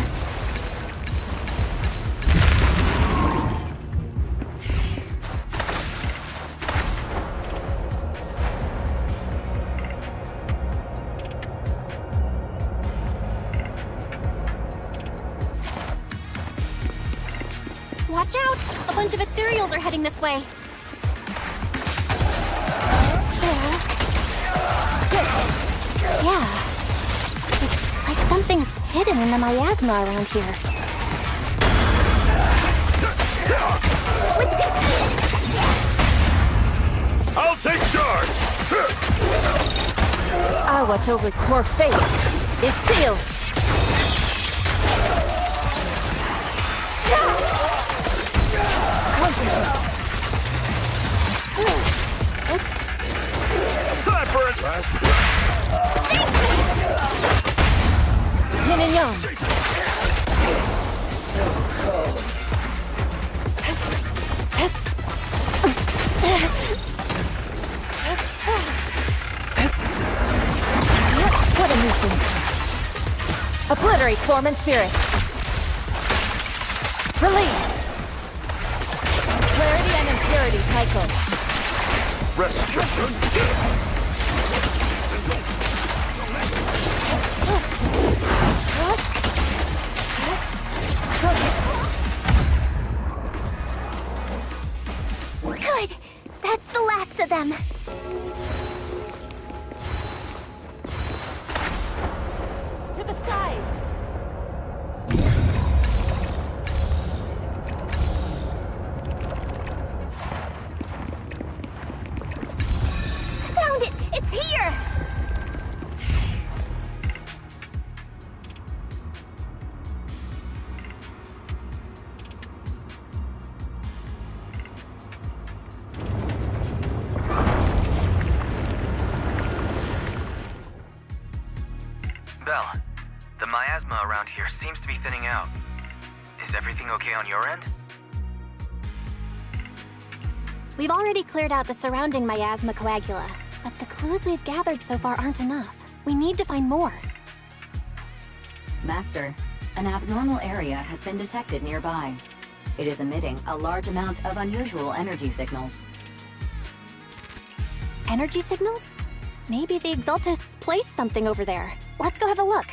Watch out! A bunch of ethereals are heading this way. Yeah. It's like something's hidden in the miasma around here. I'll take charge! I'll watch over your fate. It's sealed. Time for it! Yin and yang. What a nuisance. Obliterate form and spirit. Release. Clarity and impurity cycle. Restriction. Good. That's the last of them. To the skies. Found it! It's here! Belle, the miasma around here seems to be thinning out. Is everything okay on your end? We've already cleared out the surrounding miasma coagula, but the clues we've gathered so far aren't enough. We need to find more. Master, an abnormal area has been detected nearby. It is emitting a large amount of unusual energy signals. Energy signals? Maybe the Exaltists placed something over there. Let's go have a look.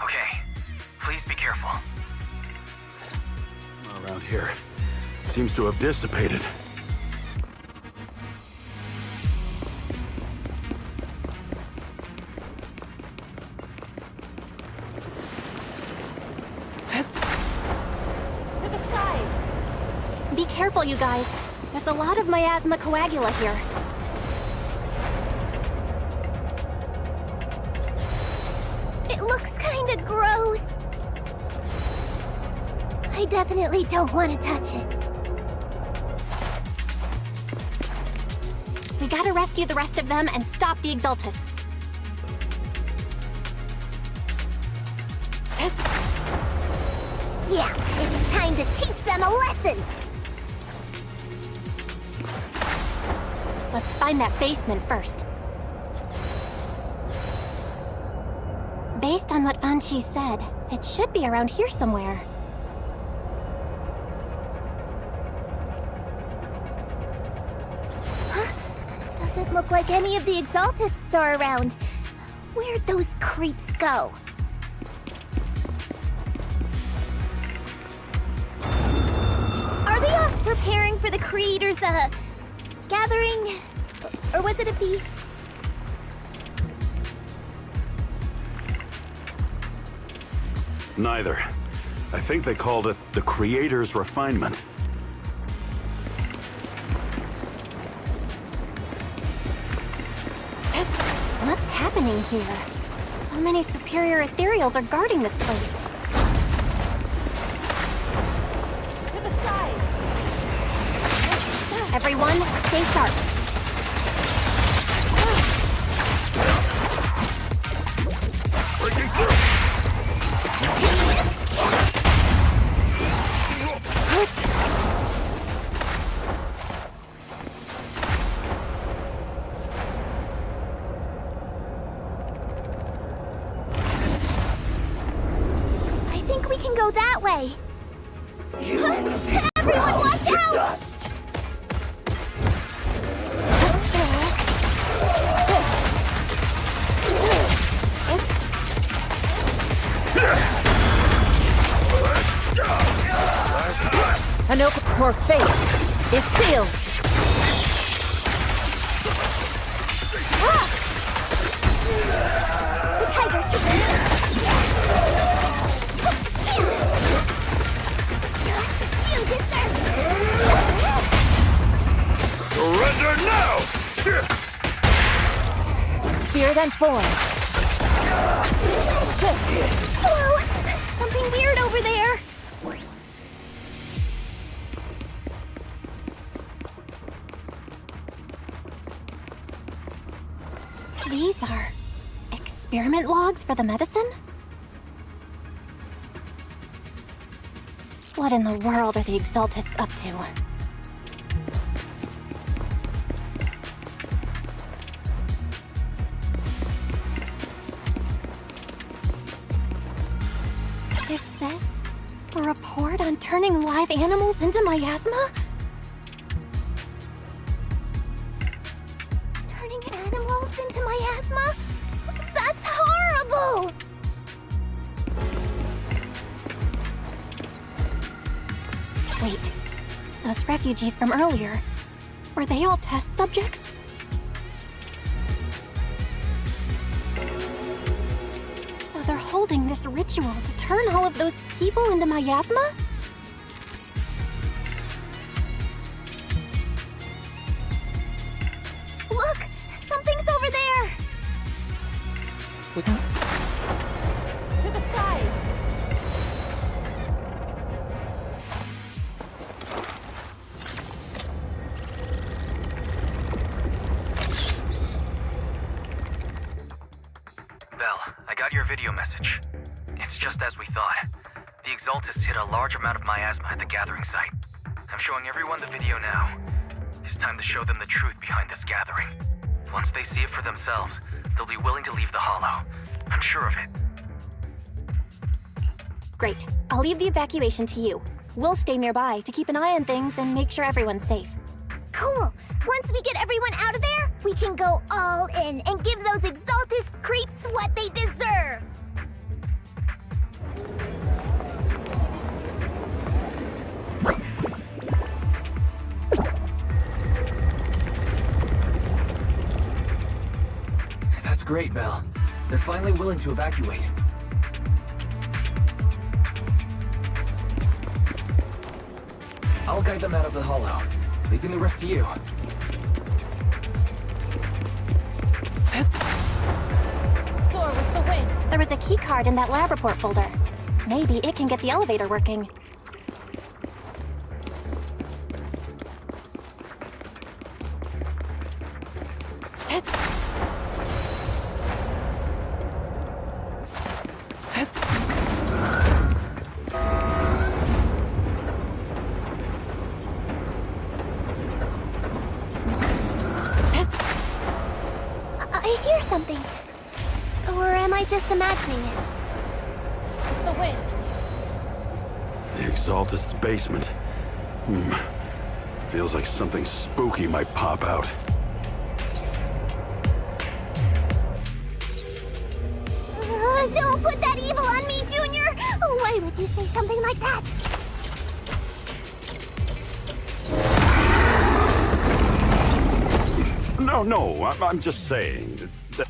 Okay. Please be careful. Around here. Seems to have dissipated. To the skies. Be careful, you guys. There's a lot of miasma coagula here. It looks kinda gross. I definitely don't want to touch it. We gotta rescue the rest of them and stop the Exaltists. Yeah, it's time to teach them a lesson! Let's find that basement first. Based on what Fan Chi said, it should be around here somewhere. Doesn't look like any of the Exaltists are around. Where'd those creeps go? Are they off preparing for the Creator's, gathering? Or was it a feast? Neither. I think they called it the Creator's Refinement. What's happening happening here? So many superior ethereals are guarding this place. To the side! Everyone, stay sharp. Breaking through! I think we can go that way. Everyone, watch out! An open door face is sealed. The tiger! You deserve Surrender now! Spear then form. Whoa! Something weird over there! These are experiment logs for the medicine? What in the world are the Exaltists up to? Is this a report on turning live animals into miasma? Turning animals into miasma? That's horrible! Wait, those refugees from earlier, were they all test subjects? So they're holding this ritual to turn all of those people into miasma? Look! Something's over there! To the side! Belle, I got your video message. It's just as we thought. The Exaltists hit a large amount of miasma at the gathering site. I'm showing everyone the video now. It's time to show them the truth behind this gathering. Once they see it for themselves, they'll be willing to leave the Hollow. I'm sure of it. Great. I'll leave the evacuation to you. We'll stay nearby to keep an eye on things and make sure everyone's safe. Cool! Once we get everyone out of there, we can go all in and give those Exaltist creeps what they deserve! That's great, Belle. They're finally willing to evacuate. I'll guide them out of the Hollow, leaving the rest to you. Soar with the wind. There was a key card in that lab report folder. Maybe it can get the elevator working. I hear something. Or am I just imagining it? It's the wind. The Exaltist's basement. Feels like something spooky might pop out. Don't put that evil on me, Junior! Why would you say something like that? No, I'm just saying that...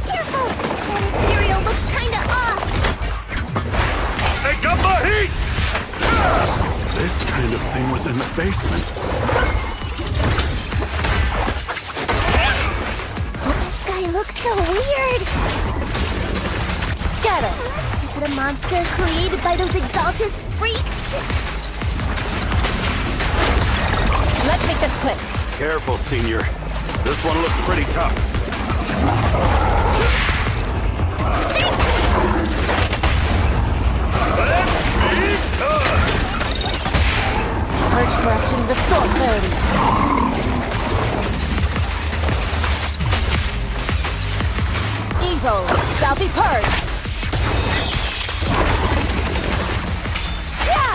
Careful! This kind of thing was in the basement. This guy looks so weird. Got it. Is it a monster created by those Exaltus freaks? Let's make this quick. Careful, Senior. This one looks pretty tough. Purge corruption, restore clarity. Evil shall be purged. Yeah!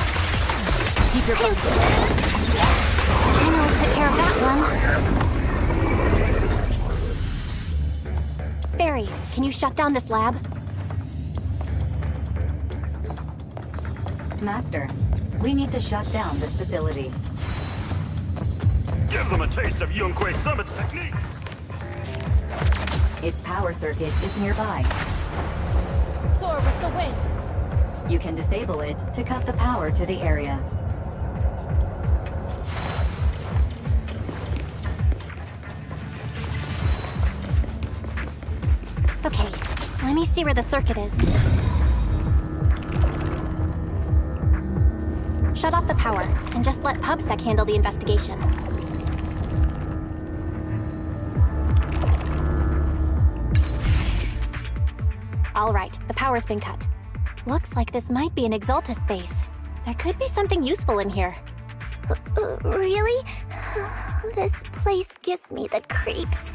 Keep your I know who took care of that one. Barry, can you shut down this lab? Master, we need to shut down this facility. Give them a taste of Yunque Summit's technique! Its power circuit is nearby. Soar with the wind. You can disable it to cut the power to the area. Okay, let me see where the circuit is. Shut off the power, and just let PubSec handle the investigation. All right, the power's been cut. Looks like this might be an Exaltus base. There could be something useful in here. Really? This place gives me the creeps.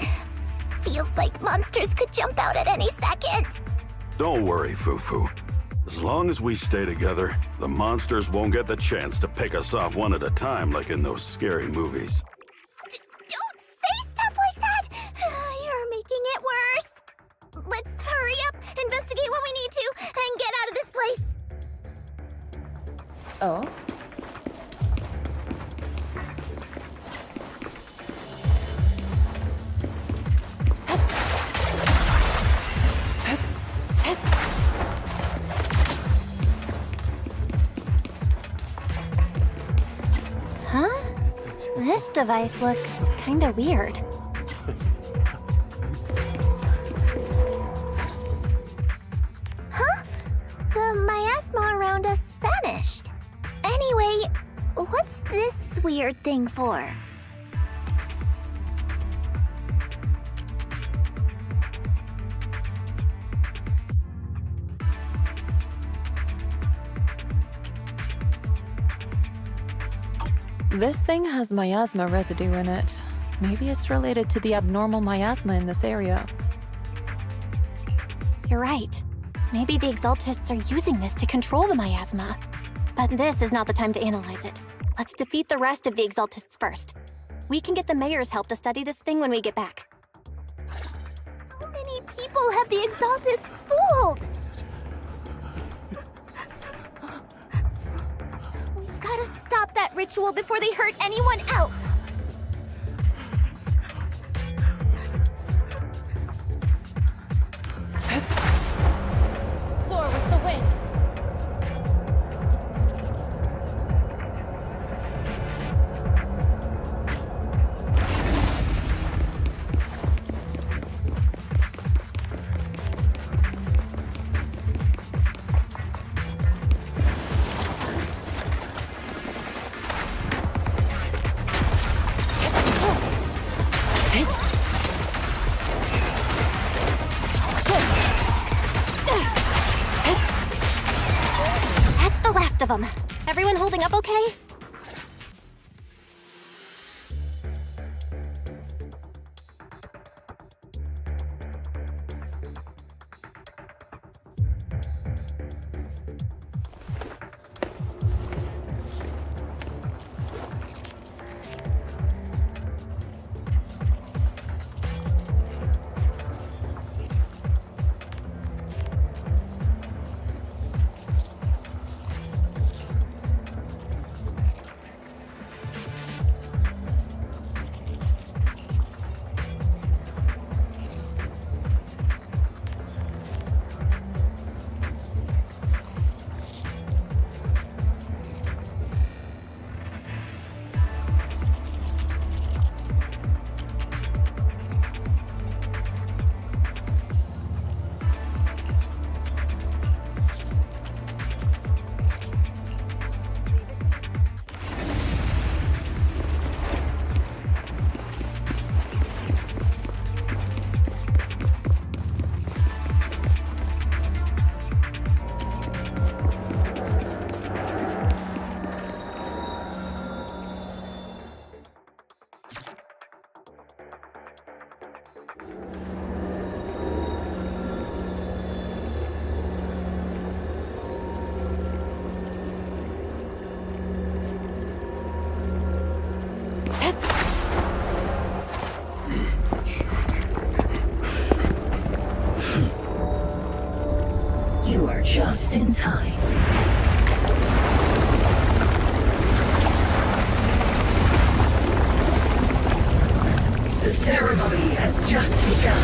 Feels like monsters could jump out at any second. Don't worry, Fufu. As long as we stay together, the monsters won't get the chance to pick us off one at a time like in those scary movies. Don't say stuff like that! You're making it worse. Let's hurry up, investigate what we need to, and get out of this place. Oh? Huh? This device looks kinda weird. Huh? The miasma around us vanished. Anyway, what's this weird thing for? This thing has miasma residue in it. Maybe it's related to the abnormal miasma in this area. You're right. Maybe the Exaltists are using this to control the miasma. But this is not the time to analyze it. Let's defeat the rest of the Exaltists first. We can get the mayor's help to study this thing when we get back. How many people have the Exaltists fooled? We've gotta stop that ritual before they hurt anyone else. Soar with the wind. That's the last of them. Everyone holding up okay? time. The ceremony has just begun.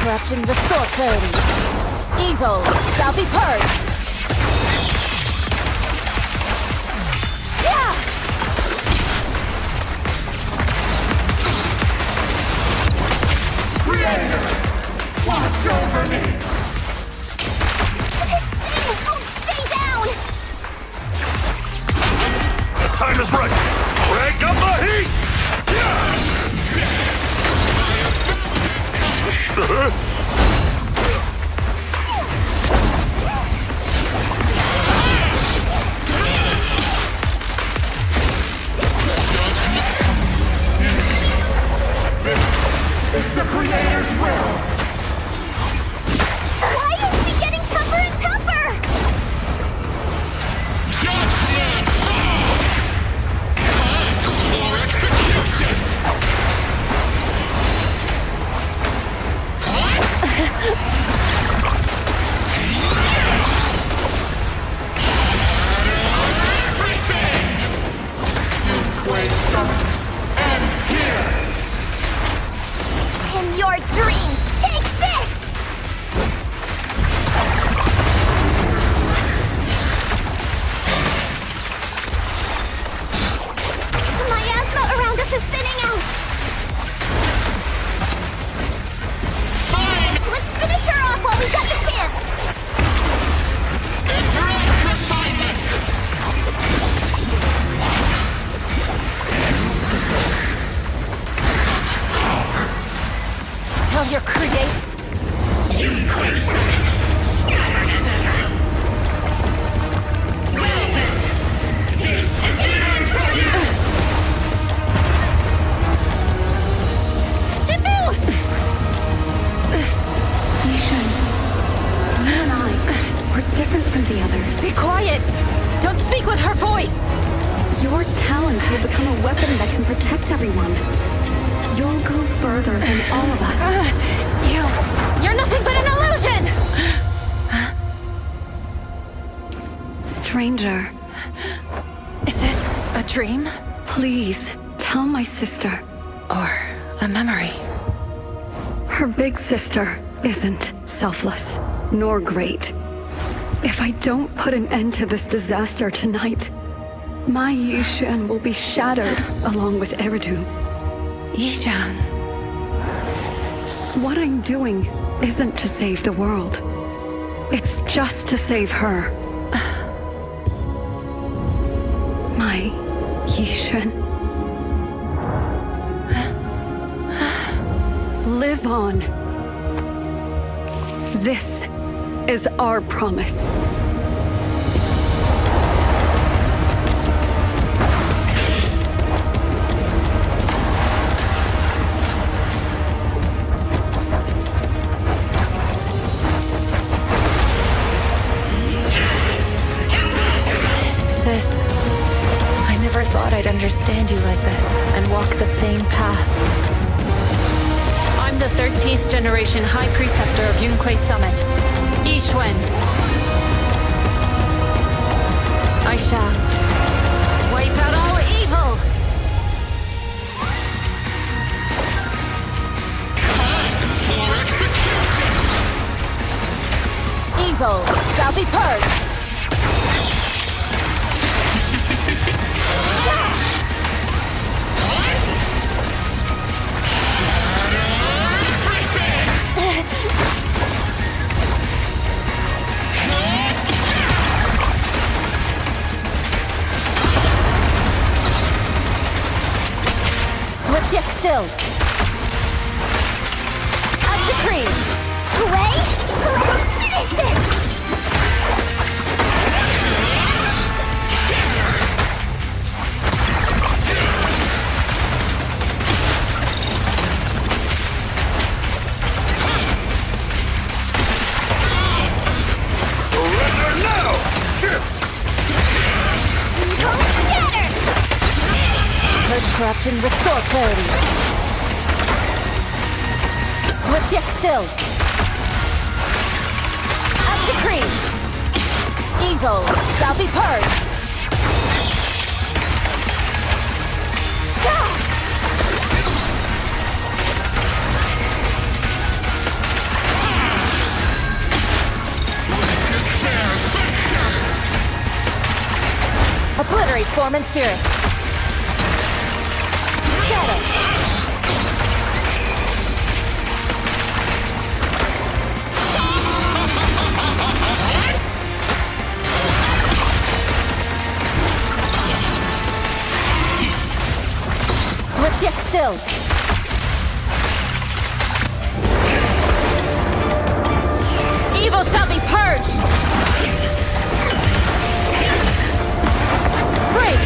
Corruption, restore clarity. Evil shall be purged. Yeah! Creator, watch over me. Stay down! The time is right! Crank up the heat! It's the Creator's will! Why is she getting tougher and tougher? Judgment falls! Time for execution! Everything! Earthquake Summit ends here! In your dreams, take this! The miasma around us is thinning out! Let's finish her off while we got the chance! Embrace refinement! Tell your create. You quit it! Stubborn as ever! Well then, this is the end for you! Shifu! Yishan, you and I, we're different from the others. Be quiet! Don't speak with her voice! Your talent will become a weapon that can protect everyone. You'll go further than all of us. You're nothing but an illusion! Stranger. Is this a dream? Please, tell my sister. Or a memory? Her big sister isn't selfless, nor great. If I don't put an end to this disaster tonight, my Yishan will be shattered along with Eridu. Yishan. What I'm doing isn't to save the world. It's just to save her. My Yishan. Live on. This is our promise. Sis, I never thought I'd understand you like this and walk the same path. I'm the 13th generation High Preceptor of Yunquei Summit, Yixuan. I shall Wipe out all evil! Evil shall be purged! Swift yet still. A decree. Hooray! Let's finish this! Surrender now! Purge corruption, restore clarity. Swift yet still. A decree. Evil shall be purged. Obliterate form and spirit. Scatter. Swift yet still. Evil shall be purged. Break!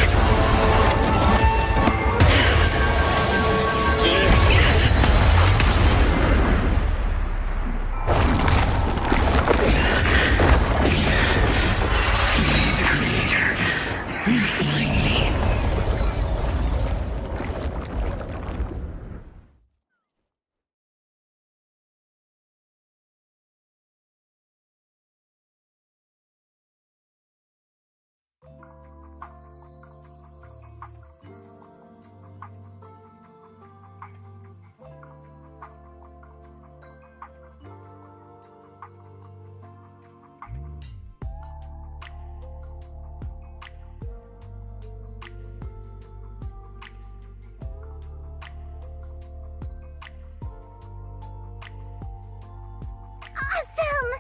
Awesome!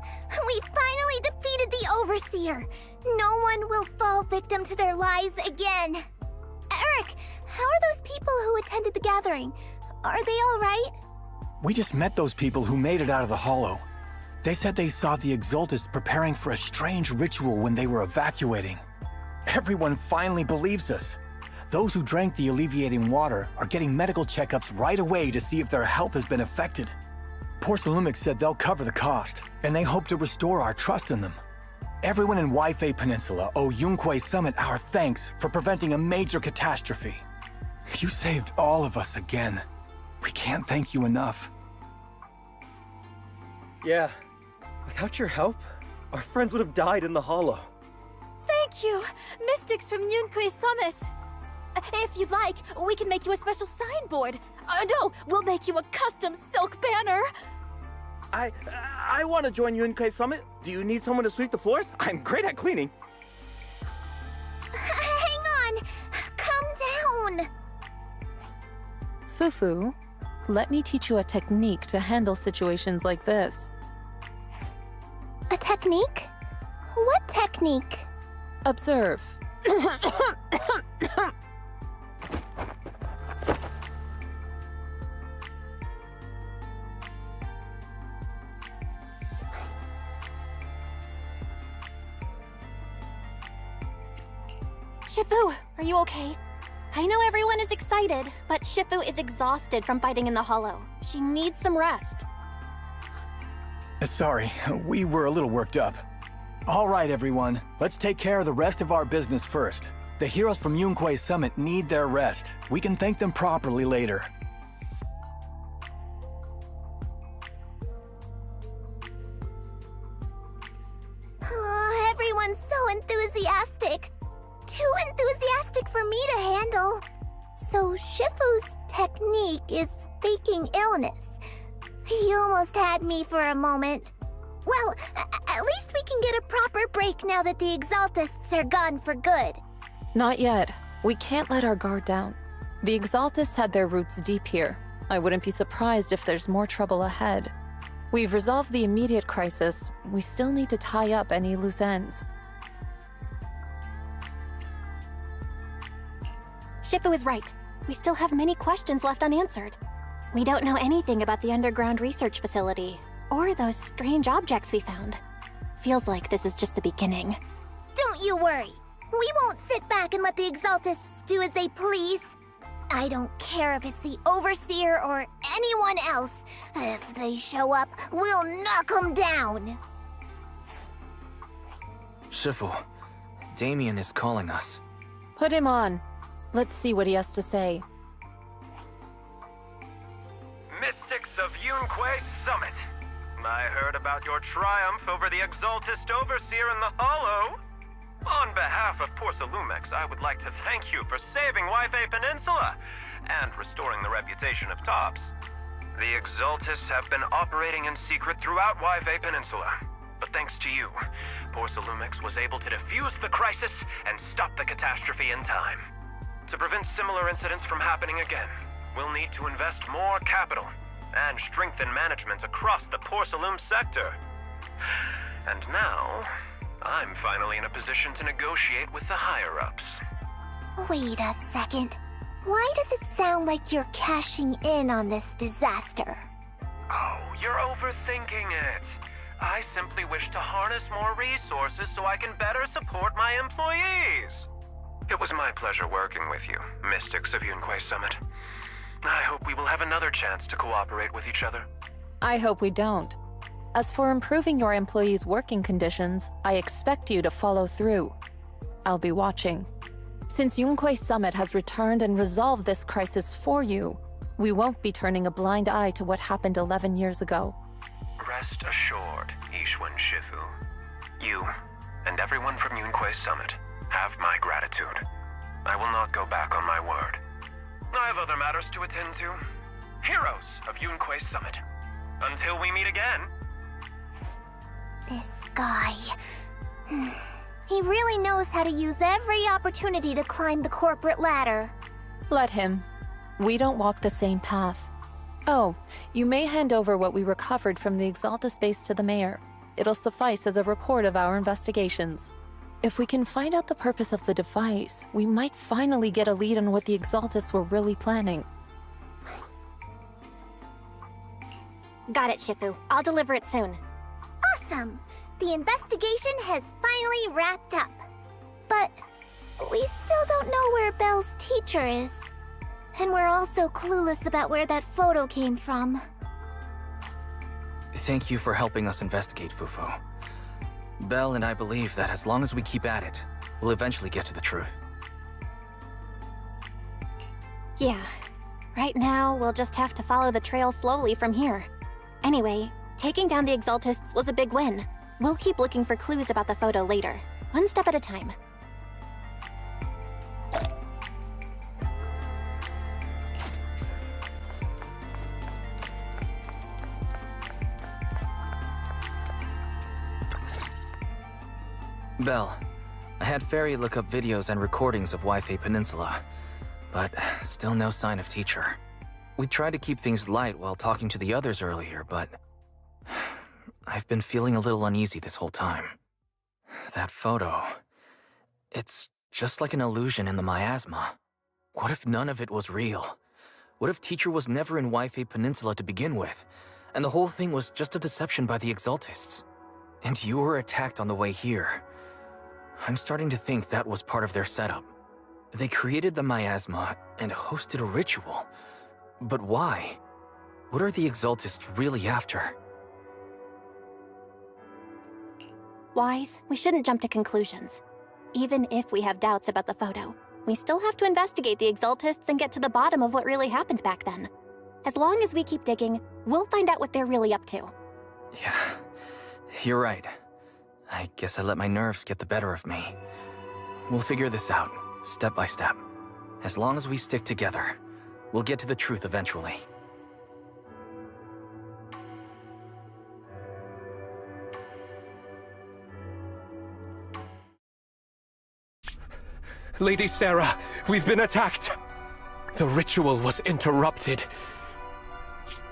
We finally defeated the Overseer. No one will fall victim to their lies again. Eric, how are those people who attended the gathering? Are they all right? We just met those people who made it out of the Hollow. They said they saw the Exaltists preparing for a strange ritual when they were evacuating. Everyone finally believes us. Those who drank the alleviating water are getting medical checkups right away to see if their health has been affected. Porcelumix said they'll cover the cost, and they hope to restore our trust in them. Everyone in Waifei Peninsula owe Yunquei Summit our thanks for preventing a major catastrophe. You saved all of us again. We can't thank you enough. Yeah. Without your help, our friends would have died in the Hollow. Thank you, Mystics from Yunquei Summit. If you'd like, we can make you a special signboard. No, we'll make you a custom silk banner. I want to join Yunquei Summit. Do you need someone to sweep the floors? I'm great at cleaning. Hang on! Calm down! Fufu, let me teach you a technique to handle situations like this. A technique? What technique? Observe. Shifu, are you okay? I know everyone is excited, but Shifu is exhausted from fighting in the Hollow. She needs some rest. Sorry, we were a little worked up. All right, everyone. Let's take care of the rest of our business first. The heroes from Yunquei Summit need their rest. We can thank them properly later. Oh, everyone's so enthusiastic. too enthusiastic for me to handle. So Shifu's technique is faking illness. You almost had me for a moment. Well, at least we can get a proper break now that the Exaltists are gone for good. Not yet. We can't let our guard down. The Exaltists had their roots deep here. I wouldn't be surprised if there's more trouble ahead. We've resolved the immediate crisis. We still need to tie up any loose ends. Shifu is right. We still have many questions left unanswered. We don't know anything about the underground research facility, or those strange objects we found. Feels like this is just the beginning. Don't you worry. We won't sit back and let the Exaltists do as they please. I don't care if it's the Overseer or anyone else. If they show up, we'll knock them down. Shifu, Damien is calling us. Put him on. Let's see what he has to say. Mystics of Yunque Summit. I heard about your triumph over the Exaltist Overseer in the Hollow. On behalf of Porsalumex, I would like to thank you for saving Yunque Peninsula and restoring the reputation of Tops. The Exaltists have been operating in secret throughout Yunque Peninsula, but thanks to you, Porsalumex was able to defuse the crisis and stop the catastrophe in time. To prevent similar incidents from happening again, we'll need to invest more capital and strengthen management across the Porsalume sector. And now, I'm finally in a position to negotiate with the higher-ups. Wait a second. Why does it sound like you're cashing in on this disaster? Oh, you're overthinking it. I simply wish to harness more resources so I can better support my employees. It was my pleasure working with you, Mystics of Yunque Summit. I hope we will have another chance to cooperate with each other. I hope we don't. As for improving your employees' working conditions, I expect you to follow through. I'll be watching. Since Yunque Summit has returned and resolved this crisis for you, we won't be turning a blind eye to what happened 11 years ago. Rest assured, Ishwan Shifu. You, and everyone from Yunque Summit, have my gratitude. I will not go back on my word. I have other matters to attend to. Heroes of Yunque Summit. Until we meet again. This guy... He really knows how to use every opportunity to climb the corporate ladder. Let him. We don't walk the same path. Oh, you may hand over what we recovered from the Exalta base to the mayor. It'll suffice as a report of our investigations. If we can find out the purpose of the device, we might finally get a lead on what the Exaltists were really planning. Got it, Shifu. I'll deliver it soon. Awesome! The investigation has finally wrapped up. But we still don't know where Belle's teacher is. And we're also clueless about where that photo came from. Thank you for helping us investigate, Fufu. Belle and I believe that as long as we keep at it, we'll eventually get to the truth. Yeah. Right now, we'll just have to follow the trail slowly from here. Anyway, taking down the Exaltists was a big win. We'll keep looking for clues about the photo later, one step at a time. Belle, I had Fairy look up videos and recordings of Yunque Peninsula, but still no sign of teacher. We tried to keep things light while talking to the others earlier, but I've been feeling a little uneasy this whole time. That photo, it's just like an illusion in the miasma. What if none of it was real? What if teacher was never in Yunque Peninsula to begin with, and the whole thing was just a deception by the Exaltists? And you were attacked on the way here. I'm starting to think that was part of their setup. They created the miasma and hosted a ritual. But why? What are the Exaltists really after? Wise, we shouldn't jump to conclusions. Even if we have doubts about the photo, we still have to investigate the Exaltists and get to the bottom of what really happened back then. As long as we keep digging, we'll find out what they're really up to. Yeah, you're right. I guess I let my nerves get the better of me. We'll figure this out, step by step. As long as we stick together, we'll get to the truth eventually. Lady Sarah, we've been attacked. The ritual was interrupted.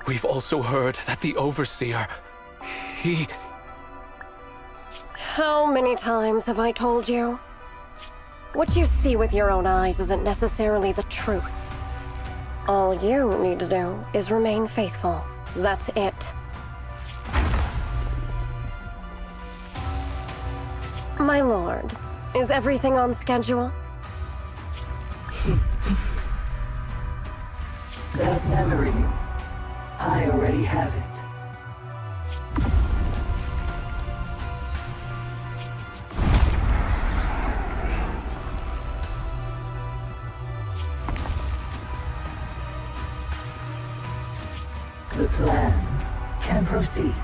We've also heard that the Overseer, he... How many times have I told you? What you see with your own eyes isn't necessarily the truth. All you need to do is remain faithful. That's it. My lord, is everything on schedule? That memory, I already have it. The plan can proceed.